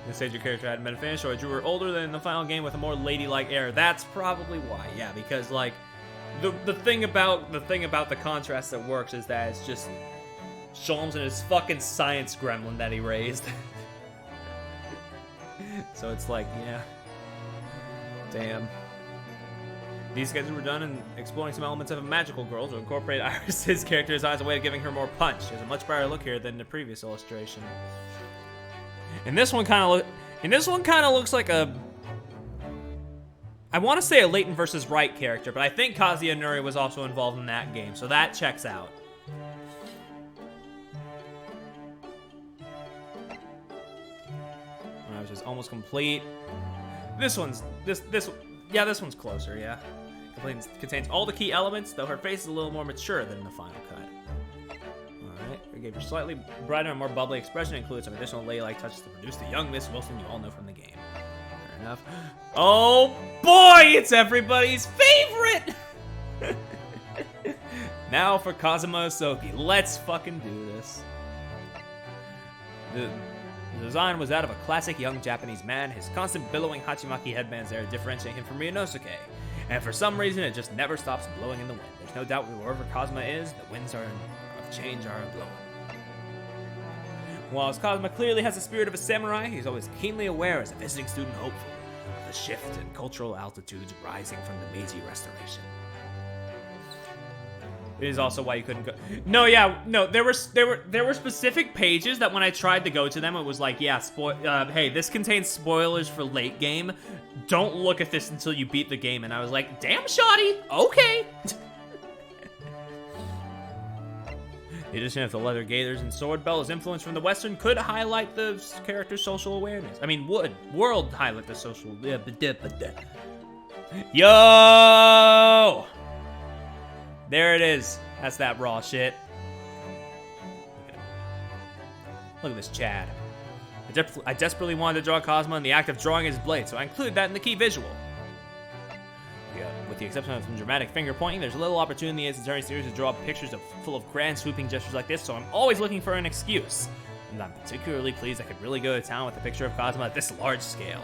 This stage your character hadn't been finished, or I drew her older than in the final game with a more ladylike air. That's probably why. Yeah, because like the thing about the contrast that works is that it's just Sholmes and his fucking science gremlin that he raised. So it's like, yeah. Damn. These sketches were done in exploring some elements of a magical girl to incorporate Iris's character design as a way of giving her more punch. She has a much brighter look here than the previous illustration. And this one kind of looks like a... I want to say a Leighton versus Wright character, but I think Kazuya Nuri was also involved in that game, so that checks out. is almost complete. This one's this one's closer, yeah. Contains all the key elements, though her face is a little more mature than in the final cut. Alright, we gave her slightly brighter and more bubbly expression, includes some additional lay-like touches to produce the young Miss Wilson you all know from the game. Fair enough. Oh boy, it's everybody's favorite! Now for Kazuma Osoki. Let's fucking do this. The design was that of a classic young Japanese man. His constant billowing Hachimaki headbands there differentiate him from Ryunosuke. And for some reason, it just never stops blowing in the wind. There's no doubt wherever Kazuma is, the winds of change are blowing. Whilst Kazuma clearly has the spirit of a samurai, he's always keenly aware as a visiting student hopeful of the shift in cultural altitudes rising from the Meiji Restoration. It is also why you couldn't go. No, yeah, no. There were specific pages that when I tried to go to them, it was like, yeah, hey, this contains spoilers for late game. Don't look at this until you beat the game. And I was like, damn, shoddy. Okay. The addition of the leather gaiters and sword belt as influence from the Western could highlight the character's social awareness. I mean, world highlight the social. Yo. There it is. That's that raw shit. Look at this Chad. I desperately wanted to draw Kazuma in the act of drawing his blade, so I included that in the key visual. Yeah, with the exception of some dramatic finger pointing, there's a little opportunity in the Ace Attorney series to draw pictures full of grand swooping gestures like this, so I'm always looking for an excuse. And I'm particularly pleased I could really go to town with a picture of Kazuma at this large scale.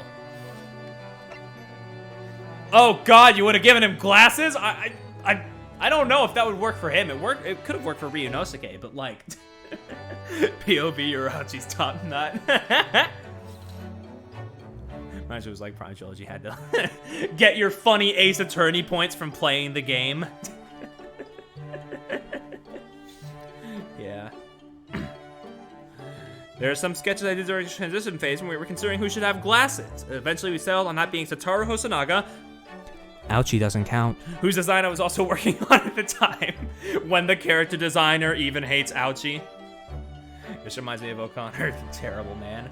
Oh god, you would have given him glasses? I don't know if that would work for him. It could have worked for Ryunosuke, but like, POV Urachi's top nut. Reminds me, it was like Prime Trilogy had to get your funny Ace Attorney points from playing the game. Yeah. There are some sketches I did during the transition phase when we were considering who should have glasses. Eventually we settled on that being Satoru Hosonaga. Ouchie doesn't count. Whose design I was also working on at the time, when the character designer even hates Ouchie. This reminds me of O'Connor, the terrible man.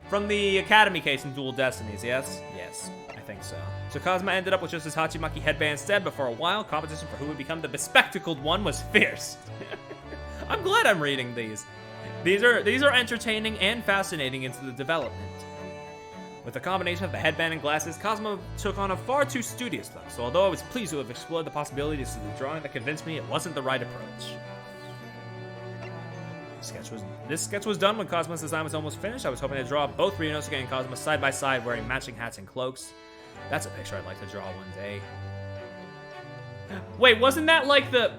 From the Academy case in Dual Destinies, yes? Yes, I think so. So Kazuma ended up with just his Hachimaki headband instead, but for a while, competition for who would become the bespectacled one was fierce. I'm glad I'm reading these. These are entertaining and fascinating into the development. With the combination of the headband and glasses, Kazuma took on a far too studious look, so although I was pleased to have explored the possibilities of the drawing, that convinced me it wasn't the right approach. This sketch was done when Kazuma's design was almost finished. I was hoping to draw both Ryunosuke and Kazuma side by side wearing matching hats and cloaks. That's a picture I'd like to draw one day. Wait, wasn't that like the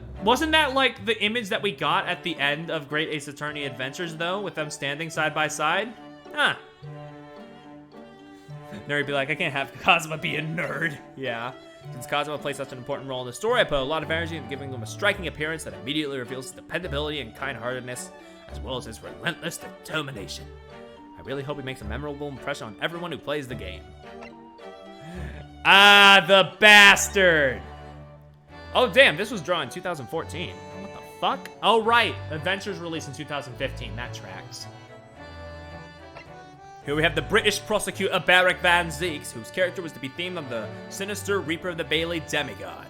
image that we got at the end of Great Ace Attorney Adventures though, with them standing side by side? Huh. Nerd be like, I can't have Kazuma be a nerd. Yeah. Since Kazuma plays such an important role in the story, I put a lot of energy into giving him a striking appearance that immediately reveals his dependability and kind-heartedness, as well as his relentless determination. I really hope he makes a memorable impression on everyone who plays the game. Ah, the bastard! Oh, damn, this was drawn in 2014. What the fuck? Oh, right. Adventures released in 2015. That tracks. Here we have the British prosecutor Barack Van Zeeks, whose character was to be themed on the sinister Reaper of the Bailey demigod.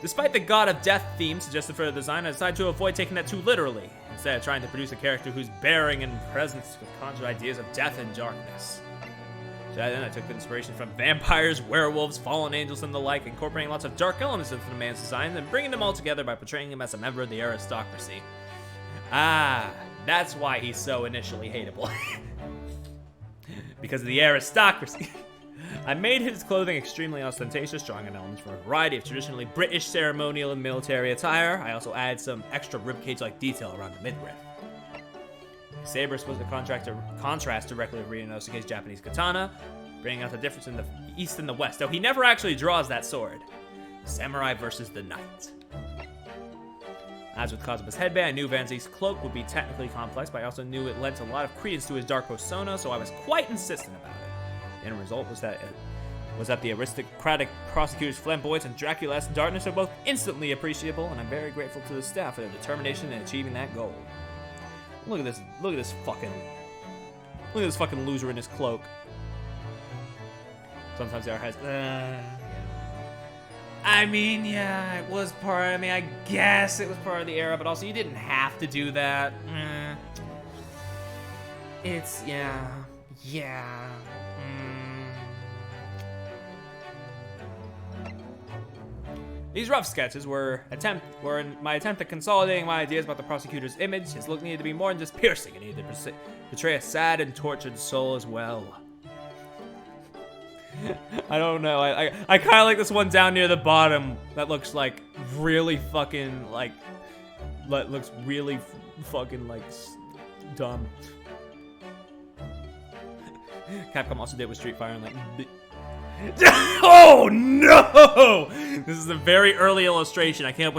Despite the God of Death theme suggested for the design, I decided to avoid taking that too literally, instead of trying to produce a character whose bearing and presence would conjure ideas of death and darkness. So then I took inspiration from vampires, werewolves, fallen angels, and the like, incorporating lots of dark elements into the man's design, and bringing them all together by portraying him as a member of the aristocracy. Ah, that's why he's so initially hateable. Because of the aristocracy. I made his clothing extremely ostentatious, drawing on elements from a variety of traditionally British ceremonial and military attire. I also added some extra ribcage-like detail around the midriff. The saber is supposed to contrast directly with Ryunosuke's Japanese katana, bringing out the difference in the east and the west, though he never actually draws that sword. Samurai versus the knight. As with Kazuma's headband, I knew Van Zeek's cloak would be technically complex, but I also knew it lent a lot of credence to his dark persona, so I was quite insistent about it. The end result was that the aristocratic prosecutor's flamboyance and Dracula-esque darkness are both instantly appreciable, and I'm very grateful to the staff for their determination in achieving that goal. Look at this Look at this fucking loser in his cloak. Sometimes they are has. I mean, yeah, it was part. I mean, I guess it was part of the era, but also you didn't have to do that. It's yeah. These rough sketches were in my attempt at consolidating my ideas about the prosecutor's image. His look needed to be more than just piercing; it needed to portray a sad and tortured soul as well. I don't know. I kind of like this one down near the bottom that looks like really fucking like looks really fucking like dumb. Capcom also did with Street Fighter and like. Oh no! This is a very early illustration. I came up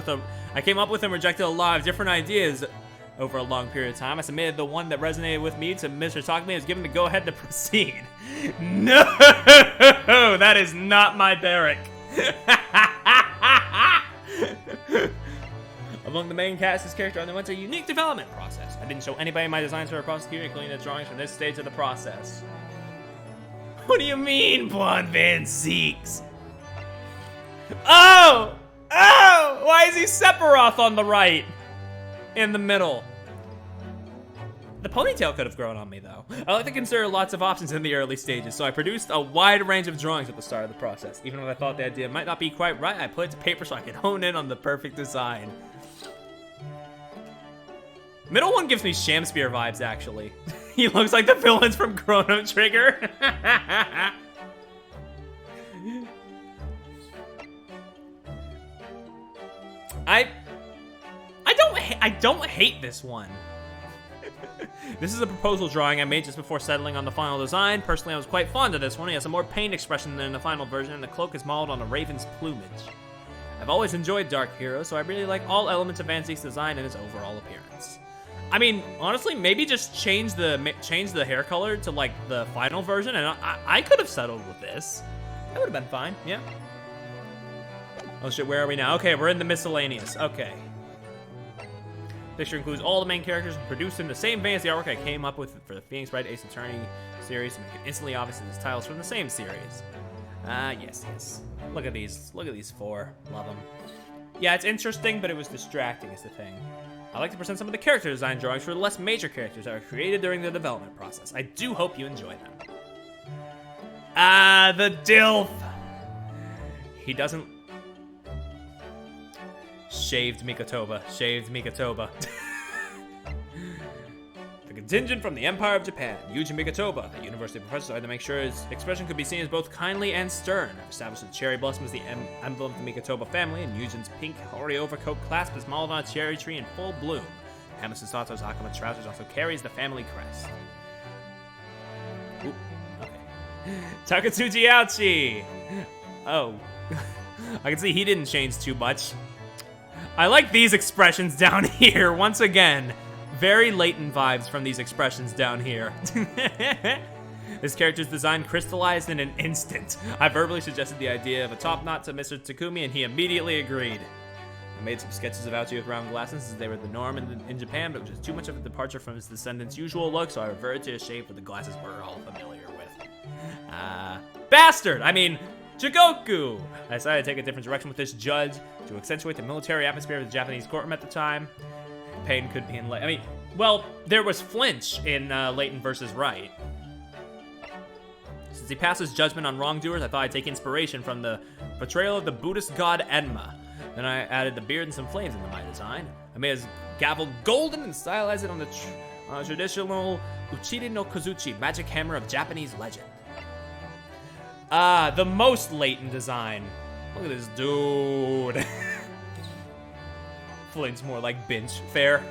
with and rejected a lot of different ideas over a long period of time. I submitted the one that resonated with me to Mr. Takumi and was given the go-ahead to proceed. No! That is not my barrack. Among the main cast, this character underwent a unique development process. I didn't show anybody my designs for a prosecutor, including the drawings from this stage of the process. What do you mean, Blonde Van Zeeks? Oh! Oh! Why is he Sephiroth on the right? In the middle. The ponytail could have grown on me, though. I like to consider lots of options in the early stages, so I produced a wide range of drawings at the start of the process. Even if I thought the idea might not be quite right, I put it to paper so I could hone in on the perfect design. Middle one gives me Shamspear vibes, actually. He looks like the villains from Chrono Trigger. I don't hate this one. This is a proposal drawing I made just before settling on the final design. Personally, I was quite fond of this one. He has a more pained expression than in the final version, and the cloak is modeled on a raven's plumage. I've always enjoyed Dark Heroes, so I really like all elements of Van Zeek's design and his overall appearance. I mean, honestly, maybe just change the hair color to like the final version, and I could have settled with this. That would have been fine, yeah. Oh shit, where are we now? Okay, we're in the miscellaneous. Okay. Picture includes all the main characters produced in the same vein as the artwork I came up with for the Phoenix Wright Ace Attorney series to make it instantly obvious that these titles from the same series. Yes. Look at these four. Love them. Yeah, it's interesting, but it was distracting is the thing. I like to present some of the character design drawings for the less major characters that were created during the development process. I do hope you enjoy them. The DILF! He doesn't... Shaved Mikotoba. The contingent from the Empire of Japan, Yuji Mikotoba, the university professor, had to make sure his expression could be seen as both kindly and stern. I've established that cherry blossom is the emblem of the Mikotoba family, and Yujin's pink hoary overcoat clasp is modeled on a cherry tree in full bloom. Hamasu Sato's Akuma trousers also carries the family crest. Ooh, okay. Takatsuji Ouchi! Oh. I can see he didn't change too much. I like these expressions down here, once again. Very latent vibes from these expressions down here. This character's design crystallized in an instant. I verbally suggested the idea of a top knot to Mr. Takumi, and he immediately agreed. I made some sketches of Ouchi with round glasses as they were the norm in Japan, but it was just too much of a departure from his descendants' usual look, so I reverted to a shape with the glasses we're all familiar with. Bastard! I mean, Jigoku! I decided to take a different direction with this judge to accentuate the military atmosphere of the Japanese courtroom at the time. Pain could be in Leighton. I mean, well, there was flinch in Leighton versus Wright. Since he passes judgment on wrongdoers, I thought I'd take inspiration from the portrayal of the Buddhist god Enma. Then I added the beard and some flames into my design. I made his gavel golden and stylized it on the traditional Uchiri no Kozuchi magic hammer of Japanese legend. The most Leighton design. Look at this dude. Flint's more like Binch. Fair.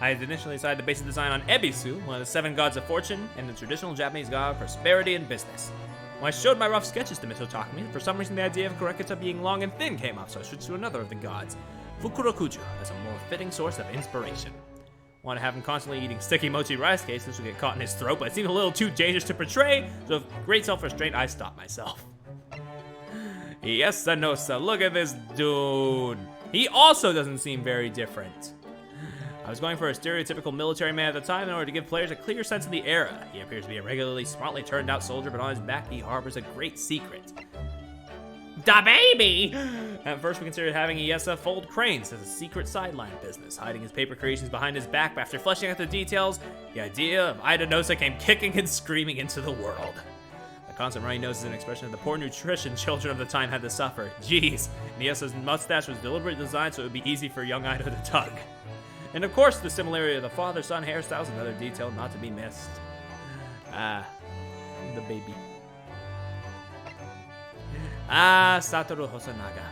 I had initially decided to base the design on Ebisu, one of the 7 gods of fortune, and the traditional Japanese god of prosperity and business. When I showed my rough sketches to Mr. Takumi, for some reason the idea of Korekita being long and thin came up, so I switched to another of the gods, Fukurokuju, as a more fitting source of inspiration. I want to have him constantly eating sticky mochi rice cakes, this would get caught in his throat, but it seemed a little too dangerous to portray, so with great self-restraint, I stopped myself. Yes, Sanosa, look at this dude. He also doesn't seem very different. I was going for a stereotypical military man at the time in order to give players a clear sense of the era. He appears to be a regularly smartly turned out soldier, but on his back he harbors a great secret. Da baby! At first we considered having ESF fold cranes as a secret sideline business, hiding his paper creations behind his back, but after fleshing out the details, the idea of Ida Nosa came kicking and screaming into the world. The constant runny nose is an expression of the poor nutrition children of the time had to suffer. Jeez, Niesa's mustache was deliberately designed so it would be easy for young Ida to tug. And of course, the similarity of the father-son hairstyles, another detail not to be missed. The baby. Satoru Hosonaga.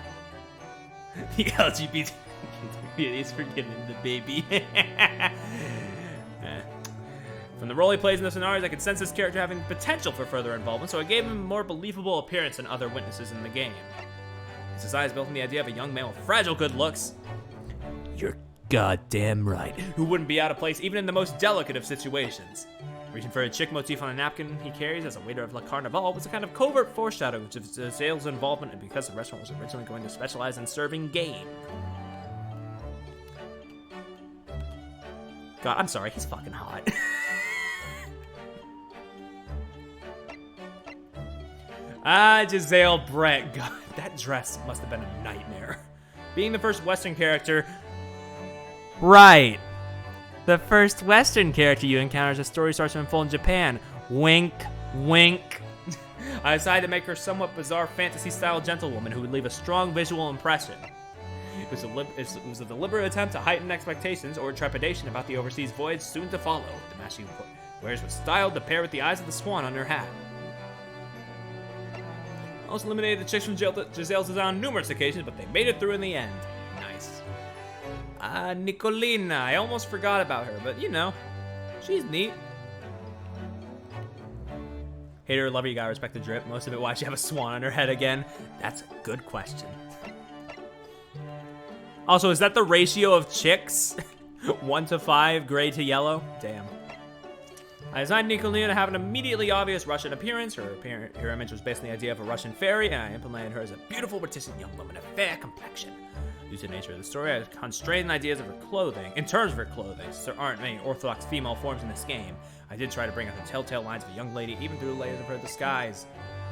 The LGBT community is forgiving the baby. From the role he plays in the scenarios, I could sense this character having potential for further involvement, so I gave him a more believable appearance than other witnesses in the game. His design is built on the idea of a young man with fragile good looks. You're goddamn right. Who wouldn't be out of place even in the most delicate of situations. Reaching for a chick motif on a napkin he carries as a waiter of La Carnival was a kind of covert foreshadowing of Zale's involvement, and because the restaurant was originally going to specialize in serving game. God, I'm sorry, he's fucking hot. Giselle Brett. God, that dress must have been a nightmare. Being the first Western character... Right. The first Western character you encounter as the story starts to unfold in Japan. Wink, wink. I decided to make her somewhat bizarre fantasy-style gentlewoman who would leave a strong visual impression. It was a deliberate attempt to heighten expectations or trepidation about the overseas voyage soon to follow. The mask she wears was styled to pair with the eyes of the swan on her hat. I also eliminated the chicks from Giselle's design on numerous occasions, but they made it through in the end. Nice. Nicolina. I almost forgot about her, but you know, she's neat. Hater or lover, you gotta respect the drip. Most of it, why'd she have a swan on her head again? That's a good question. Also, is that the ratio of chicks? 1 to 5, gray to yellow? Damn. I designed Nicolina to have an immediately obvious Russian appearance. Her image was based on the idea of a Russian fairy, and I implemented her as a beautiful, reticent young woman of fair complexion. Due to the nature of the story, I constrained ideas of her clothing, in terms of her clothing, since there aren't many orthodox female forms in this game. I did try to bring out the telltale lines of a young lady, even through the layers of her disguise.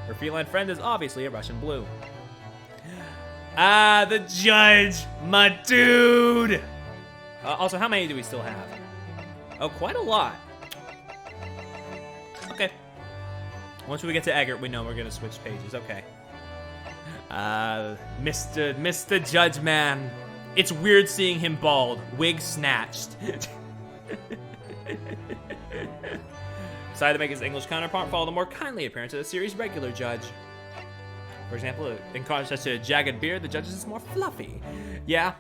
Her feline friend is obviously a Russian blue. The judge, my dude! Also, how many do we still have? Oh, quite a lot. Okay. Once we get to Eggert, we know we're gonna switch pages. Okay. Mr. Judge Man. It's weird seeing him bald. Wig snatched. Decided to make his English counterpart follow the more kindly appearance of the series' regular judge. For example, in contrast to a jagged beard, the judge is more fluffy. Yeah.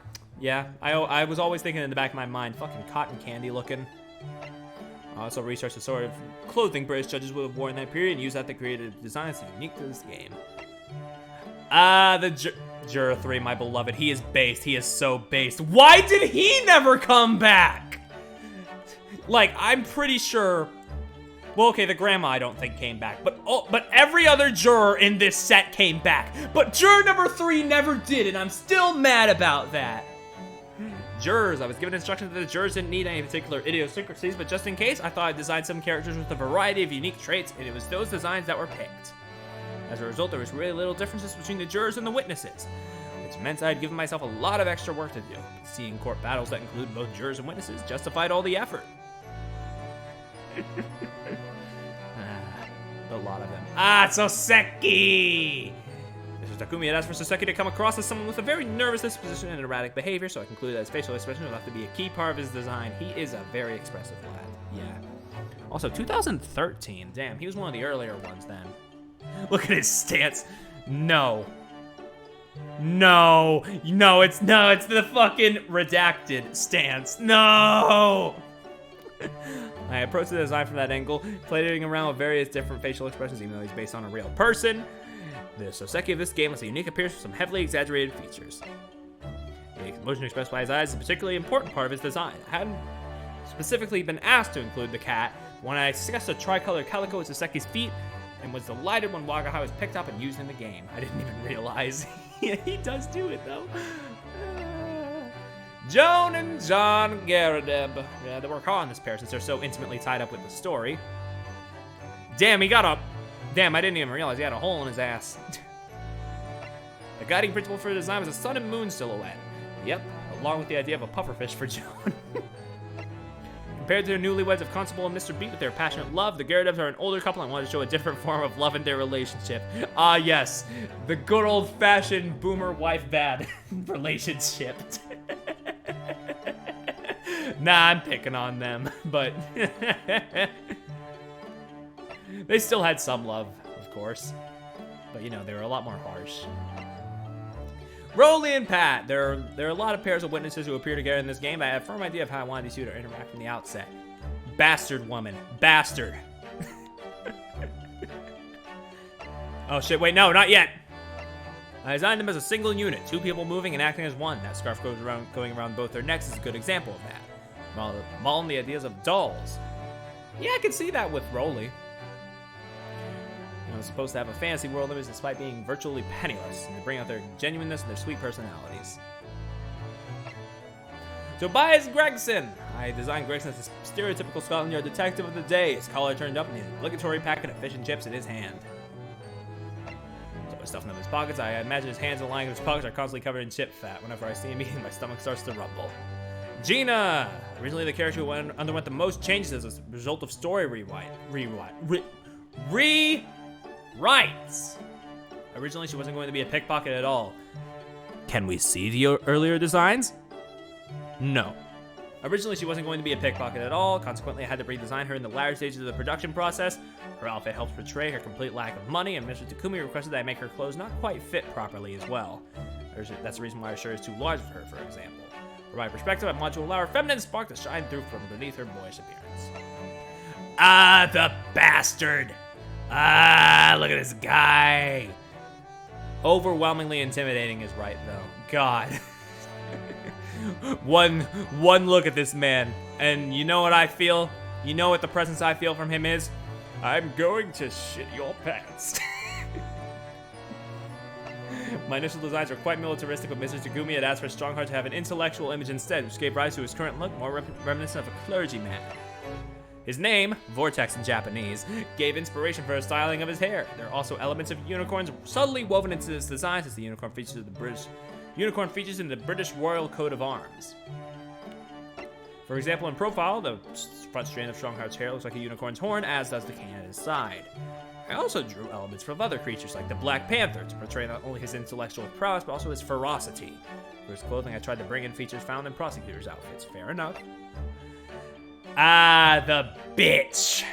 I was always thinking in the back of my mind, fucking cotton candy looking. I also researched the sort of clothing British judges would have worn in that period and used that to create a design that's unique to this game. The Juror 3, my beloved. He is based. He is so based. Why did he never come back? Like, I'm pretty sure... Well, okay, the grandma I don't think came back, but every other juror in this set came back. But juror number 3 never did, and I'm still mad about that. Jurors. I was given instructions that the jurors didn't need any particular idiosyncrasies, but just in case, I thought I'd design some characters with a variety of unique traits, and it was those designs that were picked. As a result, there was really little differences between the jurors and the witnesses, which meant I'd given myself a lot of extra work to do. But seeing court battles that include both jurors and witnesses justified all the effort. A lot of them. Soseki! Mr. Takumi had asked for Soseki to come across as someone with a very nervous disposition and erratic behavior, so I concluded that his facial expression would have to be a key part of his design. He is a very expressive lad. Yeah. Also, 2013. Damn, he was one of the earlier ones then. Look at his stance. No, it's the fucking redacted stance. No! I approached the design from that angle, playing around with various different facial expressions, even though he's based on a real person. The Soseki of this game has a unique appearance with some heavily exaggerated features. The emotion expressed by his eyes is a particularly important part of his design. I hadn't specifically been asked to include the cat. When I discussed a tricolor calico with Soseki's feet, and was delighted when Wagaha was picked up and used in the game. I didn't even realize. Yeah, he does do it, though. Joan and John Garadeb. Yeah, they work hard on this pair since they're so intimately tied up with the story. Damn, he got a... Damn, I didn't even realize he had a hole in his ass. The guiding principle for the design was a sun and moon silhouette. Yep, along with the idea of a pufferfish for Joan. Compared to their newlyweds of Constable and Mr. Beat with their passionate love, the Garadebs are an older couple and wanted to show a different form of love in their relationship. Ah, yes, the good old-fashioned boomer wife-dad relationship. Nah, I'm picking on them, but they still had some love, of course. But you know, they were a lot more harsh. Rolly and Pat. There are a lot of pairs of witnesses who appear together in this game. I have a firm idea of how I wanted these two to interact from the outset. Bastard woman. Bastard. Oh shit, wait, no, not yet. I designed them as a single unit, two people moving and acting as one. That scarf going around both their necks is a good example of that. Mauling the ideas of dolls. Yeah, I can see that with Rolly. I'm supposed to have a fantasy world image despite being virtually penniless, and to bring out their genuineness and their sweet personalities. Tobias Gregson! I designed Gregson as a stereotypical Scotland Yard detective of the day. His collar turned up and the obligatory packet of fish and chips in his hand. So I stuffed him in his pockets. I imagine his hands and the lining of his pockets are constantly covered in chip fat. Whenever I see him eating, my stomach starts to rumble. Gina! Originally the character who underwent the most changes as a result of story rewrites. Originally, she wasn't going to be a pickpocket at all. Can we see the earlier designs? No. Originally, she wasn't going to be a pickpocket at all. Consequently, I had to redesign her in the latter stages of the production process. Her outfit helps portray her complete lack of money, and Mr. Takumi requested that I make her clothes not quite fit properly as well. That's the reason why her shirt is too large for her, for example. From my perspective, I wanted to allow her feminine spark to shine through from beneath her boyish appearance. Ah, the bastard! Ah, look at this guy. Overwhelmingly intimidating is right, though. God. One look at this man, and you know what I feel? You know what the presence I feel from him is? I'm going to shit your pants. My initial designs were quite militaristic, but Mr. Takumi had asked for Strongheart to have an intellectual image instead, which gave rise to his current look, more reminiscent of a clergyman. His name, Vortex in Japanese, gave inspiration for the styling of his hair. There are also elements of unicorns subtly woven into this design, since the unicorn features in the British Royal Coat of Arms. For example, in profile, the front strand of Strongheart's hair looks like a unicorn's horn, as does the cane at his side. I also drew elements from other creatures like the Black Panther to portray not only his intellectual prowess, but also his ferocity. For his clothing, I tried to bring in features found in prosecutors' outfits. Fair enough. Ah, the bitch!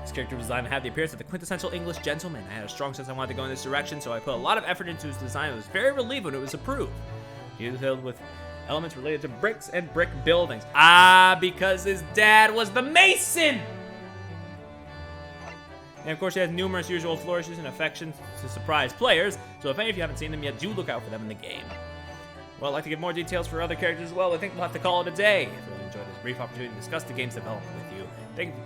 His character design had the appearance of the quintessential English gentleman. I had a strong sense I wanted to go in this direction, so I put a lot of effort into his design. It was very relieved when it was approved. He was filled with elements related to bricks and brick buildings. Ah, because his dad was the mason! And of course, he has numerous usual flourishes and affections to surprise players, so if any of you haven't seen them yet, do look out for them in the game. Well, I'd like to give more details for other characters as well. I think we'll have to call it a day. I really enjoyed this brief opportunity to discuss the game's development with you.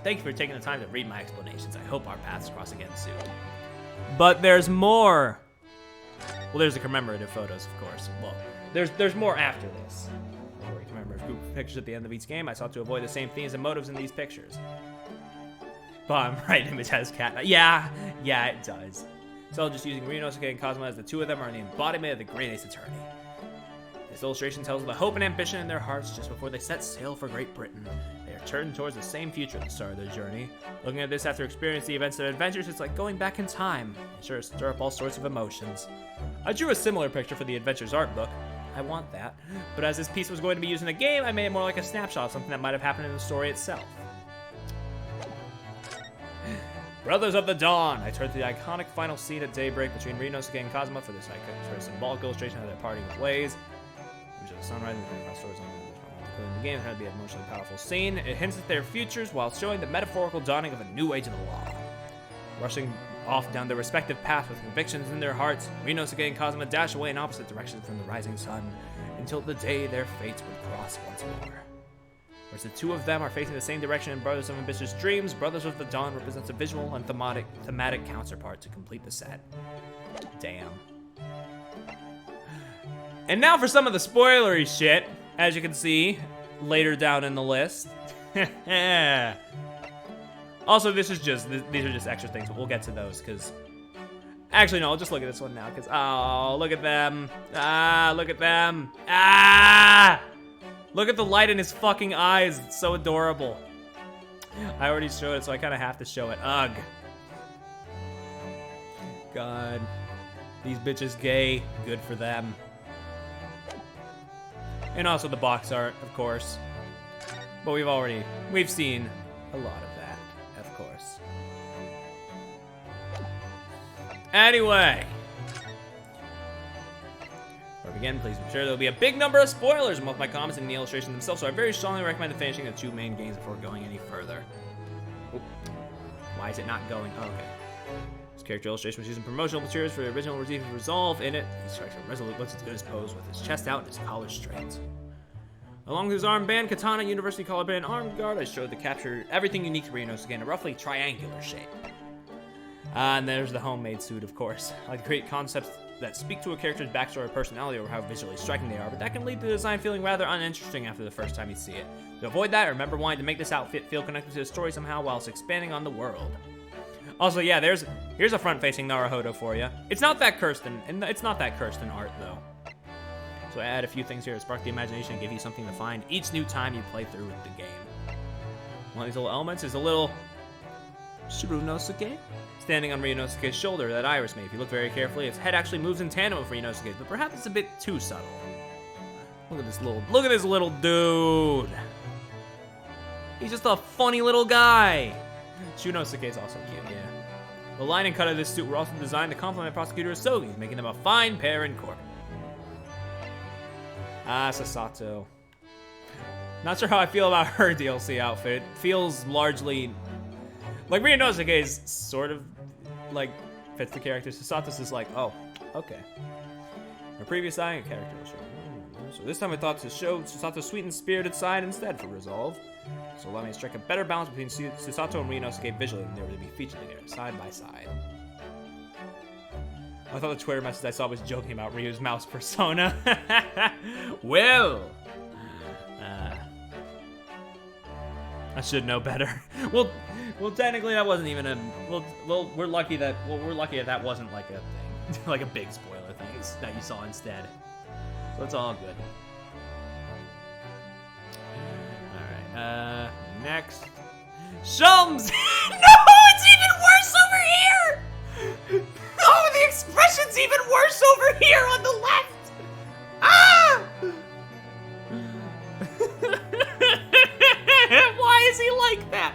Thank you for taking the time to read my explanations. I hope our paths cross again soon. But there's more. Well, there's the commemorative photos, of course. Well, there's more after this. Commemorative group of pictures at the end of each game. I sought to avoid the same themes and motives in these pictures. Bottom right image has cat. Yeah, it does. So just using Ryunosuke and Kazuma as the two of them are the embodiment of the Great Ace Attorney. This illustration tells of the hope and ambition in their hearts just before they set sail for Great Britain. They are turned towards the same future at the start of their journey. Looking at this after experiencing the events of their adventures, it's like going back in time. It sure stir up all sorts of emotions. I drew a similar picture for the Adventures art book. I want that. But as this piece was going to be used in a game, I made it more like a snapshot of something that might have happened in the story itself. Brothers of the Dawn! I turned to the iconic final scene at daybreak between Ryunosuke and Kazuma for this symbolic illustration of their parting of ways. The sunrise and across stories including the game had to be an emotionally powerful scene. It hints at their futures while showing the metaphorical dawning of a new age of the law. Rushing off down their respective paths with convictions in their hearts, Ryunosuke and Kazuma dash away in opposite directions from the rising sun until the day their fates would cross once more. Whereas the two of them are facing the same direction in Brothers of Ambitious Dreams, Brothers of the Dawn represents a visual and thematic counterpart to complete the set. Damn. And now for some of the spoilery shit, as you can see later down in the list. Also, these are just extra things, but we'll get to those, because... Actually, no, I'll just look at this one now, because... Oh, look at them. Ah, look at them. Ah! Look at the light in his fucking eyes. It's so adorable. I already showed it, so I kind of have to show it. Ugh. God. These bitches gay. Good for them. And also the box art, of course. But we've seen a lot of that, of course. Anyway. Before we begin, please be sure there'll be a big number of spoilers in both my comments and the illustrations themselves, so I very strongly recommend finishing the 2 main games before going any further. Oop. Why is it not going? Oh, okay. This character illustration was using promotional materials for the original Resolve in it. He strikes a resolute, looks as good as posed with his chest out and his collar straight. Along with his armband, katana, university collar band, arm guard, I showed the capture everything unique to Rionosuke in a roughly triangular shape. And there's the homemade suit, of course. I like to create concepts that speak to a character's backstory or personality or how visually striking they are, but that can lead to the design feeling rather uninteresting after the first time you see it. To avoid that, remember wanting to make this outfit feel connected to the story somehow whilst expanding on the world. Also, yeah, here's a front-facing Naruhodo for you. It's not that cursed in art, though. So I add a few things here to spark the imagination and give you something to find each new time you play through with the game. One of these little elements is a little Shirunosuke standing on Rionosuke's shoulder that Iris made. If you look very carefully, its head actually moves in tandem with Rionosuke's, but perhaps it's a bit too subtle. Look at this little dude. He's just a funny little guy. Shirunosuke is also cute, yeah. The line and cut of this suit were also designed to complement Prosecutor Sogi, making them a fine pair in court. Ah, Sasato. Not sure how I feel about her DLC outfit. It feels largely... Like, Rionosuke's sort of, like, fits the character. Sasato's is like, oh, okay. Her previous character was shown. So this time I thought to show Sasato's sweet and spirited side instead for Resolve. So allow me to strike a better balance between Susato and Rionosuke visually when they were to be featured together, side by side. I thought the Twitter message I saw was joking about Ryu's mouse persona. Well, I should know better. Well, technically that wasn't even a. Well, we're lucky that that wasn't like a thing, like a big spoiler thing that you saw instead. So it's all good. All right. Next. Shums! No, it's even worse over here! Oh, the expression's even worse over here on the left! Ah! Why is he like that?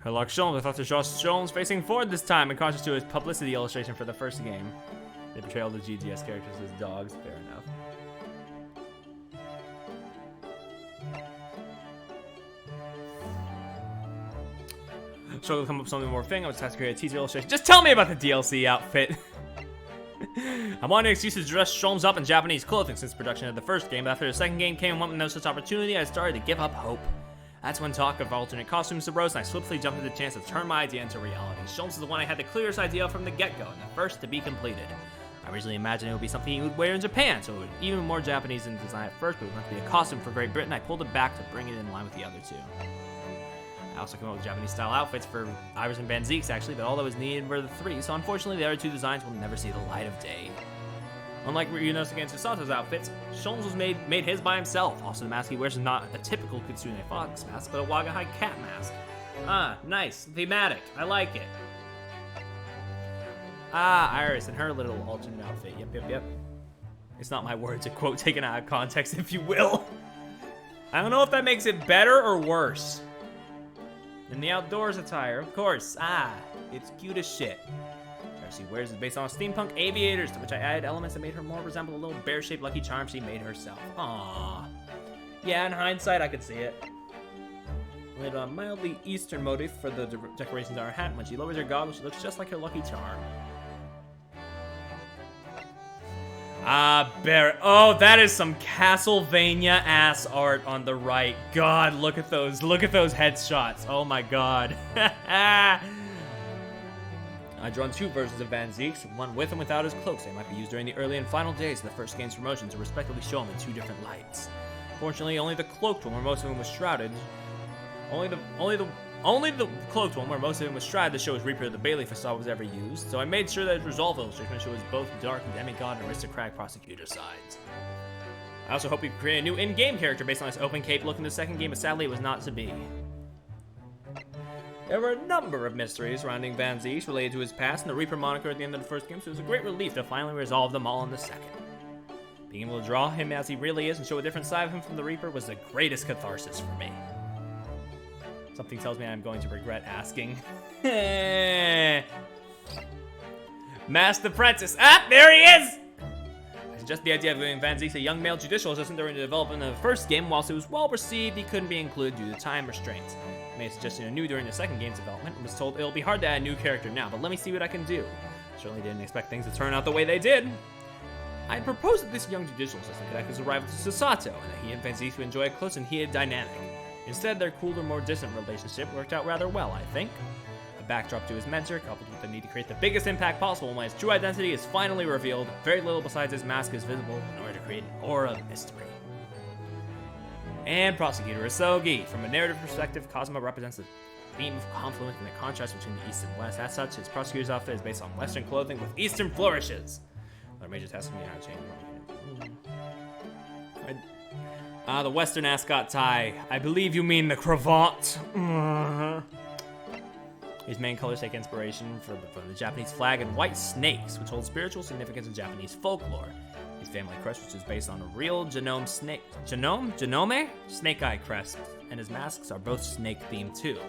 Herlock Sholmes, I thought to draw Sholmes facing forward this time and cautious to his publicity illustration for the first game. The portrayal of the GGS characters as dogs, fair enough. Struggle to come up with something more fitting. I was have to create a teaser illustration. Just tell me about the DLC outfit. I'm wanting an excuse to dress Sholmes up in Japanese clothing since production of the first game, but after the second game came and went with no such opportunity, I started to give up hope. That's when talk of alternate costumes arose, and I swiftly jumped at the chance to turn my idea into reality. Sholmes is the one I had the clearest idea from the get-go, and the first to be completed. I originally imagined it would be something you would wear in Japan, so it would be even more Japanese in design at first, but it was meant to be a costume for Great Britain. I pulled it back to bring it in line with the other two. I also came up with Japanese-style outfits for Iris and Banzeeks, actually, but all that was needed were the 3, so unfortunately the other 2 designs will never see the light of day. Unlike Ryunosuke and Susato's outfits, Sholmes was made his by himself. Also, the mask he wears is not a typical Kitsune fox mask, but a Wagahai cat mask. Ah, nice. Thematic. I like it. Ah, Iris and her little alternate outfit. Yep. It's not my words, a quote taken out of context, if you will. I don't know if that makes it better or worse. In the outdoors attire, of course. Ah, it's cute as shit. She wears is based on steampunk aviators, to which I added elements that made her more resemble a little bear-shaped Lucky Charm she made herself. Aww. Yeah, in hindsight, I could see it. We had a mildly Eastern motif for the decorations on her hat. When she lowers her goggles, she looks just like her Lucky Charm. Oh, that is some Castlevania ass art on the right. God, look at those headshots. Oh my god. I've drawn two versions of Van Zieks, one with and without his cloaks. They might be used during the early and final days of the first game's promotion to respectively show him in two different lights. Fortunately, only the cloaked one, where most of him was shrouded. Only the cloaked one, where most of him was shrouded, to show his Reaper of the Bailey facade was ever used. So I made sure that his resolve illustration shows both dark demigod and aristocratic prosecutor sides. I also hope we can create a new in-game character based on his open cape look in the second game, but sadly it was not to be. There were a number of mysteries surrounding Van Zieks related to his past and the Reaper moniker at the end of the first game, so it was a great relief to finally resolve them all in the second. Being able to draw him as he really is and show a different side of him from the Reaper was the greatest catharsis for me. Something tells me I'm going to regret asking. Masked Apprentice. Ah, there he is! I suggest the idea of giving Van Zieks a young male judicial assistant during the development of the first game. Whilst it was well received, he couldn't be included due to time restraints. I made a suggestion anew during the second game's development and was told it'll be hard to add a new character now, but let me see what I can do. Certainly didn't expect things to turn out the way they did. I had proposed that this young judicial assistant could act as a rival to Susato, and that he and Van Zieks would enjoy a close and heated dynamic. Instead, their cooler, more distant relationship worked out rather well, I think. A backdrop to his mentor, coupled with the need to create the biggest impact possible when his true identity is finally revealed, very little besides his mask is visible in order to create an aura of mystery. And Prosecutor Isogi. From a narrative perspective, Cosmo represents the theme of confluence and the contrast between the East and West. As such, his Prosecutor's outfit is based on Western clothing with Eastern flourishes. Other major tasks me how to change. The Western ascot tie. I believe you mean the cravat. His main colors take inspiration from the Japanese flag and white snakes, which hold spiritual significance in Japanese folklore. His family crest, which is based on a real genome snake. Genome? Snake eye crest. And his masks are both snake themed too.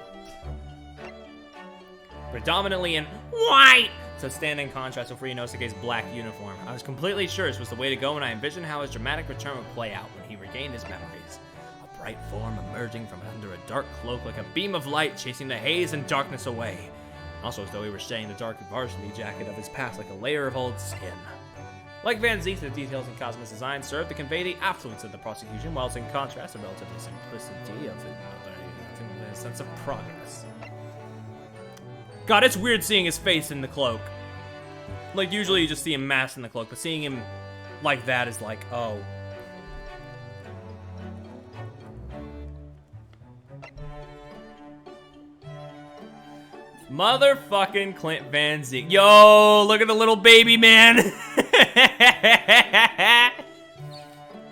Predominantly in white! So stand in contrast with Ryunosuke's black uniform. I was completely sure this was the way to go, and I envisioned how his dramatic return would play out when he regained his memories. A bright form emerging from under a dark cloak like a beam of light, chasing the haze and darkness away. Also as though he were shedding the dark varsity jacket of his past like a layer of old skin. Like Van Zieks, the details in Cosmo's design served to convey the affluence of the prosecution, whilst in contrast, the relative simplicity of a sense of progress. God, it's weird seeing his face in the cloak. Like, usually you just see him masked in the cloak, but seeing him like that is like, oh. Motherfucking Clint Van Zieks. Yo, look at the little baby man.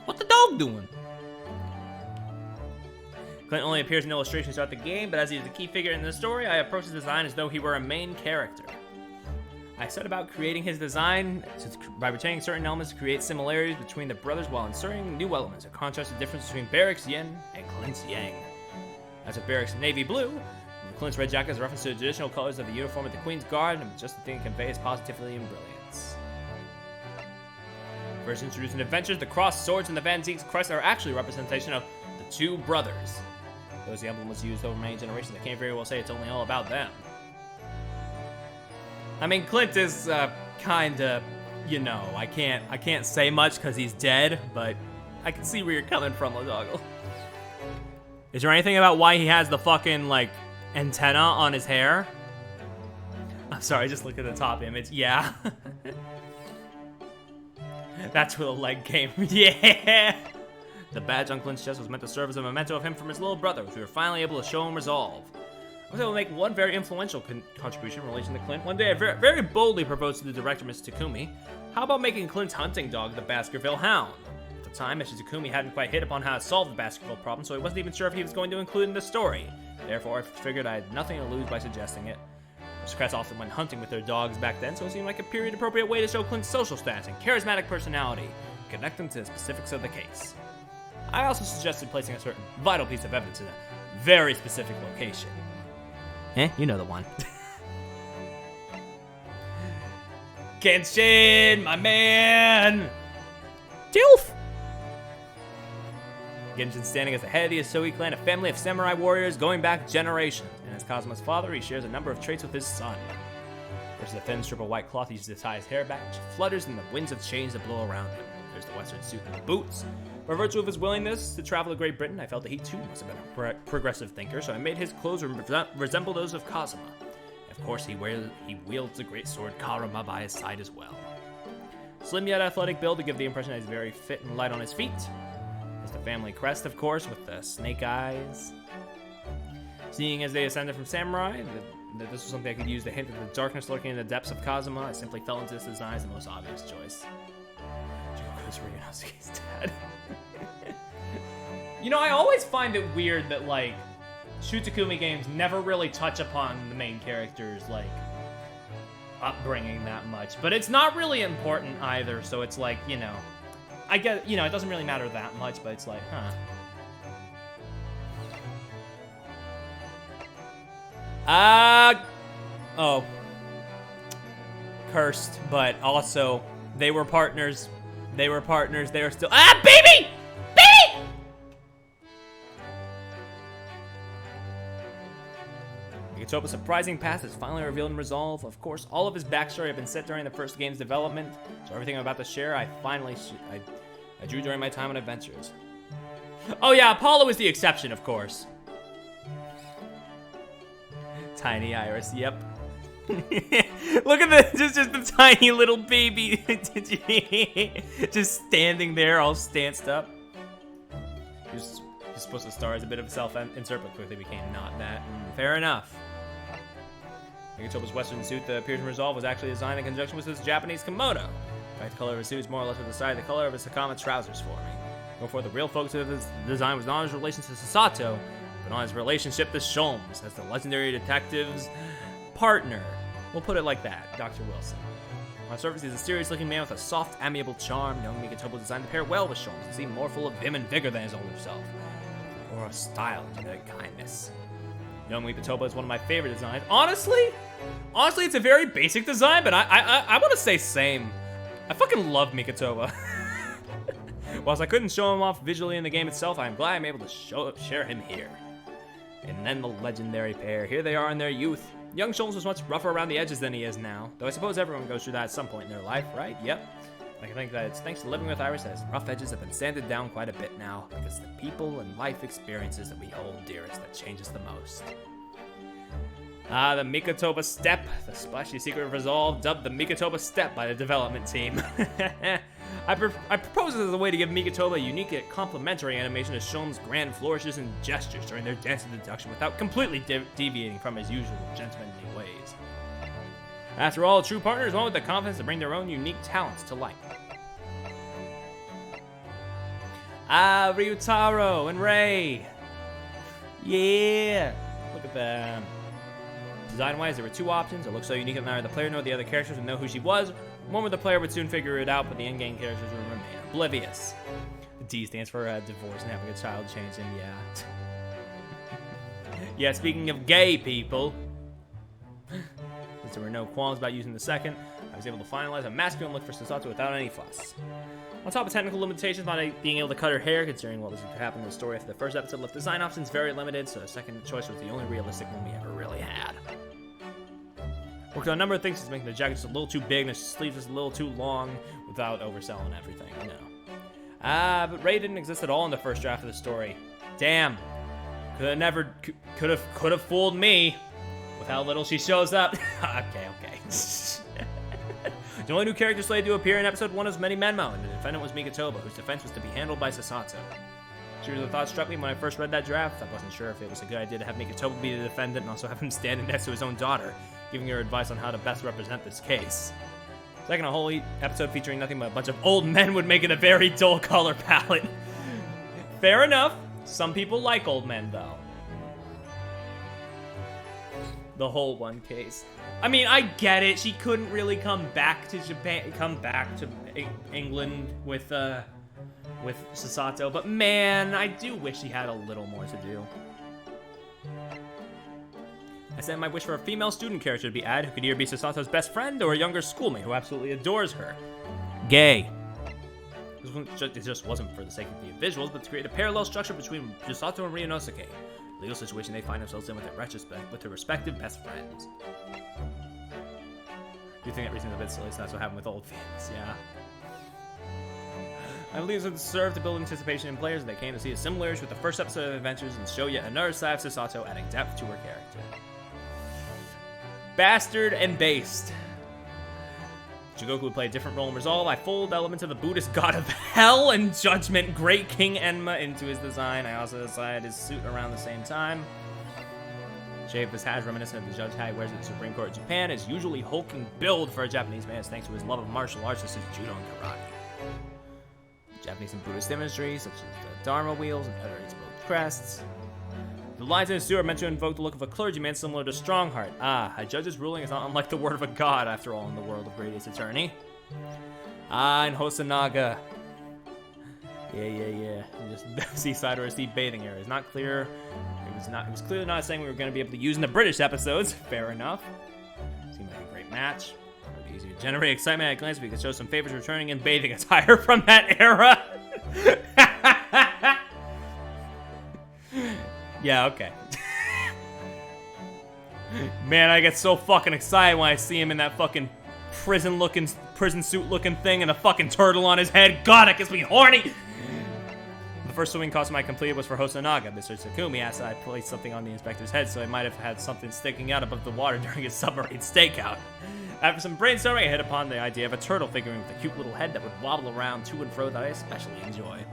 What the dog doing? Clint only appears in illustrations throughout the game, but as he is a key figure in the story, I approach his design as though he were a main character. I set about creating his design by retaining certain elements to create similarities between the brothers while inserting new elements to contrast the difference between Barrick's yin and Clint's yang. As with Barrick's navy blue, Clint's red jacket is a reference to the traditional colors of the uniform of the Queen's Guard, and just the thing to convey his positivity and brilliance. First introduced in Adventures, the crossed swords and the Van Zieks crest are actually a representation of the two brothers. Though the emblem was used over many generations, I can't very well say it's only all about them. I mean, Clint is, kinda, you know, I can't say much because he's dead, but I can see where you're coming from, Lodoggle. Is there anything about why he has the fucking, like, antenna on his hair? I'm sorry, just look at the top image. Yeah. That's where the leg came. Yeah! The badge on Clint's chest was meant to serve as a memento of him from his little brother, which we were finally able to show him resolve. I was able to make one very influential contribution in relation to Clint. One day I very boldly proposed to the director, Mr. Takumi, how about making Clint's hunting dog the Baskerville Hound? At the time, Mr. Takumi hadn't quite hit upon how to solve the Baskerville problem, so he wasn't even sure if he was going to include it in the story. Therefore, I figured I had nothing to lose by suggesting it. Aristocrats often went hunting with their dogs back then, so it seemed like a period-appropriate way to show Clint's social status and charismatic personality, and connect them to the specifics of the case. I also suggested placing a certain vital piece of evidence in a very specific location. You know the one. Kenshin, my man! Dilf! Genshin standing as the head of the Asogi clan, a family of samurai warriors going back generations. And as Cosmo's father, he shares a number of traits with his son. There's the thin strip of white cloth he uses to tie his hair back, which flutters in the winds of change that blow around him. There's the western suit and the boots. By virtue of his willingness to travel to Great Britain, I felt that he too must have been a progressive thinker, so I made his clothes resemble those of Kazuma. Of course, he wields the great sword Karama by his side as well. Slim yet athletic build to give the impression that he's very fit and light on his feet. There's the family crest, of course, with the snake eyes. Seeing as they ascended from samurai, that this was something I could use to hint at the darkness lurking in the depths of Kazuma, I simply fell into this design as the most obvious choice. Jikoko's Ryunosuke's dad. You know, I always find it weird that, like, Shutakumi games never really touch upon the main character's, like, upbringing that much. But it's not really important either, so it's like, you know, I get, you know, it doesn't really matter that much, but it's like, huh. Oh. Cursed, but also, they were partners. They were still— baby! Baby! Mikotoba's surprising past is finally revealed in Resolve. Of course, all of his backstory had been set during the first game's development, so everything I'm about to share, I drew during my time on adventures. Oh yeah, Apollo is the exception, of course. Tiny Iris, yep. Look at just the tiny little baby just standing there all stanced up. He's supposed to star as a bit of a self-insert, but quickly became not that. Fair enough. Mikotoba's western suit that appears in Resolve was actually designed in conjunction with his Japanese kimono. In fact, the color of his suit is more or less what decided the color of his Sakama trousers for me. Before, the real focus of his design was not on his relation to Sasato, but on his relationship to Sholmes as the legendary detective's partner. We'll put it like that, Dr. Wilson. On the surface, he's a serious-looking man with a soft, amiable charm. Young Mikotoba designed to pair well with Sholmes and seem more full of vim and vigor than his older self. Or a style and genetic kindness. Young Mikotoba is one of my favorite designs. Honestly, it's a very basic design, but I want to say same. I fucking love Mikotoba. Whilst I couldn't show him off visually in the game itself, I am glad I'm able to share him here. And then the legendary pair. Here they are in their youth. Young Sholmes was much rougher around the edges than he is now. Though I suppose everyone goes through that at some point in their life, right? Yep. I can think that it's thanks to living with Iris that his rough edges have been sanded down quite a bit now. Because the people and life experiences that we hold dearest that changes the most. The Mikotoba Step, the splashy secret of Resolve, dubbed the Mikotoba Step by the development team. I propose it as a way to give Mikotoba a unique yet complementary animation to Sholmes' grand flourishes and gestures during their dance introduction without completely deviating from his usual gentlemanly ways. After all, a true partner is one with the confidence to bring their own unique talents to light. Ryutaro and Rei. Yeah, look at them. Design-wise, there were two options. It looked so unique that neither the player nor the other characters would know who she was. One where the player would soon figure it out, but the in-game characters would remain oblivious. The D stands for divorce and having a child change, and yeah. Yeah, speaking of gay people, since there were no qualms about using the second, I was able to finalize a masculine look for Sasato without any fuss. On top of technical limitations, not being able to cut her hair, considering what was to happen in the story after the first episode, left design options very limited, so the second choice was the only realistic one we ever really had. Worked on a number of things, just making the jacket just a little too big and the sleeves just a little too long without overselling everything, you know. But Rei didn't exist at all in the first draft of the story. Damn. Could have fooled me with how little she shows up. Okay. The only new character slated to appear in episode 1 was Many Menmo, and the defendant was Mikotoba, whose defense was to be handled by Sasato. Seriously, the thought struck me when I first read that draft. I wasn't sure if it was a good idea to have Mikotoba be the defendant and also have him standing next to his own daughter, giving her advice on how to best represent this case. Second, a whole episode featuring nothing but a bunch of old men would make it a very dull color palette. Fair enough. Some people like old men, though. The whole one case. I mean, I get it. She couldn't really come back to England with Sasato, but man, I do wish she had a little more to do. I sent my wish for a female student character to be added who could either be Sasato's best friend or a younger schoolmate who absolutely adores her. Gay. It just wasn't for the sake of the visuals, but to create a parallel structure between Sasato and Ryunosuke, the legal situation they find themselves in with their respective best friends. You think that reason's a bit silly, so that's what happened with old things, yeah. I believe it served to build anticipation in players, and they came to see a similarities with the first episode of Adventures and show yet another side of Sasato, adding depth to her character. Bastard and based. Jigoku would play a different role in Resolve. I fold elements of the Buddhist god of hell and judgment, Great King Enma, into his design. I also designed his suit around the same time. Shape of his hat is reminiscent of the judge hat he wears at the Supreme Court of Japan. His usually hulking build for a Japanese man is thanks to his love of martial arts such as judo and karate. Japanese and Buddhist imagery, such as the Dharma wheels and other exposed crests. The lines in his suit are meant to invoke the look of a clergyman similar to Strongheart. Ah, a judge's ruling is not unlike the word of a god, after all, in the world of Greatest Attorney. Ah, and Hosonaga. Yeah. Just seaside or a sea bathing area. It's not clear. It was clearly not saying we were going to be able to use in the British episodes. Fair enough. Seemed like a great match. It would be easy to generate excitement at a glance, but we could show some favors returning in bathing attire from that era. Yeah, okay. Man, I get so fucking excited when I see him in that fucking prison suit looking thing and a fucking turtle on his head. God, it gets me horny! The first swimming costume I completed was for Hosonaga. Mr. Takumi asked that I place something on the inspector's head, so I might have had something sticking out above the water during his submarine stakeout. After some brainstorming, I hit upon the idea of a turtle figurine with a cute little head that would wobble around to and fro that I especially enjoy.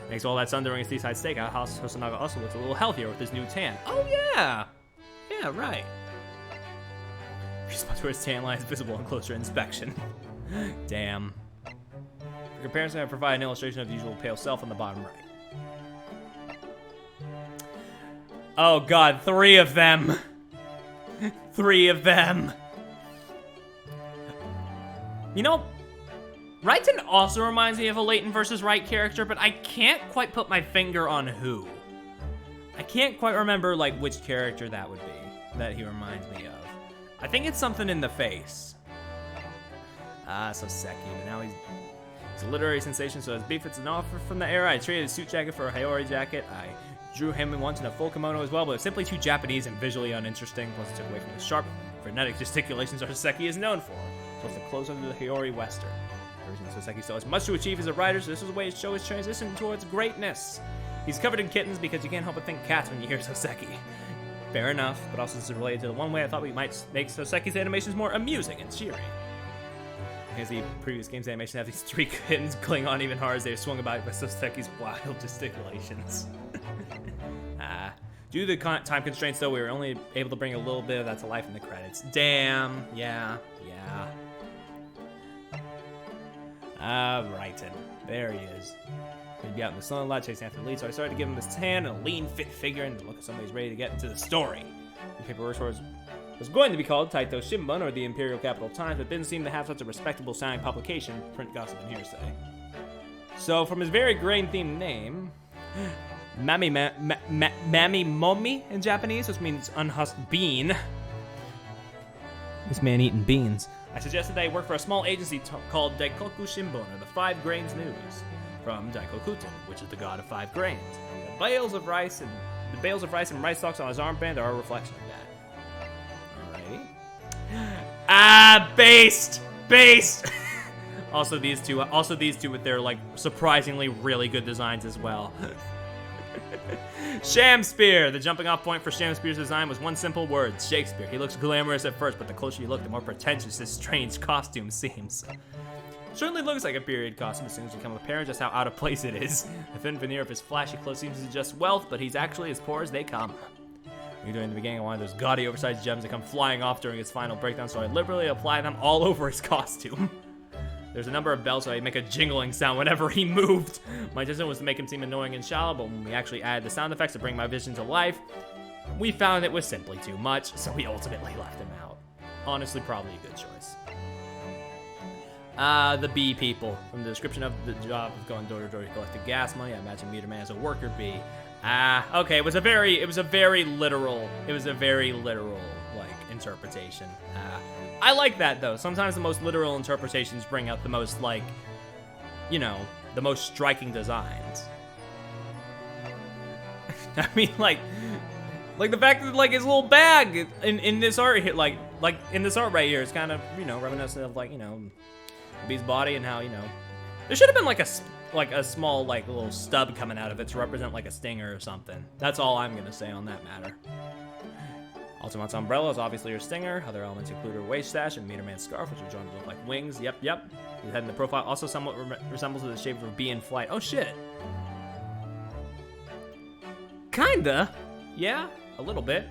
Thanks to all that sun during his seaside stakeout, Hosonaga also looks a little healthier with his new tan. Oh yeah! Yeah, right. Spots where his tan line is visible on closer inspection. Damn. For comparison, I provide an illustration of the usual pale self on the bottom right. Oh god, 3 of them! 3 of them! You know, Raiten also reminds me of a Leighton versus Wright character, but I can't quite put my finger on who. I can't quite remember, like, which character that would be, that he reminds me of. I think it's something in the face. So Seki, but now he's a literary sensation, so his beef, it's an offer from the era. I traded his suit jacket for a Hayori jacket. I drew him once in a full kimono as well, but it's simply too Japanese and visually uninteresting, plus it took away from the sharp, frenetic gesticulations Soseki is known for. So it's the close under the Hayori Western. Soseki still has much to achieve as a writer, so this was a way to show his transition towards greatness. He's covered in kittens because you can't help but think cats when you hear Soseki. Fair enough, but also this is related to the one way I thought we might make Soseki's animations more amusing and cheery. Because the previous game's animation have these 3 kittens cling on even harder as they are swung about by Soseki's wild gesticulations. Due to the time constraints, though, we were only able to bring a little bit of that to life in the credits. Damn, yeah. Raiten. There he is. He'd be out in the sunlight chasing after the lead, so I started to give him this tan and a lean, fit figure and to look at somebody who's ready to get into the story. The paperwork was going to be called Taito Shimbun or the Imperial Capital Times, but didn't seem to have such a respectable sounding publication, print gossip and hearsay. So, from his very grain-themed name, Mami Momi in Japanese, which means unhusked bean. This man eating beans. I suggested that he work for a small agency called Daikoku Shimbun, or the 5 Grains News, from Daikokuten, which is the god of 5 grains. The bales of rice and rice stalks on his armband are a reflection of that. Alrighty. Based! Also these two with their, like, surprisingly really good designs as well. Shamspeare! The jumping off point for Shamspeare's design was one simple word, Shakespeare. He looks glamorous at first, but the closer you look, the more pretentious this strange costume seems. Certainly looks like a period costume as soon as you become apparent just how out of place it is. The thin veneer of his flashy clothes seems to suggest wealth, but he's actually as poor as they come. During the beginning, I wanted those gaudy, oversized gems to come flying off during his final breakdown, so I liberally applied them all over his costume. There's a number of bells, so I'd make a jingling sound whenever he moved. My intention was to make him seem annoying and shallow, but when we actually added the sound effects to bring my vision to life, we found it was simply too much, so we ultimately left him out. Honestly, probably a good choice. The bee people. From the description of the job of going door to door to collect the gas money, I imagine Meter Man as a worker bee. Okay, it was a very literal, like, interpretation. I like that, though. Sometimes the most literal interpretations bring out the most, like, you know, the most striking designs. I mean, like Like the fact that like his little bag in this art hit like in this art right here is kind of, you know, reminiscent of like, you know, Beast's body and how, you know, there should have been like a small like little stub coming out of it to represent like a stinger or something. That's all I'm gonna say on that matter. Altamont's umbrella is obviously her stinger. Other elements include her waist sash and Meter Man's scarf, which are drawn to look like wings. Yep. His head in the profile also somewhat resembles the shape of a bee in flight. Oh shit. Kinda. Yeah, a little bit.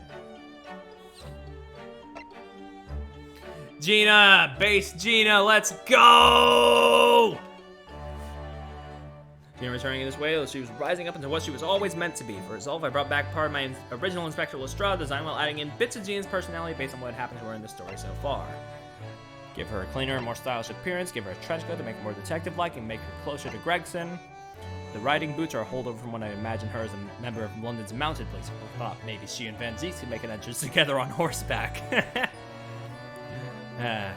Gina, base Gina, let's go! Gina returning in this way, she was rising up into what she was always meant to be. For Resolve, I brought back part of my original Inspector Lestrade design while adding in bits of Gina's personality based on what happened to her in the story so far. Give her a cleaner and more stylish appearance, give her a trench coat to make her more detective-like and make her closer to Gregson. The riding boots are a holdover from when I imagined her as a member of London's mounted police. I thought maybe she and Van Zieks could make an entrance together on horseback. And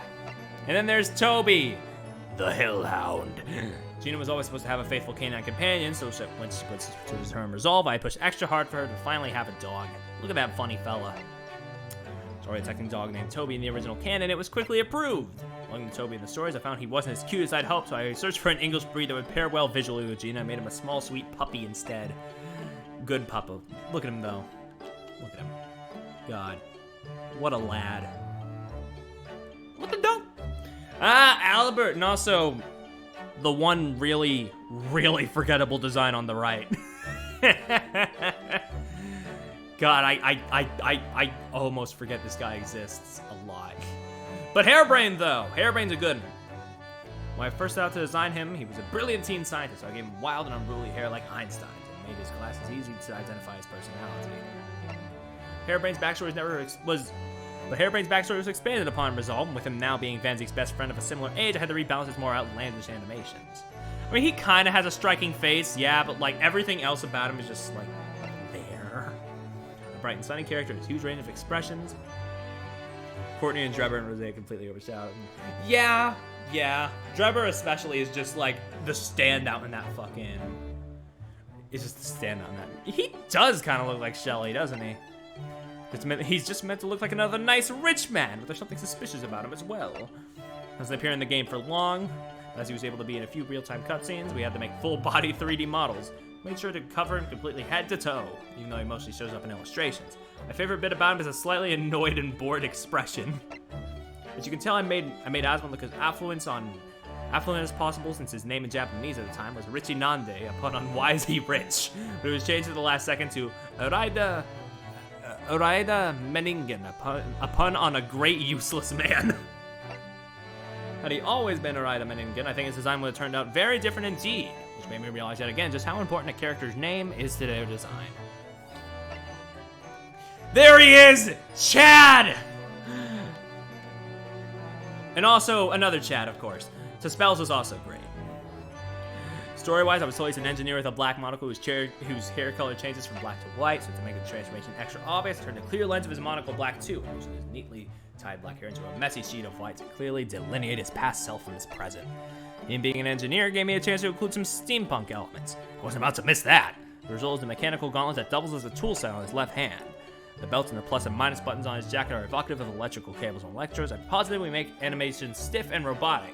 then there's Toby, the Hellhound. Gina was always supposed to have a faithful canine companion, so when she puts to his term Resolve, I pushed extra hard for her to finally have a dog. Look at that funny fella. Story detecting dog named Toby in the original canon, it was quickly approved. Looking at Toby in the stories, I found he wasn't as cute as I'd hoped, so I searched for an English breed that would pair well visually with Gina. I made him a small, sweet puppy instead. Good puppo. Look at him, though. Look at him. God. What a lad. What the dog? Albert, and also the one really, really forgettable design on the right. God, I almost forget this guy exists a lot. But Hairbrain, though. Hairbrain's a good one. When I first set out to design him, he was a brilliant teen scientist, so I gave him wild and unruly hair like Einstein's and made his glasses easy to identify his personality. Hairbrain's backstory was expanded upon in Resolve, and with him now being Van Ziek's best friend of a similar age, I had to rebalance his more outlandish animations. I mean, he kind of has a striking face, yeah, but like everything else about him is just like there. A bright and sunny character with a huge range of expressions. Courtney and Drebber and Rosé completely overshadowed him. Yeah. Drebber especially is just like the standout in that fucking. It's just the standout in that. He does kind of look like Shelly, doesn't he? He's just meant to look like another nice rich man, but there's something suspicious about him as well. Doesn't appear in the game for long. As he was able to be in a few real-time cutscenes, we had to make full-body 3D models. Made sure to cover him completely head to toe, even though he mostly shows up in illustrations. My favorite bit about him is a slightly annoyed and bored expression. As you can tell, I made Asmund look as affluent as possible, since his name in Japanese at the time was Richie Nande, a pun on Why Is He Rich? But it was changed at the last second to Uraida Meningen, a pun on a great useless man. Had he always been Uraida Meningen, I think his design would have turned out very different indeed, which made me realize yet again just how important a character's name is to their design. There he is! Chad! And also another Chad, of course. So Spells was also great. Story-wise, I was told he's an engineer with a black monocle whose hair color changes from black to white, so to make the transformation extra obvious, I turned the clear lens of his monocle black too, and used his neatly tied black hair into a messy sheet of white to clearly delineate his past self from his present. Him being an engineer gave me a chance to include some steampunk elements. I wasn't about to miss that. The result is a mechanical gauntlet that doubles as a tool set on his left hand. The belts and the plus and minus buttons on his jacket are evocative of electrical cables and electrodes. I'm positive we make animation stiff and robotic,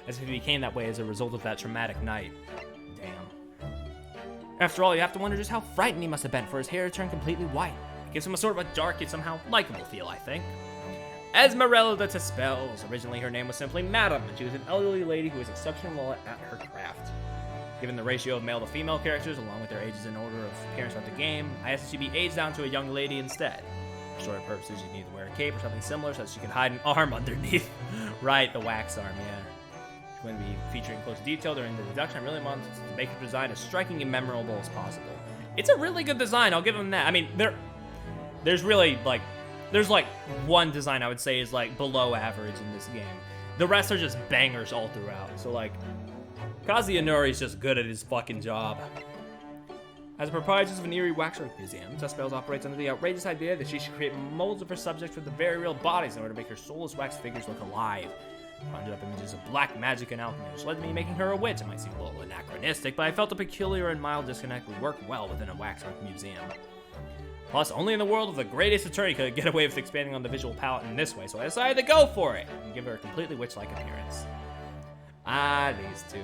as if he became that way as a result of that traumatic night. Damn. After all, you have to wonder just how frightened he must have been for his hair to turn completely white. It gives him a sort of a dark yet somehow likable feel, I think. Esmeralda to Spells. Originally her name was simply Madam, and she was an elderly lady who was exceptional at her craft. Given the ratio of male to female characters, along with their ages in order of appearance throughout the game, I asked that she be aged down to a young lady instead. For story purposes, you need to wear a cape or something similar so that she could hide an arm underneath. Right, the wax arm, yeah. She's going to be featuring close detail during the deduction. I really wanted to make her design as striking and memorable as possible. It's a really good design, I'll give them that. I mean, there's really, like, there's like one design I would say is like below average in this game. The rest are just bangers all throughout. So like, Kazi Inuri's just good at his fucking job. As a proprietor of an eerie waxwork museum, Spells operates under the outrageous idea that she should create molds of her subjects with the very real bodies in order to make her soulless wax figures look alive. Conjured up images of black magic and alchemy, which led to me making her a witch. It might seem a little anachronistic, but I felt a peculiar and mild disconnect would work well within a waxwork museum. Plus, only in the world of the greatest attorney could I get away with expanding on the visual palette in this way, so I decided to go for it and give her a completely witch-like appearance. Ah, these two.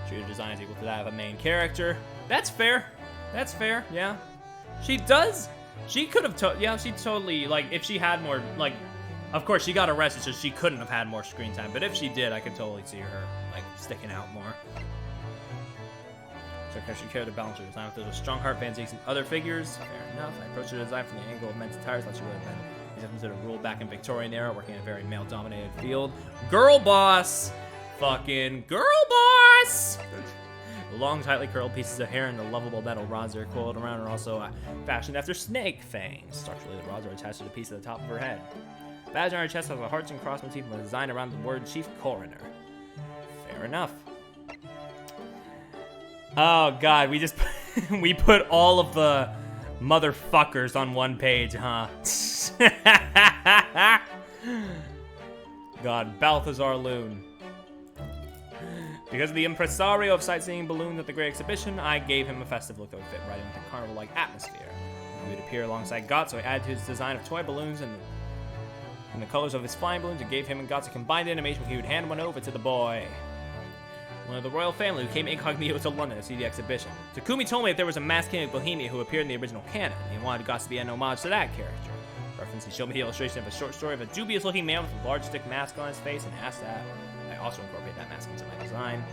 True design is equal to that of a main character. That's fair. That's fair, yeah. She could have, yeah, she totally, like, if she had more, like, of course, she got arrested, so she couldn't have had more screen time, but if she did, I could totally see her, like, sticking out more. So she cared to balance her design with those strong heart Van Zeeks and other figures. Fair enough. I approached her design from the angle of men's attires like she would have been. These have considered rule back in Victorian era, working in a very male-dominated field. Girl boss! Fucking girl boss! The long, tightly curled pieces of hair and the lovable metal rods that are coiled around are also fashioned after snake fangs. Structurally, the rods are attached to the piece at the top of her head. The badge on her chest has a hearts and cross motif with a design around the word Chief Coroner. Fair enough. Oh god, we just we put all of the motherfuckers on one page, huh? God, Balthazar Loon. Because of the impresario of sightseeing balloons at the Great Exhibition, I gave him a festive look that would fit right into the carnival-like atmosphere. He would appear alongside Gott, so I added to his design of toy balloons and the colors of his flying balloons and gave him and Gott a combined animation where he would hand one over to the boy. One of the royal family who came incognito to London to see the exhibition. Takumi told me that there was a masked king of Bohemia who appeared in the original canon. He wanted Gott to be an homage to that character. Reference, he showed me the illustration of a short story of a dubious-looking man with a large stick mask on his face and asked that I also incorporate that mask into my design.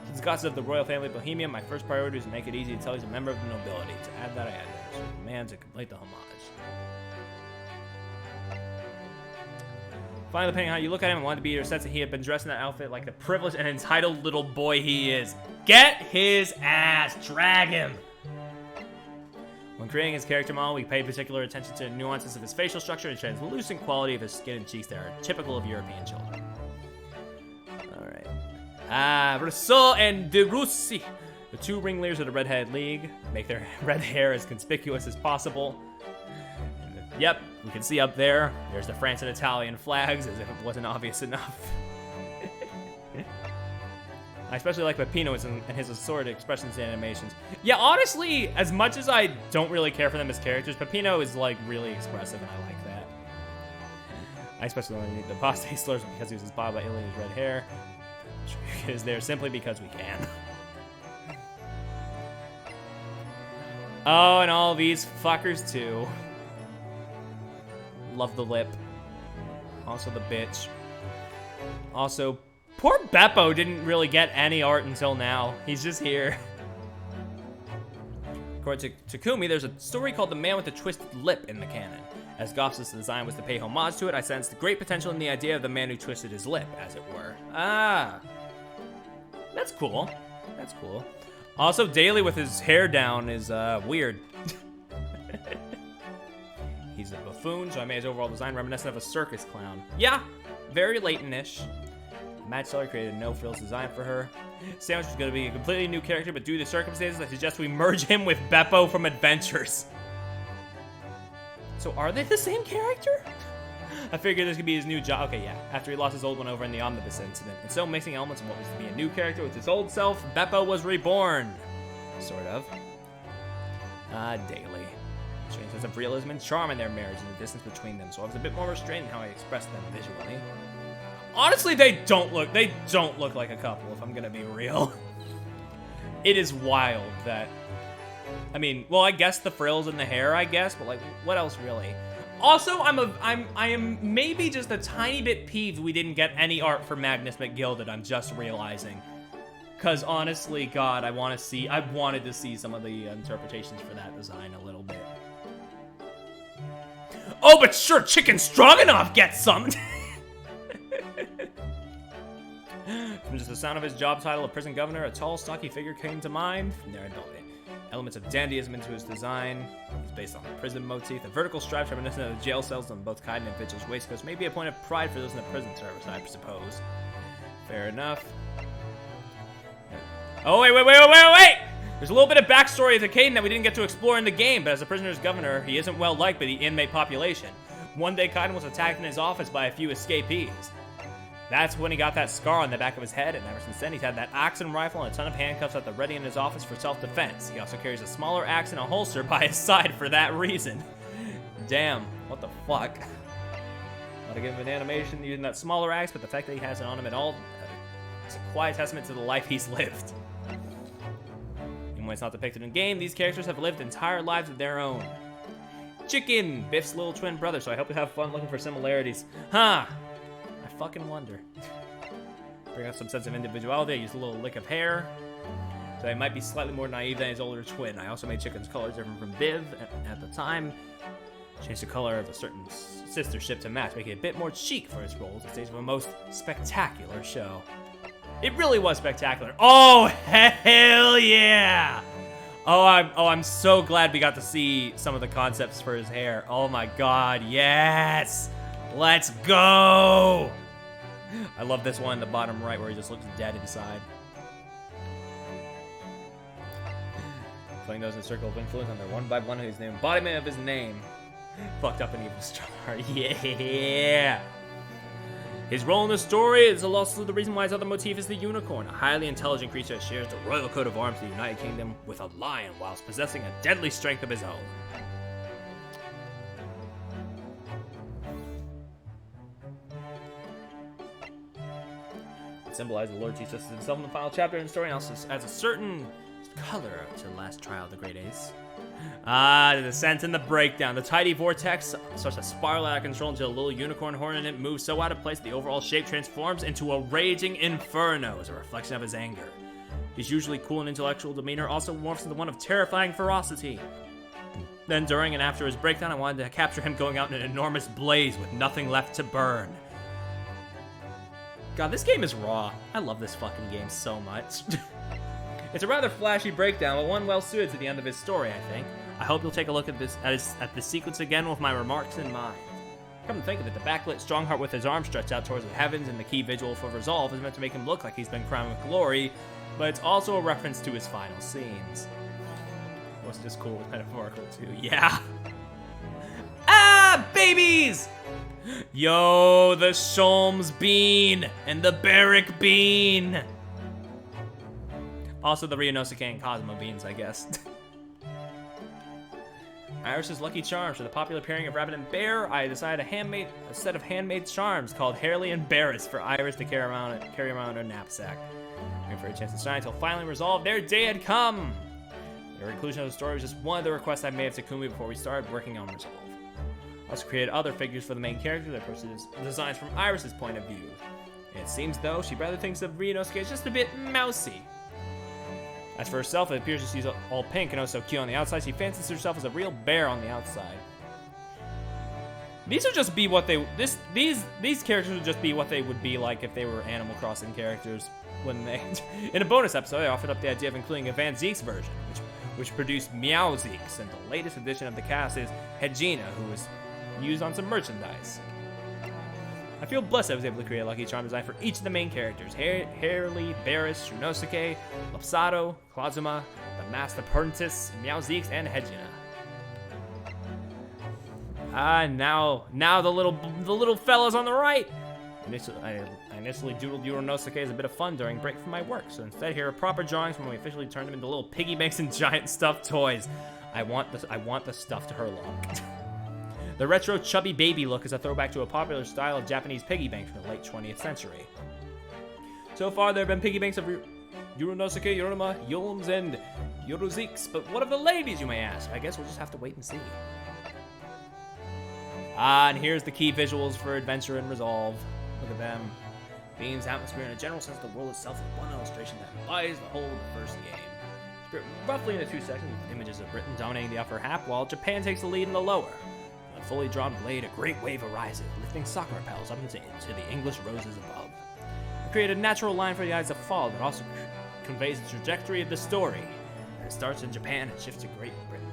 Since Gott is of the royal family of Bohemia, my first priority was to make it easy to tell he's a member of the nobility. To add that, I added a man to complete the homage. Finally, depending on how you look at him, I wanted to be your sense that he had been dressed in that outfit like the privileged and entitled little boy he is. Get his ass! Drag him! When creating his character model, we paid particular attention to the nuances of his facial structure and the translucent quality of his skin and cheeks that are typical of European children. Alright. Rousseau and De Russi, the two ringleaders of the Red-Headed League, make their red hair as conspicuous as possible. Yep, we can see up there, there's the France and Italian flags, as if it wasn't obvious enough. I especially like Peppino and his assorted expressions and animations. Yeah, honestly, as much as I don't really care for them as characters, Peppino is, like, really expressive, and I like that. I especially like the apostate slurs because he was inspired by Ilia's red hair. It is there simply because we can. Oh, and all these fuckers, too. Love the lip. Also the bitch. Also, poor Beppo didn't really get any art until now. He's just here. According to Takumi, there's a story called The Man with the Twisted Lip in the canon. As Goff's design was to pay homage to it, I sensed great potential in the idea of the man who twisted his lip, as it were. Ah. That's cool. That's cool. Also, Daly with his hair down is weird. He's a buffoon, so I made his overall design reminiscent of a circus clown. Yeah, very Leighton-ish. Matt Seller created a no-frills design for her. Sandwich was going to be a completely new character, but due to circumstances, I suggest we merge him with Beppo from Adventures. So are they the same character? I figured this could be his new job. Okay, yeah. After he lost his old one over in the omnibus incident. And so mixing elements of what was to be a new character with his old self, Beppo was reborn. Sort of. Daly. Strange sense of realism and charm in their marriage and the distance between them, so I was a bit more restrained in how I expressed them visually. Honestly, they don't look like a couple, if I'm gonna be real. It is wild that, I mean, well, I guess the frills and the hair, I guess, but like, what else really? Also, I am maybe just a tiny bit peeved we didn't get any art for Magnus McGilded, I'm just realizing. Cause honestly, God, I wanted to see some of the interpretations for that design a little bit. Oh, but sure, Chicken Stroganoff gets some! From just the sound of his job title of prison governor, a tall, stocky figure came to mind. From there I built it. Elements of dandyism into his design. It's based on the prison motif. The vertical stripes reminiscent of the jail cells on both Kaiden and Vigil's waistcoats may be a point of pride for those in the prison service, I suppose. Fair enough. Oh, wait! There's a little bit of backstory to Kaiden that we didn't get to explore in the game, but as a prisoner's governor, he isn't well liked by the inmate population. One day, Kaiden was attacked in his office by a few escapees. That's when he got that scar on the back of his head, and ever since then he's had that axe and rifle and a ton of handcuffs at the ready in his office for self-defense. He also carries a smaller axe and a holster by his side for that reason. Damn, what the fuck? Want to give him an animation using that smaller axe, but the fact that he has it on him at all, it's a quiet testament to the life he's lived. Even when it's not depicted in game, these characters have lived entire lives of their own. Chicken, Biff's little twin brother, so I hope you have fun looking for similarities. Huh, I fucking wonder. Bring out some sense of individuality. I used a little lick of hair, so he might be slightly more naive than his older twin. I also made Chicken's colors different from Viv at the time. Changed the color of a certain sister ship to match, making it a bit more chic for his roles at the stage of a most spectacular show. It really was spectacular. Oh, hell yeah! Oh, I'm so glad we got to see some of the concepts for his hair. Oh my god, yes! Let's go! I love this one in the bottom right where he just looks dead inside. Putting those in a circle of influence on their one by one who's the embodiment of his name. Fucked up an evil star. Yeah! His role in the story is also the reason why his other motif is the unicorn, a highly intelligent creature that shares the royal coat of arms of the United Kingdom with a lion whilst possessing a deadly strength of his own. It symbolizes the Lord Jesus himself in the final chapter in the story, and also adds a certain color to the last trial of the Great Ace. The descent and the breakdown. The tidy vortex starts to spiral out of control until a little unicorn horn in it moves so out of place that the overall shape transforms into a raging inferno as a reflection of his anger. His usually cool and intellectual demeanor also morphs into one of terrifying ferocity. Then during and after his breakdown, I wanted to capture him going out in an enormous blaze with nothing left to burn. God, this game is raw. I love this fucking game so much. It's a rather flashy breakdown, but one well suited to the end of his story, I think. I hope you'll take a look at this sequence again with my remarks in mind. Come to think of it, the backlit Strongheart with his arms stretched out towards the heavens and the key visual for Resolve is meant to make him look like he's been crowned with glory, but it's also a reference to his final scenes. Wasn't just cool with metaphorical too, yeah. Ah, babies! Yo, the Sholmes bean and the Barrack bean. Also the Ryunosuke and Cosmo beans, I guess. Iris's lucky charms for the popular pairing of rabbit and bear. I decided a set of handmade charms called Harley and Barris for Iris to carry around her knapsack. Waiting for a chance to shine until finally Resolve. Their day had come. The conclusion of the story was just one of the requests I made of Takumi before we started working on Resolve. I also created other figures for the main character that approached designs from Iris's point of view. And it seems though she rather thinks of Ryunosuke as just a bit mousy. As for herself, it appears that she's all pink and oh so cute on the outside. She fancies herself as a real bear on the outside. These would just be what they these characters would just be what they would be like if they were Animal Crossing characters. When they in a bonus episode, I offered up the idea of including a Van Zeek's version, which produced Meow Zeeks, and the latest addition of the cast is Hegina, who was used on some merchandise. I feel blessed I was able to create a lucky charm design for each of the main characters: Harley, Barris, Ryunosuke, Lopsado, Clazuma, the Master Apprentice, Meowzeeks, and Hegina. Now the little fellas on the right. I initially doodled Ryunosuke as a bit of fun during break from my work, so instead here are proper drawings when we officially turned them into little piggy banks and giant stuffed toys. I want the stuff to her look. The retro chubby baby look is a throwback to a popular style of Japanese piggy banks from the late 20th century. So far, there have been piggy banks of Ryunosuke, Yoruma, Yulms, and Yorozeeks, but what of the ladies, you may ask? I guess we'll just have to wait and see. And here's the key visuals for Adventure and Resolve. Look at them. Themes, atmosphere, and a general sense of the world itself is one illustration that embodies the whole of the first game. Split roughly into two sections, with images of Britain dominating the upper half, while Japan takes the lead in the lower. On a fully drawn blade, a great wave arises, lifting sakura petals up into the English roses above. I created a natural line for the eyes to follow that also conveys the trajectory of the story. And it starts in Japan and shifts to Great Britain.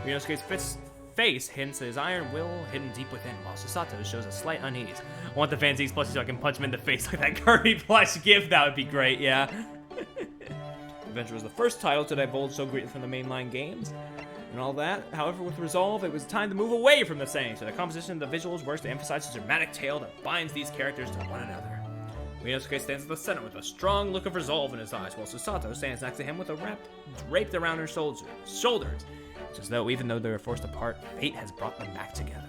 Ryunosuke's face hints at his iron will hidden deep within, while Susato shows a slight unease. I want the Van Zeeks plushie so I can punch him in the face like that Kirby plush gift. That would be great, yeah. Adventure was the first title to divulge so greatly from the mainline games. and all that. However, with Resolve, it was time to move away from the saying, so the composition of the visuals works to emphasize the dramatic tale that binds these characters to one another. Ryosuke stands at the center with a strong look of resolve in his eyes, while Susato stands next to him with a wrap draped around her shoulders. It's as though, even though they were forced apart, fate has brought them back together.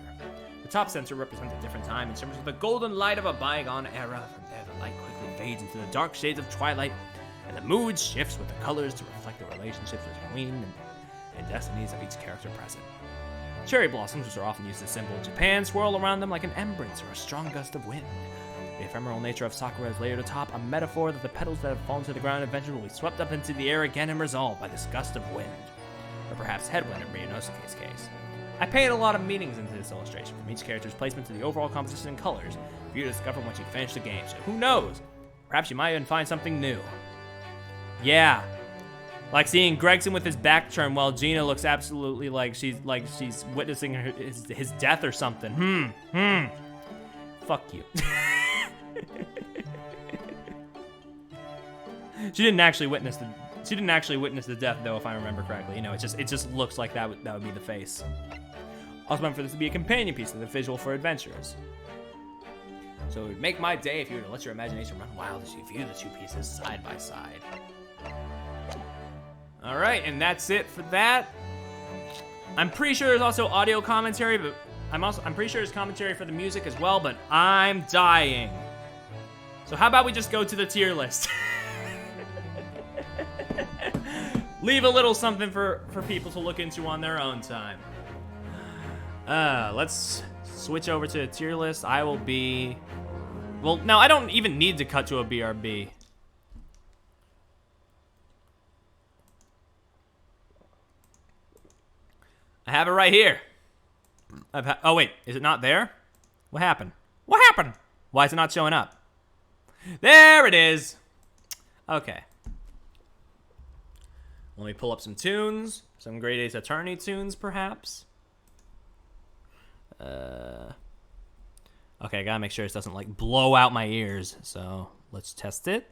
The top center represents a different time in terms of the golden light of a bygone era. From there, the light quickly fades into the dark shades of twilight, and the mood shifts with the colors to reflect the relationships between and destinies of each character present. Cherry blossoms, which are often used as a symbol in Japan, swirl around them like an embrace or a strong gust of wind. The ephemeral nature of Sakura is layered atop, a metaphor that the petals that have fallen to the ground eventually will be swept up into the air again and resolved by this gust of wind. Or perhaps headwind in Ryunosuke's case. I painted a lot of meanings into this illustration, from each character's placement to the overall composition and colors, for you to discover once you finish the game, so who knows? Perhaps you might even find something new. Yeah. Like seeing Gregson with his back turned while Gina looks absolutely like she's witnessing his death or something. Fuck you. She didn't actually witness the death though, if I remember correctly. You know, it just looks like that would be the face. Also meant for this to be a companion piece of the visual for adventures. So it would make my day if you were to let your imagination run wild as you view the two pieces side by side. All right, and that's it for that. I'm pretty sure there's also audio commentary, but I'm pretty sure there's commentary for the music as well, but I'm dying. So how about we just go to the tier list? Leave a little something for people to look into on their own time. Let's switch over to a tier list. I will be... Well, no, I don't even need to cut to a BRB. I have it right here. Oh, wait. Is it not there? What happened? What happened? Why is it not showing up? There it is. Okay. Let me pull up some tunes. Some Great Ace Attorney tunes, perhaps. Okay, I gotta make sure this doesn't, like, blow out my ears. So, let's test it.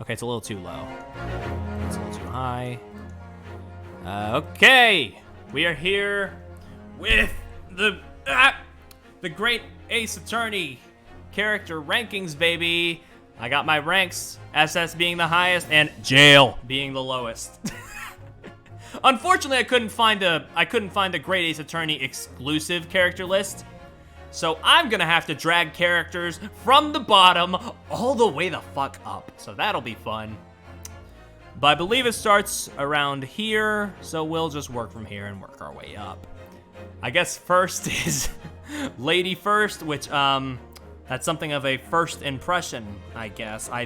Okay, it's a little too low. It's a little too high. Okay, we are here with the Great Ace Attorney character rankings, baby. I got my ranks, SS being the highest and Jail being the lowest. Unfortunately, I couldn't find a Great Ace Attorney exclusive character list, so I'm gonna have to drag characters from the bottom all the way the fuck up. So that'll be fun. But I believe it starts around here, so we'll just work from here and work our way up. I guess first is Lady First, which, that's something of a first impression, I guess. I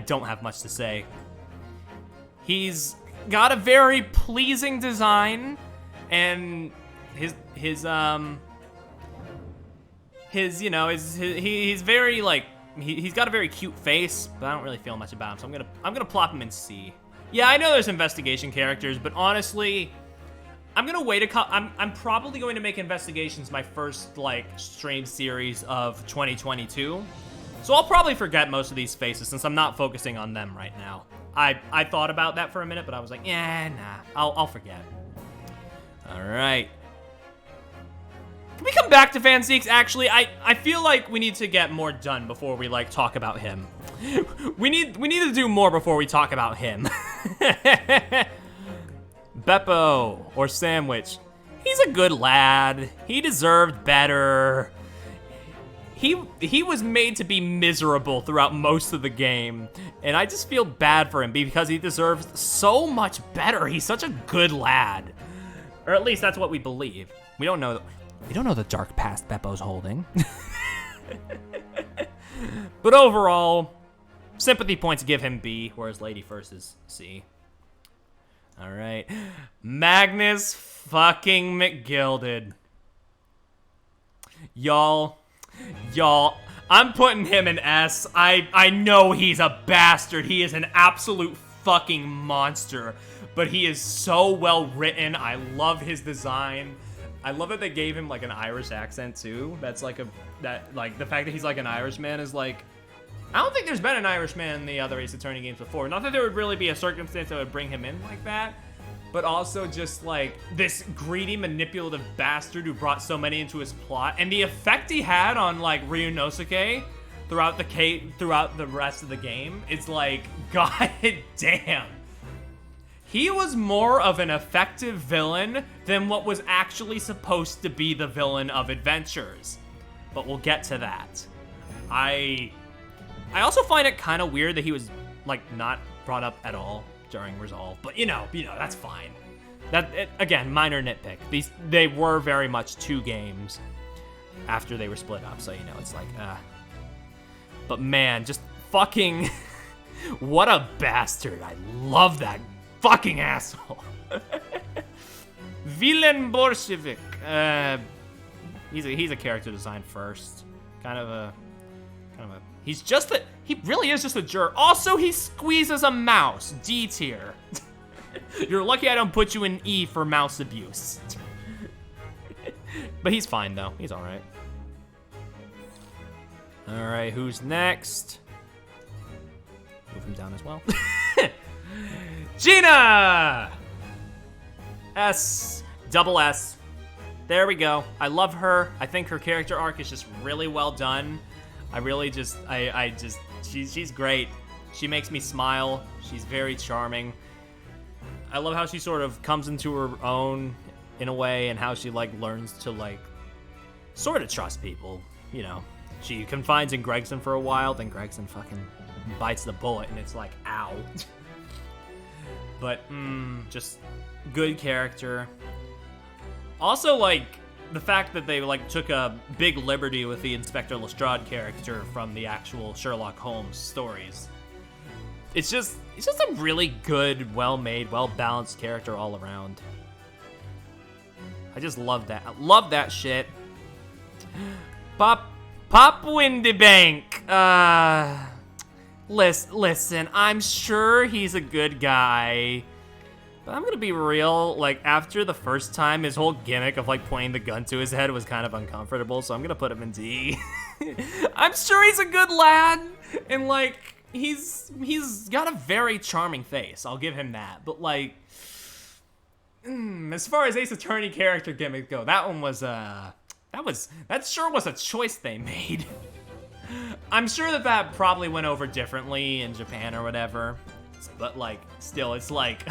don't have much to say. He's got a very pleasing design, and he's very, like, he's got a very cute face, but I don't really feel much about him, so I'm gonna plop him in C. Yeah, I know there's investigation characters, but honestly, I'm gonna wait I'm probably going to make investigations my first, like, stream series of 2022. So I'll probably forget most of these faces since I'm not focusing on them right now. I thought about that for a minute, but I was like, yeah, nah, I'll forget. All right. Can we come back to Fanseeks? Actually, I feel like we need to get more done before we, like, talk about him. we need to do more before we talk about him. Beppo, or Sandwich. He's a good lad. He deserved better. He was made to be miserable throughout most of the game, and I just feel bad for him because he deserves so much better. He's such a good lad. Or at least that's what we believe. We don't know the dark past Beppo's holding. But overall, sympathy points give him B, whereas Lady First is C. All right, Magnus fucking McGilded. Y'all, I'm putting him in S. I know he's a bastard. He is an absolute fucking monster, but he is so well written. I love his design. I love that they gave him, like, an Irish accent too. That's like the fact that he's like an Irishman is like, I don't think there's been an Irishman in the other Ace Attorney games before. Not that there would really be a circumstance that would bring him in like that, but also just like this greedy, manipulative bastard who brought so many into his plot, and the effect he had on like Ryunosuke throughout the rest of the game, it's like, god damn. He was more of an effective villain than what was actually supposed to be the villain of Adventures. But we'll get to that. I also find it kind of weird that he was like not brought up at all during Resolve, but you know, that's fine. Again, minor nitpick. They were very much 2 games after they were split up, so you know, it's like, But man, just fucking, what a bastard. I love that fucking asshole. Villain Bolshevik. He's a character design first. Kind of a he really is just a jerk. Also, he squeezes a mouse. D tier. You're lucky I don't put you in E for mouse abuse. But he's fine though. He's all right. All right, who's next? Move him down as well. Gina! S. Double S. There we go. I love her. I think her character arc is just really well done. I really just, she's great. She makes me smile. She's very charming. I love how she sort of comes into her own in a way, and how she like learns to like sort of trust people, you know. She confides in Gregson for a while, then Gregson fucking bites the bullet, and it's like, ow. But, just good character. Also, like, the fact that they, like, took a big liberty with the Inspector Lestrade character from the actual Sherlock Holmes stories. It's just a really good, well-made, well-balanced character all around. I just love that. I love that shit. Pop Windybank. Listen, I'm sure he's a good guy, but I'm gonna be real, like, after the first time, his whole gimmick of, like, pointing the gun to his head was kind of uncomfortable, so I'm gonna put him in D. I'm sure he's a good lad, and, like, he's got a very charming face, I'll give him that, but, like, as far as Ace Attorney character gimmicks go, that one was, that sure was a choice they made. I'm sure that probably went over differently in Japan or whatever, but like, still, it's like,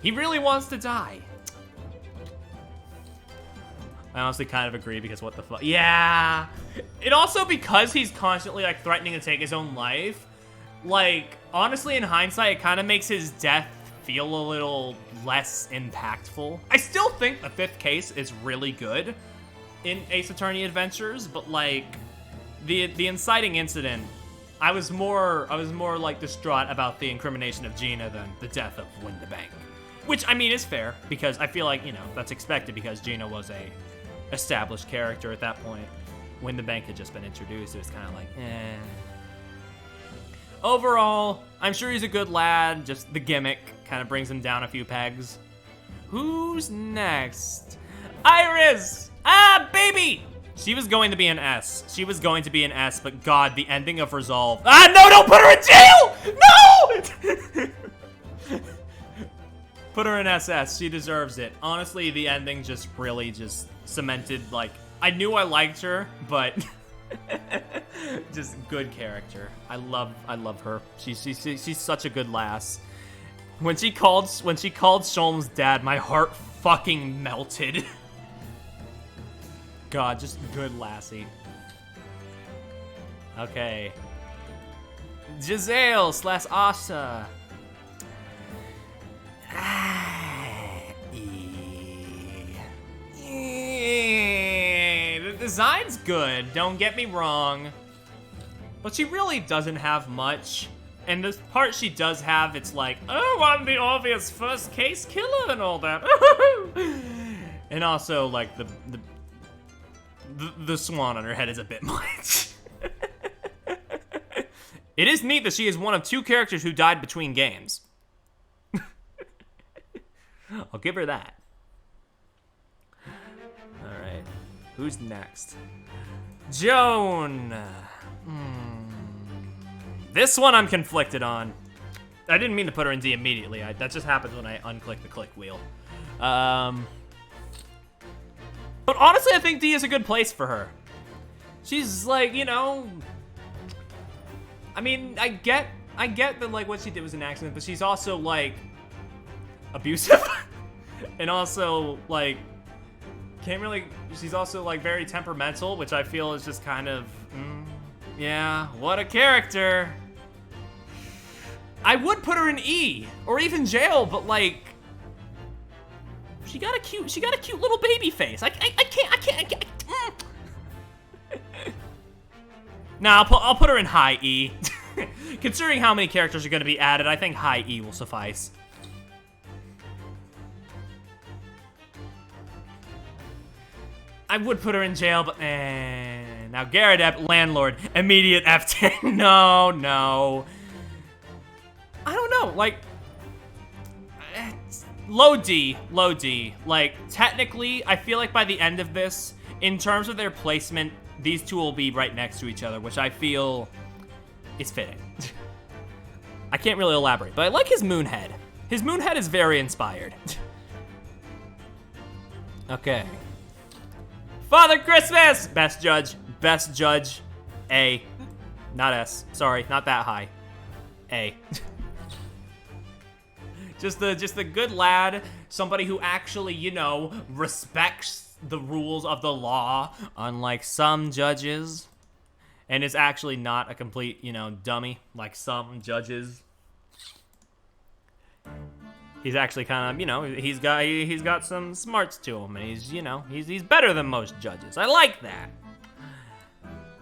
he really wants to die. I honestly kind of agree, because what the fuck? Yeah. It also, because he's constantly like threatening to take his own life, like, honestly, in hindsight, it kind of makes his death feel a little less impactful. I still think the 5th case is really good in Ace Attorney Adventures, but like, the inciting incident, I was more like distraught about the incrimination of Gina than the death of Windybank. Which, I mean, is fair, because I feel like, you know, that's expected, because Gina was a established character at that point. Windybank had just been introduced, it was kind of like, eh. Overall, I'm sure he's a good lad, just the gimmick kind of brings him down a few pegs. Who's next? Iris! Ah, baby! She was going to be an S. She was going to be an S, but God, the ending of Resolve. Ah, no, don't put her in jail! No! Put her in SS. She deserves it. Honestly, the ending just really just cemented, like, I knew I liked her, but just good character. I love her. She's such a good lass. When she called Sholm's dad, my heart fucking melted. God, just good lassie. Okay. Giselle / Asa. The design's good, don't get me wrong. But she really doesn't have much. And the part she does have, it's like, oh, I'm the obvious first case killer and all that. And also, like, the swan on her head is a bit much. It is neat that she is one of 2 characters who died between games. I'll give her that. Alright. Who's next? Joan! This one I'm conflicted on. I didn't mean to put her in D immediately. That just happens when I unclick the click wheel. But honestly, I think D is a good place for her. She's like, you know, I mean, I get that like what she did was an accident, but she's also like abusive and also like she's also like very temperamental, which I feel is just kind of, yeah, what a character. I would put her in E or even jail, but like, she got a cute little baby face. I can't. Nah, I'll put her in high E. Considering how many characters are going to be added, I think high E will suffice. I would put her in jail, but now Garrett, landlord, immediate F10. No. I don't know, like, low D. Like, technically, I feel like by the end of this, in terms of their placement, these two will be right next to each other, which I feel is fitting. I can't really elaborate, but I like his moon head. His moon head is very inspired. Okay. Father Christmas! Best judge, A. Not S. Sorry, not that high. A. Just a good lad, somebody who actually, you know, respects the rules of the law, unlike some judges, and is actually not a complete, you know, dummy like some judges. He's actually kind of, you know, he's got some smarts to him, and he's, you know, he's better than most judges. I like that.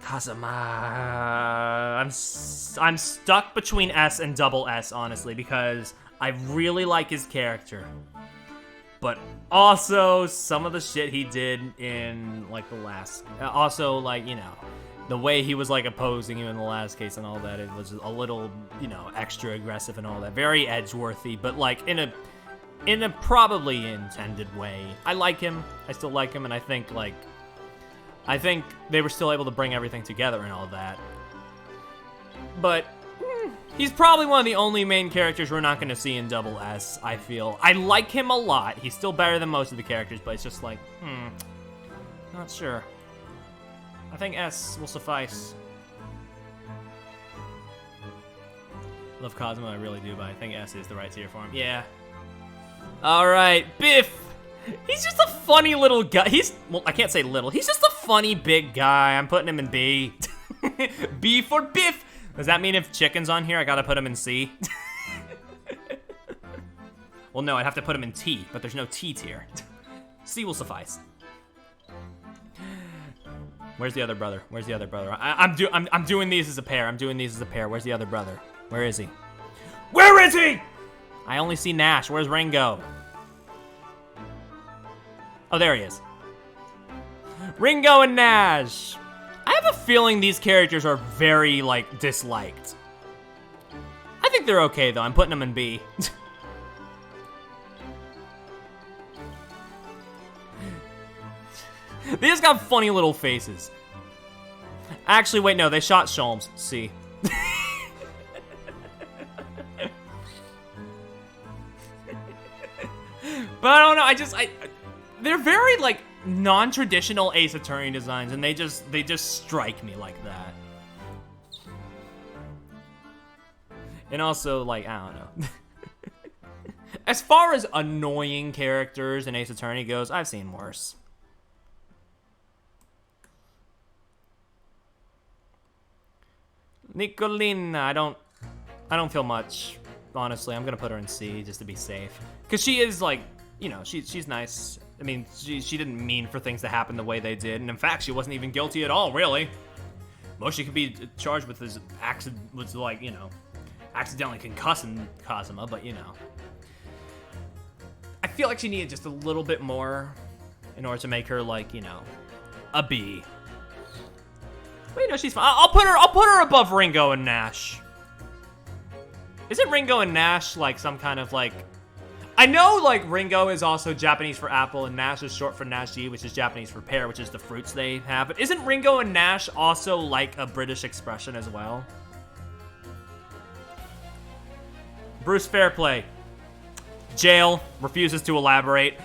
Kazuma, I'm stuck between S and double S, honestly, because I really like his character, but also some of the shit he did in like the last, also like, you know, the way he was like opposing you in the last case and all that, it was a little, you know, extra aggressive and all that, very edgeworthy, but like in a probably intended way. I like him, I still like him, and I think they were still able to bring everything together and all that, but he's probably one of the only main characters we're not going to see in double S, I feel. I like him a lot. He's still better than most of the characters, but it's just like, not sure. I think S will suffice. Love Cosmo, I really do, but I think S is the right tier for him. Yeah. Alright, Biff! He's just a funny little guy. Well, I can't say little. He's just a funny big guy. I'm putting him in B. B for Biff! Does that mean if Chicken's on here, I gotta put him in C? Well, no, I'd have to put him in T, but there's no T tier. C will suffice. Where's the other brother? I'm doing these as a pair. Where's the other brother? Where is he? Where is he? I only see Nash. Where's Ringo? Oh, there he is. Ringo and Nash. I have a feeling these characters are very, like, disliked. I think they're okay, though. I'm putting them in B. They just got funny little faces. Actually, wait, no. They shot Sholmes. C. But I don't know. They're very, like, non-traditional Ace Attorney designs, and they just strike me like that. And also, like, I don't know. As far as annoying characters in Ace Attorney goes, I've seen worse. Nicolina, I don't feel much, honestly. I'm gonna put her in C just to be safe, because she is, like, you know, she's nice. I mean, she didn't mean for things to happen the way they did, and in fact, she wasn't even guilty at all, really. Most she could be charged with is was like, you know, accidentally concussing Kazuma, but you know. I feel like she needed just a little bit more in order to make her, like, you know, a B. But you know, she's fine. I'll put her above Ringo and Nash. Isn't Ringo and Nash like some kind of like, I know, like, Ringo is also Japanese for apple, and Nash is short for Nashi, which is Japanese for pear, which is the fruits they have. But isn't Ringo and Nash also, like, a British expression as well? Bruce Fairplay. Jail. Refuses to elaborate.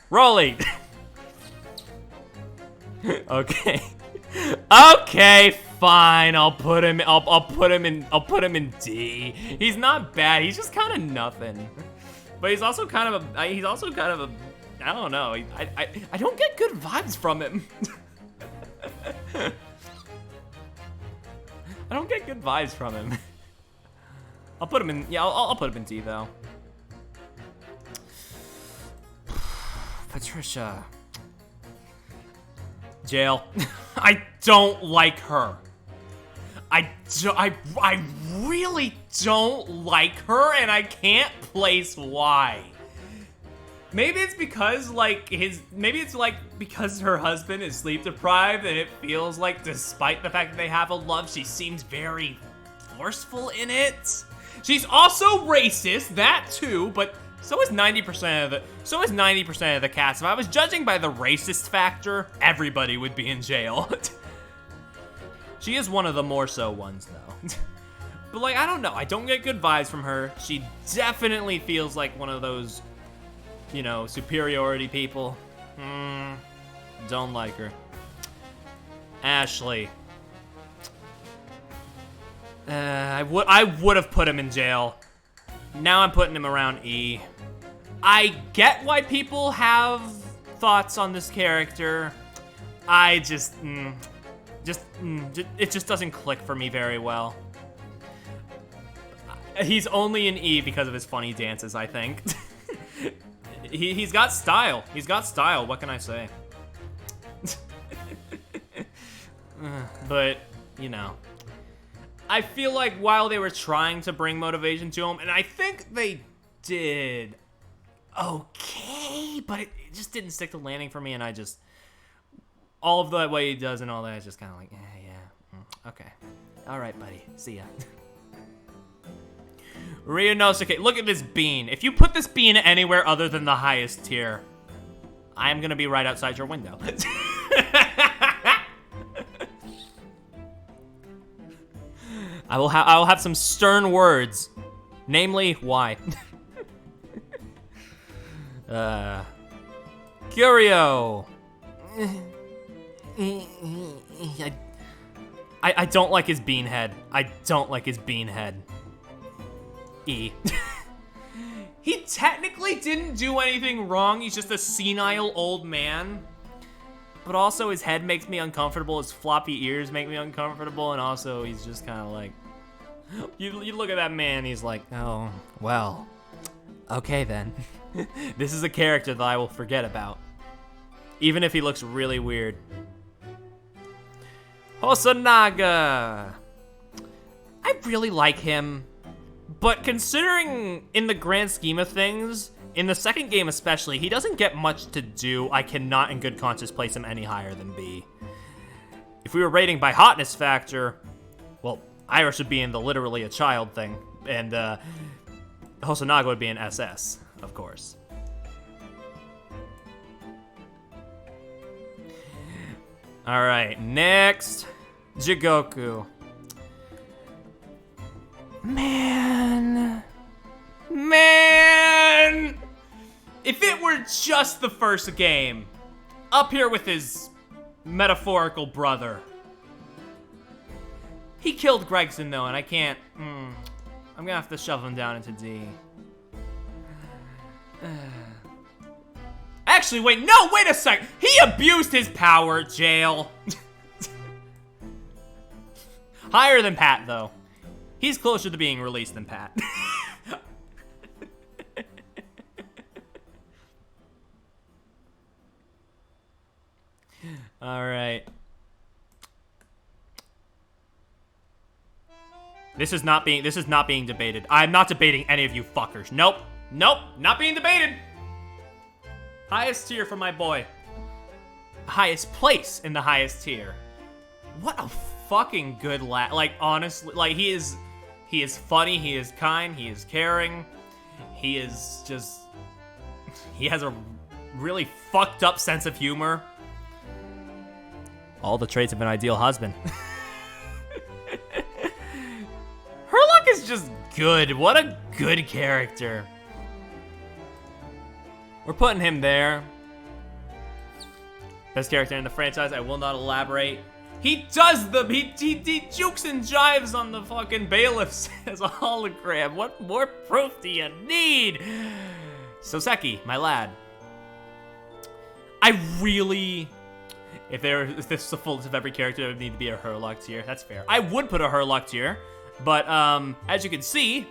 Rolly. Okay. Okay, fine. I'll put him in D. He's not bad. He's just kind of nothing. But he's also kind of a I don't know. I don't get good vibes from him. I don't get good vibes from him. I'll put him in. Yeah, I'll put him in D though. Patricia. Jail. I don't like her. I really don't like her, and I can't place why. Maybe it's because because her husband is sleep deprived, and it feels like, despite the fact that they have a love, she seems very forceful in it. She's also racist, that too, but so is 90% of the cast. If I was judging by the racist factor, everybody would be in jail. She is one of the more so ones though. But like, I don't know. I don't get good vibes from her. She definitely feels like one of those, you know, superiority people. Don't like her. Ashley. I would have put him in jail. Now I'm putting him around E. I get why people have thoughts on this character. I just, it just doesn't click for me very well. He's only in E because of his funny dances, I think. He's got style. He's got style. What can I say? But, you know. I feel like while they were trying to bring motivation to him, and I think they did okay, but it just didn't stick the landing for me, and I just, all of the way he does and all that is just kind of like, okay. All right, buddy. See ya. Ryunosuke, look at this bean. If you put this bean anywhere other than the highest tier, I'm gonna be right outside your window. I will have some stern words. Namely, why? Curio. I don't like his bean head. I don't like his bean head. E. He technically didn't do anything wrong. He's just a senile old man. But also his head makes me uncomfortable. His floppy ears make me uncomfortable. And also he's just kind of like, you look at that man, he's like, oh, well, okay then. This is a character that I will forget about. Even if he looks really weird. Hosonaga. I really like him. But considering in the grand scheme of things, in the second game especially, he doesn't get much to do. I cannot in good conscience place him any higher than B. If we were rating by hotness factor, well, Irish would be in the literally a child thing, and Hosonaga would be an SS, of course. Alright, next, Jigoku. Man. If it were just the first game, up here with his metaphorical brother. He killed Gregson though, and I can't, I'm gonna have to shove him down into D. Actually, wait a sec. He abused his power, jail. Higher than Pat though. He's closer to being released than Pat. All right. This is not being debated. I'm not debating any of you fuckers. Nope, not being debated. Highest tier for my boy. Highest place in the highest tier. What a fucking good lad. Like, honestly, like, he is funny, he is kind, he is caring. He is just, he has a really fucked up sense of humor. All the traits of an ideal husband. Herlock is just good. What a good character. We're putting him there. Best character in the franchise. I will not elaborate. He does he jukes and jives on the fucking bailiffs as a hologram. What more proof do you need? Soseki, my lad. I really, if this is the fullest of every character, there would need to be a Herlock tier. That's fair. I would put a Herlock tier, but as you can see,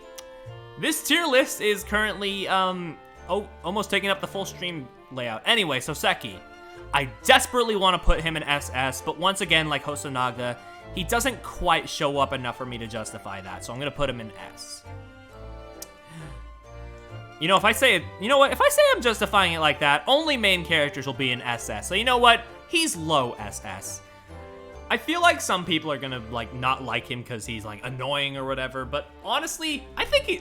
this tier list is currently almost taking up the full stream layout. Anyway, Soseki. I desperately want to put him in SS, but once again, like Hosonaga, he doesn't quite show up enough for me to justify that, so I'm gonna put him in S. You know, if I say I'm justifying it like that, only main characters will be in SS. So you know what? He's low SS. I feel like some people are gonna like not like him because he's like annoying or whatever, but honestly, I think he's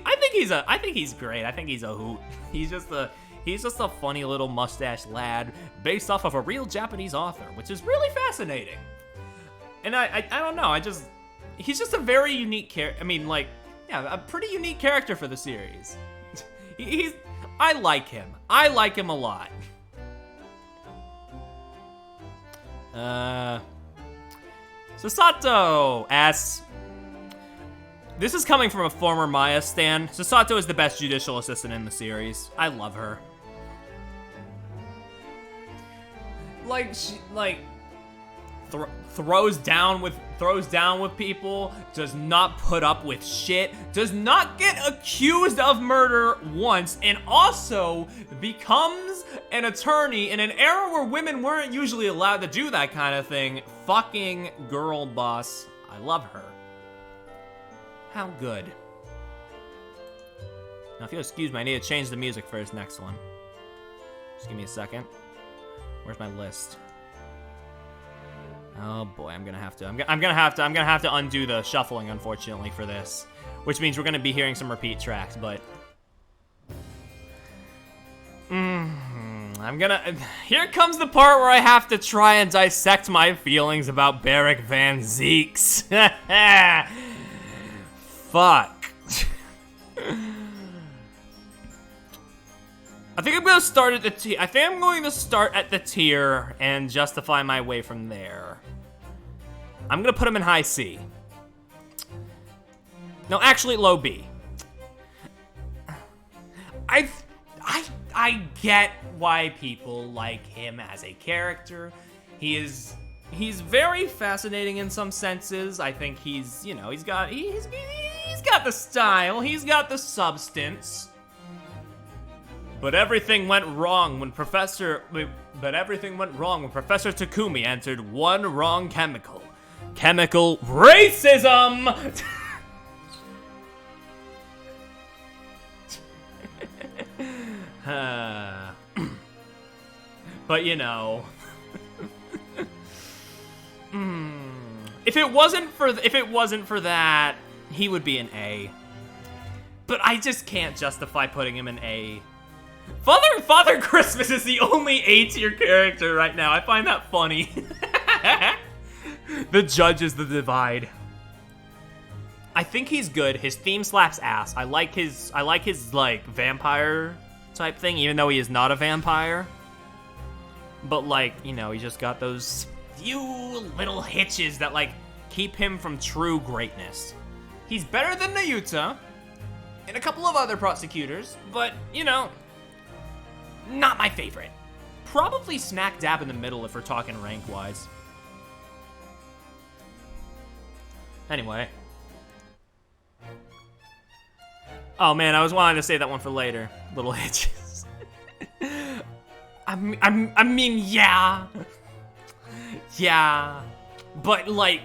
great. I think he's a hoot. He's just a funny little mustache lad based off of a real Japanese author, which is really fascinating. And I don't know, he's just a very unique character. I mean, like, yeah, a pretty unique character for the series. I like him. I like him a lot. Susato, S. This is coming from a former Maya stan. Susato is the best judicial assistant in the series. I love her. Like, she, throws down with people, does not put up with shit, does not get accused of murder once, and also becomes an attorney in an era where women weren't usually allowed to do that kind of thing. Fucking girl boss. I love her. How good. Now, if you'll excuse me, I need to change the music for this next one. Just give me a second. Where's my list? Oh boy, I'm gonna have to undo the shuffling, unfortunately, for this, which means we're gonna be hearing some repeat tracks. But here comes the part where I have to try and dissect my feelings about Beric Van Zeeks. Fuck. I think I'm going to start at the tier. I think I'm going to start at the tier and justify my way from there. I'm going to put him in high C. No, actually low B. I get why people like him as a character. He's very fascinating in some senses. I think he's got the style, he's got the substance. But everything went wrong when Professor Takumi entered one wrong chemical. Chemical racism! But you know, if it wasn't for that, he would be an A. But I just can't justify putting him in A. Father Christmas is the only A-tier character right now. I find that funny. The judge is the divide. I think he's good. His theme slaps ass. I like his like vampire type thing, even though he is not a vampire. But like, you know, he just got those few little hitches that like keep him from true greatness. He's better than Nayuta and a couple of other prosecutors, but you know, not my favorite. Probably smack dab in the middle if we're talking rank-wise. Anyway. Oh man, I was wanting to save that one for later. Little hitches. I mean, yeah. Yeah. But like,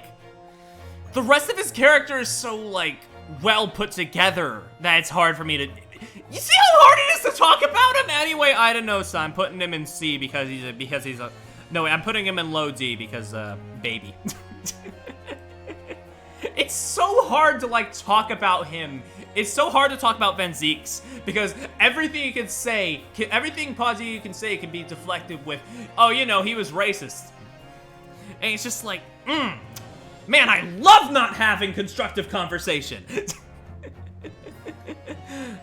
the rest of his character is so like, well put together that it's hard for me to... You see how hard it is to talk about him? Anyway, I don't know, son. I'm putting him in C because he's a... No, wait, I'm putting him in low D because, baby. It's so hard to, like, talk about him. It's so hard to talk about Van Zeeks because everything you can say, everything positive you can say can be deflected with, oh, you know, he was racist. And it's just like, man, I love not having constructive conversation.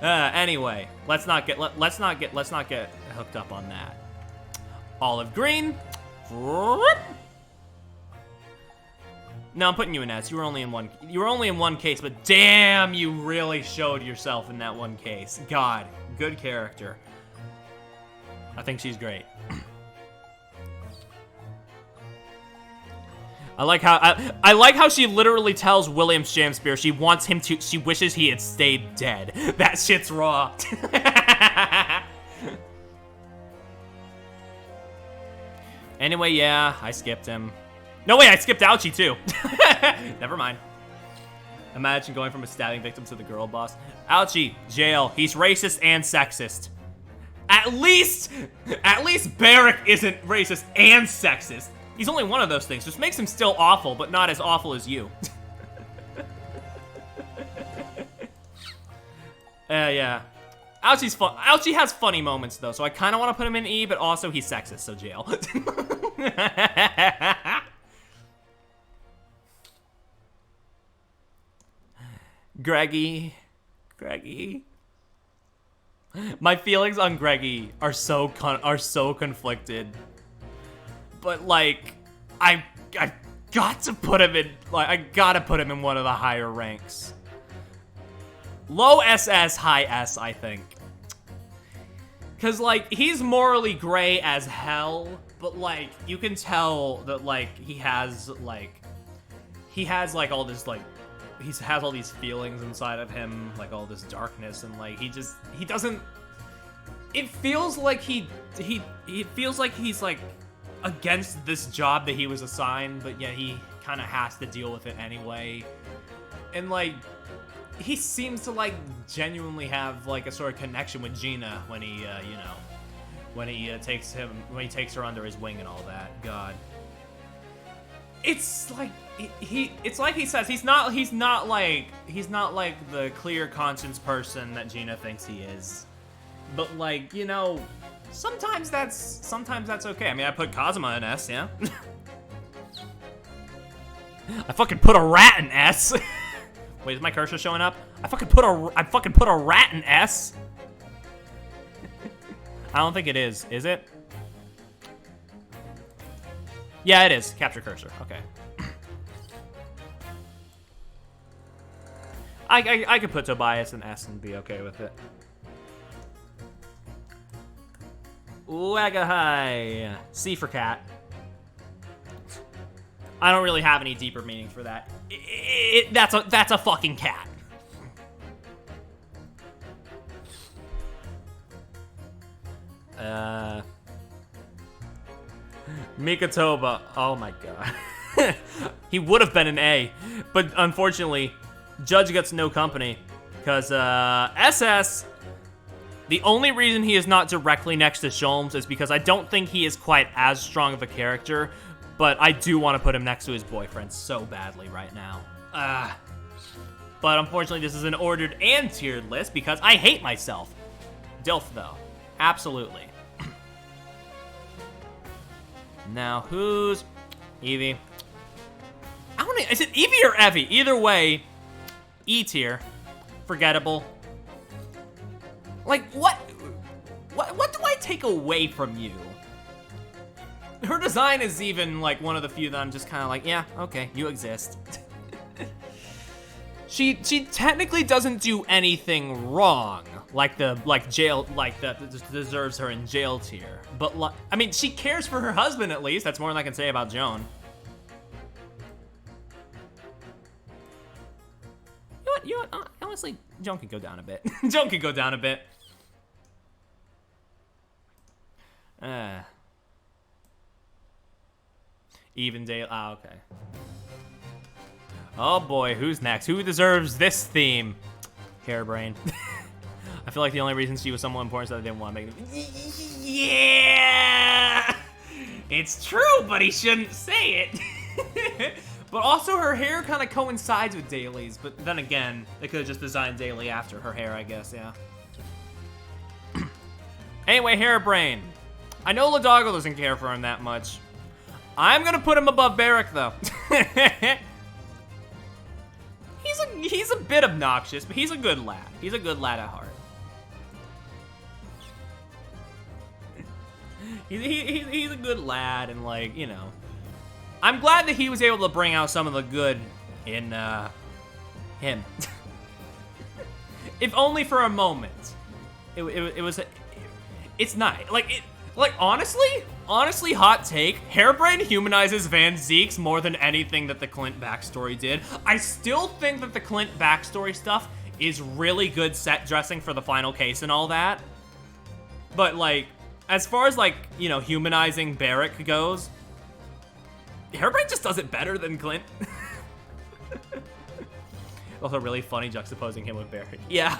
Anyway, let's not get hooked up on that. Olive green. No, I'm putting you in S. You were only in one case, but damn, you really showed yourself in that one case. God, good character. I think she's great. I like how she literally tells William Shakespeare she wishes he had stayed dead. That shit's raw. Anyway, yeah, I skipped him. No, wait, I skipped Ouchie, too. Never mind. Imagine going from a stabbing victim to the girl boss. Ouchie, jail. He's racist and sexist. At least Barrick isn't racist and sexist. He's only one of those things, which makes him still awful, but not as awful as you. Yeah. Ouchie's fun. Ouchie has funny moments, though, so I kind of want to put him in E, but also he's sexist, so jail. Greggy. My feelings on Greggy are so conflicted. But like, I got to put him in, like, I gotta put him in one of the higher ranks. Low SS, high S, I think. Cause like, he's morally gray as hell, but like, you can tell that like, he has like all this like, he has all these feelings inside of him, like all this darkness, and like, he doesn't, it feels like he feels like he's like, against this job that he was assigned, but yet he kind of has to deal with it anyway. And like, he seems to like genuinely have like a sort of connection with Gina when he, when he takes her under his wing and all that. God, it's like it's like he says he's not like the clear conscience person that Gina thinks he is, but like, you know. Sometimes that's okay. I mean, I put Kazuma in S, yeah. I fucking put a rat in S. Wait, is my cursor showing up? I fucking put a rat in S. I don't think it is it? Yeah, it is. Capture cursor. Okay. I could put Tobias in S and be okay with it. Wagahai. C for cat. I don't really have any deeper meaning for that. That's a fucking cat. Mikatoba. Oh my god. He would have been an A, but unfortunately, Judge gets no company because SS. The only reason he is not directly next to Sholmes is because I don't think he is quite as strong of a character, but I do want to put him next to his boyfriend so badly right now. But unfortunately, this is an ordered and tiered list because I hate myself. Dilf, though. Absolutely. Now, who's Evie? I don't know. Is it Evie or Evie? Either way, E tier. Forgettable. Like, what do I take away from you? Her design is even, like, one of the few that I'm just kind of like, yeah, okay, you exist. She technically doesn't do anything wrong, like jail, like that deserves her in jail tier. But, like, I mean, she cares for her husband, at least. That's more than I can say about Joan. You know what? Honestly, Joan could go down a bit. Joan could go down a bit. Even day. Ah, okay. Oh boy, who's next? Who deserves this theme? Hairbrain. I feel like the only reason she was somewhat important is that I didn't want to make it. Yeah! It's true, but he shouldn't say it. But also her hair kind of coincides with Daly's, but then again, they could have just designed Daly after her hair, I guess, yeah. Anyway, Hairbrain. I know Ladoggle doesn't care for him that much. I'm gonna put him above Barrick, though. He's a bit obnoxious, but he's a good lad. He's a good lad at heart. He's a good lad, and like, you know, I'm glad that he was able to bring out some of the good in him. If only for a moment. It's nice. Like honestly, hot take, Hairbrain humanizes Van Zeeks more than anything that the Clint backstory did. I still think that the Clint backstory stuff is really good set dressing for the final case and all that. But like, as far as like, you know, humanizing Barrick goes, Hairbrain just does it better than Clint. Also really funny juxtaposing him with Barrick. Yeah.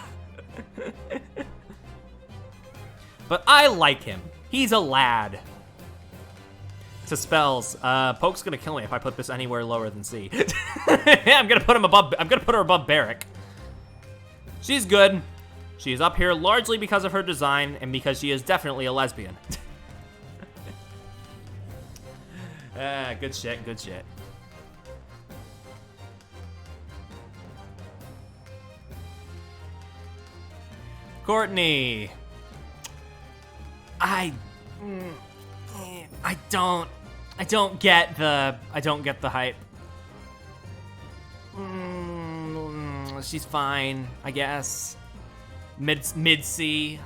But I like him. He's a lad. To spells, Poke's gonna kill me if I put this anywhere lower than C. I'm gonna put her above Barrick. She's good. She is up here largely because of her design and because she is definitely a lesbian. Good shit, good shit. Courtney. I don't get the hype. She's fine, I guess. Mid C.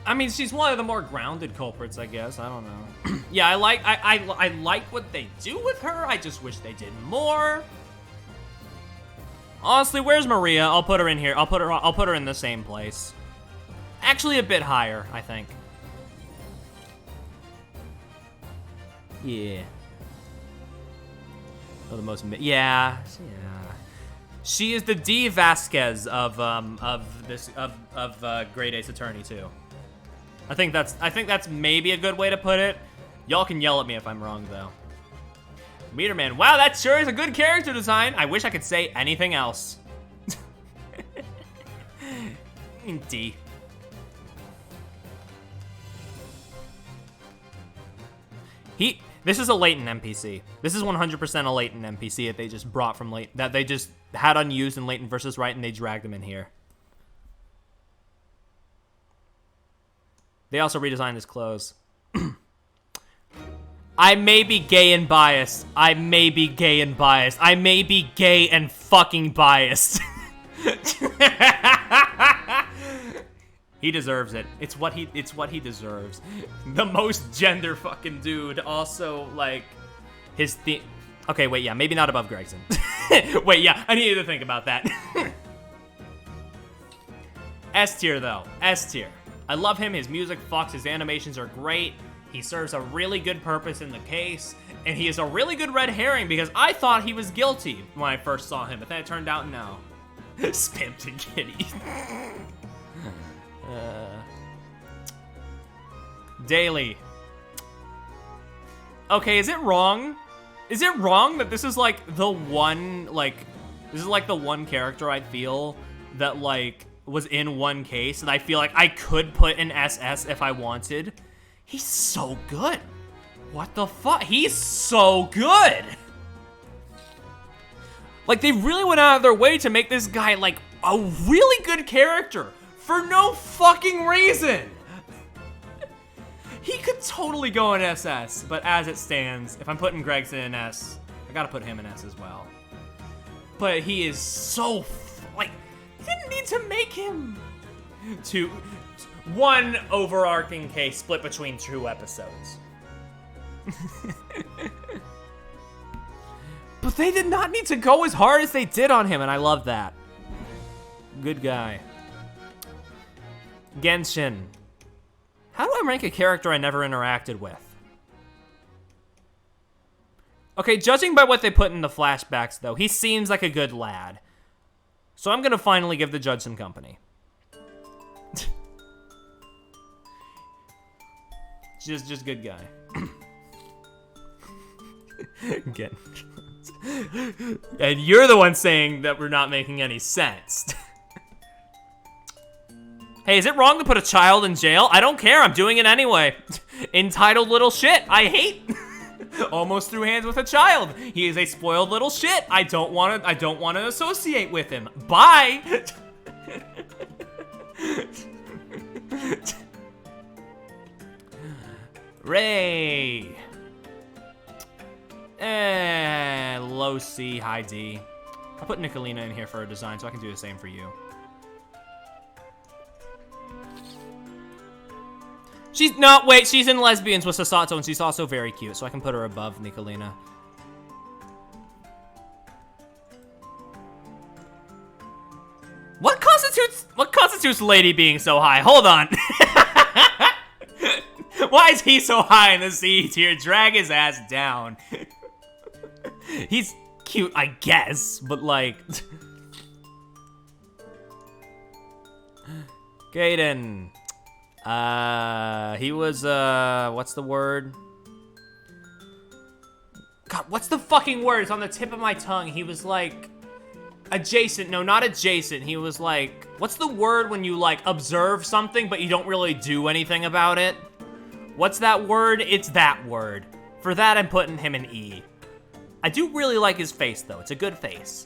I mean, she's one of the more grounded culprits, I guess. I don't know. Yeah, I like what they do with her. I just wish they did more. Honestly, where's Maria? I'll put her in here. I'll put her in the same place. Actually, a bit higher, I think. Yeah. Oh, the most yeah. She is the D. Vasquez of Great Ace Attorney too. I think that's maybe a good way to put it. Y'all can yell at me if I'm wrong though. Meter Man, wow, that sure is a good character design. I wish I could say anything else. D. This is a latent NPC. This is 100% a latent NPC that they just brought from that they just had unused in Latent versus Right, and they dragged them in here. They also redesigned his clothes. I may be gay and biased. I may be gay and biased. I may be gay and fucking biased. He deserves it. It's what he deserves. The most gender fucking dude. Also, like, his theme. Okay, wait, yeah, maybe not above Gregson. Wait, yeah, I needed to think about that. S tier though. S tier. I love him. His music fucks. His animations are great. He serves a really good purpose in the case, and he is a really good red herring because I thought he was guilty when I first saw him, but then it turned out no. Spimped and kitty. Daily. Okay, is it wrong? Is it wrong that this is like the one, this is like the one character I feel that like was in one case that I feel like I could put in SS if I wanted? He's so good. What the fuck? He's so good. Like, they really went out of their way to make this guy like a really good character for no fucking reason. He could totally go in SS, but as it stands, if I'm putting Gregson in S, I gotta put him in S as well. But he is so, you didn't need to make him one overarching case split between 2 episodes. But they did not need to go as hard as they did on him, and I love that. Good guy. Genshin. How do I rank a character I never interacted with? Okay, judging by what they put in the flashbacks, though, he seems like a good lad. So I'm gonna finally give the judge some company. just good guy. Again. And you're the one saying that we're not making any sense. Hey, is it wrong to put a child in jail? I don't care, I'm doing it anyway. Entitled little shit, I hate. Almost threw hands with a child. He is a spoiled little shit. I don't want to associate with him. Bye. Ray. Low C, high D. I'll put Nicolina in here for a design so I can do the same for you. She's in Lesbians with Sasato, and she's also very cute, so I can put her above Nicolina. What constitutes lady being so high? Hold on. Why is he so high in the C tier? Drag his ass down. He's cute, I guess, but like... Gaiden. He was, what's the word? God, what's the fucking word? It's on the tip of my tongue. He was like... Adjacent. No, not adjacent. He was like... What's the word when you, like, observe something, but you don't really do anything about it? What's that word? It's that word. For that, I'm putting him in E. I do really like his face, though. It's a good face.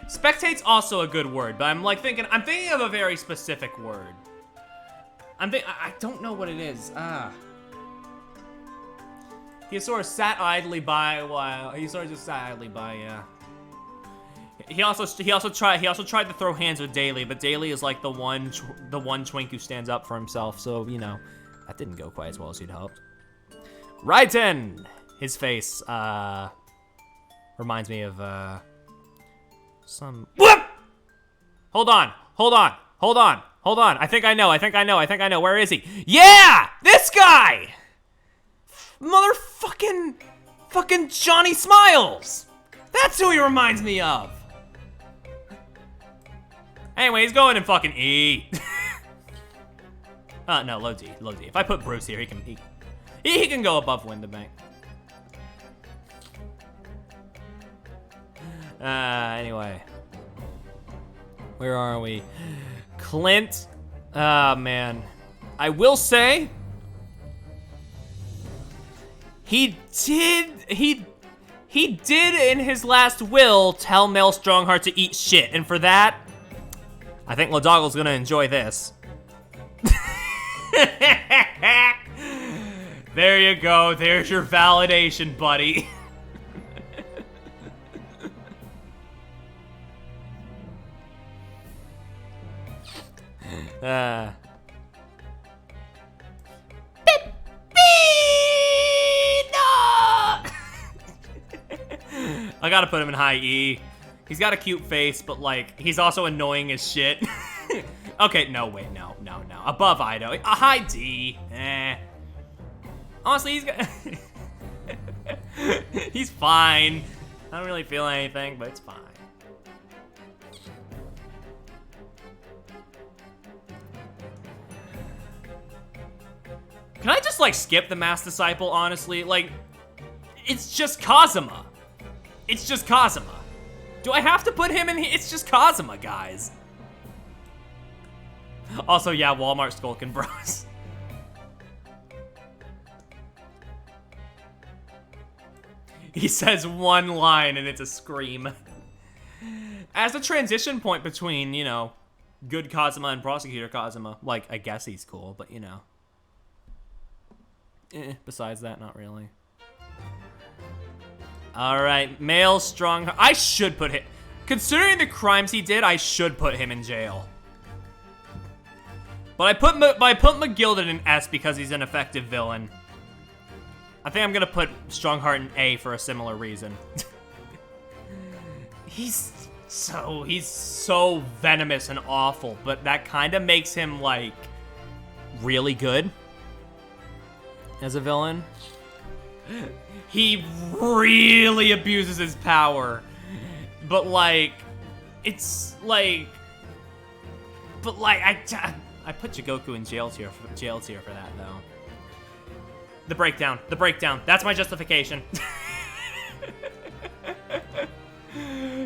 Spectate's also a good word, but I'm thinking of a very specific word. I don't know what it is. He sort of sat idly by a while. He sort of just sat idly by, yeah. He also tried to throw hands with Daily, but Daily is like the one twink who stands up for himself. So you know, that didn't go quite as well as he'd hoped. Raiden, his face reminds me of some. Whoop! Hold on. I think I know. Where is he? Yeah, this guy. Fucking Johnny Smiles. That's who he reminds me of. Anyway, he's going in fucking E. No, low D. If I put Bruce here, he can go above Windabank. Anyway. Where are we? Clint. Man. I will say, he did in his last will tell Mel Strongheart to eat shit, and for that, I think Ladoggle's gonna enjoy this. There you go, there's your validation, buddy. I gotta put him in high E. He's got a cute face, but like, he's also annoying as shit. Okay, no, wait, no. Above Ido. A high D. Honestly, he's fine. I don't really feel anything, but it's fine. Can I just, like, skip the Masked Disciple, honestly? Like, it's just Kazuma. Do I have to put him in here? It's just Kazuma, guys. Also, yeah, Walmart Skulkin Bros. He says one line and it's a scream. As a transition point between, you know, good Kazuma and Prosecutor Kazuma, like, I guess he's cool, but, you know. Besides that, not really. Alright, male strong. I should put him. Considering the crimes he did, I should put him in jail. But I put McGill in an S because he's an effective villain. I think I'm gonna put Strongheart in A for a similar reason. He's so venomous and awful, but that kind of makes him, like, really good as a villain. He really abuses his power, but like, it's like, but like, I put Jigoku in jail tier for that though. The breakdown, that's my justification.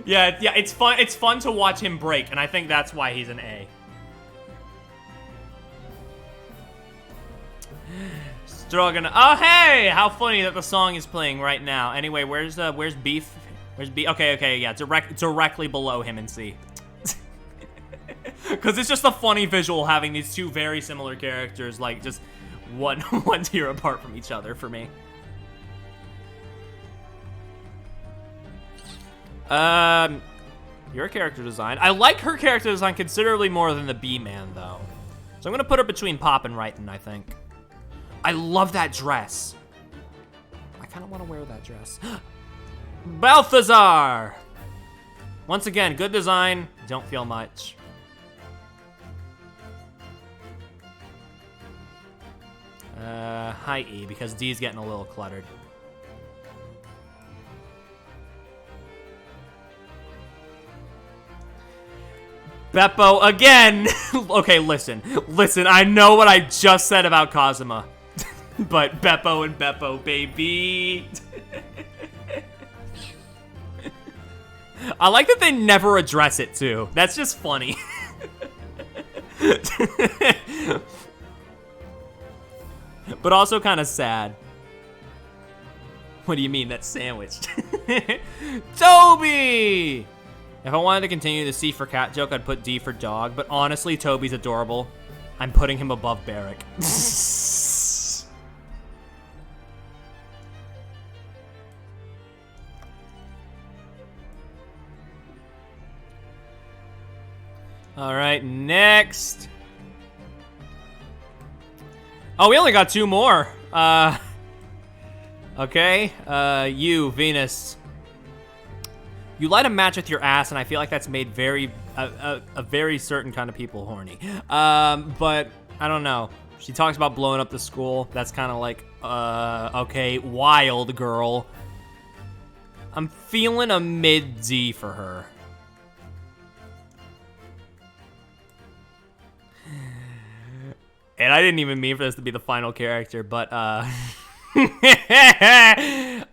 Yeah, it's fun to watch him break, and I think that's why he's an A. Stroganoff. Oh, hey! How funny that the song is playing right now. Anyway, where's Beef? Where's Beef? Okay, yeah, directly below him and C. Because it's just a funny visual having these two very similar characters, like, just one tier apart from each other for me. Your character design. I like her character design considerably more than the B-Man, though. So I'm gonna put her between Pop and Righton, I think. I love that dress. I kind of want to wear that dress. Balthazar! Once again, good design. Don't feel much. High E, because D's getting a little cluttered. Beppo again! Okay, listen, I know what I just said about Kazuma. But Beppo and Beppo, baby. I like that they never address it, too. That's just funny. But also kind of sad. What do you mean, that's sandwiched? Toby! If I wanted to continue the C for cat joke, I'd put D for dog. But honestly, Toby's adorable. I'm putting him above Barrick. All right, next. Oh, we only got 2 more. Okay. You, Venus. You light a match with your ass, and I feel like that's made a very certain kind of people horny. But I don't know. She talks about blowing up the school. That's kind of like, okay, wild girl. I'm feeling a mid-D for her. And I didn't even mean for this to be the final character, but,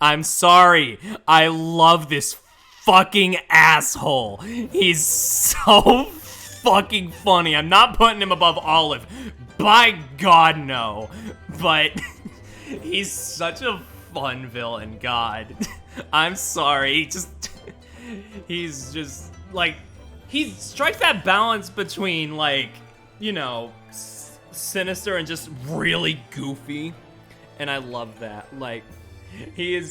I'm sorry. I love this fucking asshole. He's so fucking funny. I'm not putting him above Olive. By God, no. But he's such a fun villain, God. I'm sorry. He's just, like, he strikes that balance between, like, you know, sinister and just really goofy, and I love that. Like, he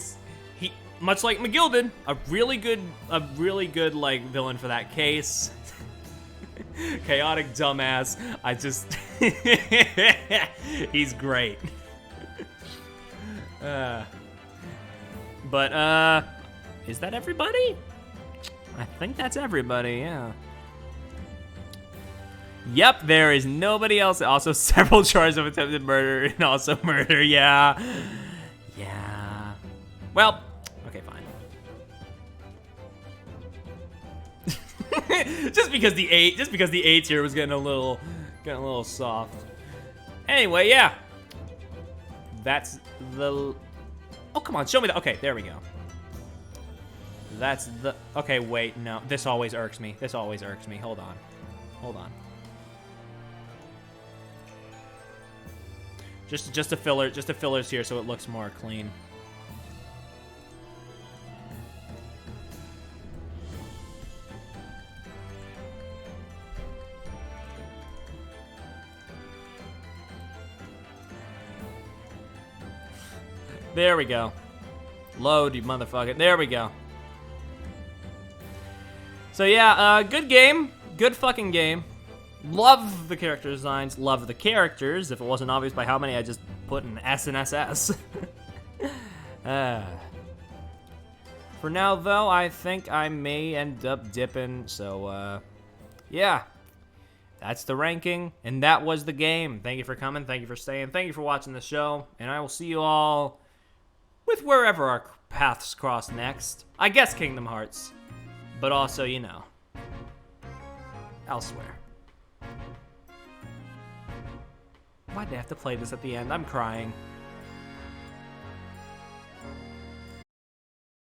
much like McGilded, a really good like villain for that case. Chaotic dumbass. He's great. But is that everybody? I think that's everybody, yeah. Yep, there is nobody else. Also, several charges of attempted murder and also murder. Yeah. Yeah. Well, okay, fine. just because the A tier was getting a little soft. Anyway, yeah. That's the. Oh, come on, show me that. Okay, there we go. That's the. Okay, wait, no. This always irks me. Hold on. Just a fillers here so it looks more clean. There we go. Load, you motherfucker. There we go. So yeah, good game. Good fucking game. Love the character designs, love the characters. If it wasn't obvious by how many I just put an S and SS. For now, though, I think I may end up dipping. So, yeah. That's the ranking, and that was the game. Thank you for coming, thank you for staying, thank you for watching the show, and I will see you all with wherever our paths cross next. I guess Kingdom Hearts, but also, you know, elsewhere. Why'd they have to play this at the end? I'm crying.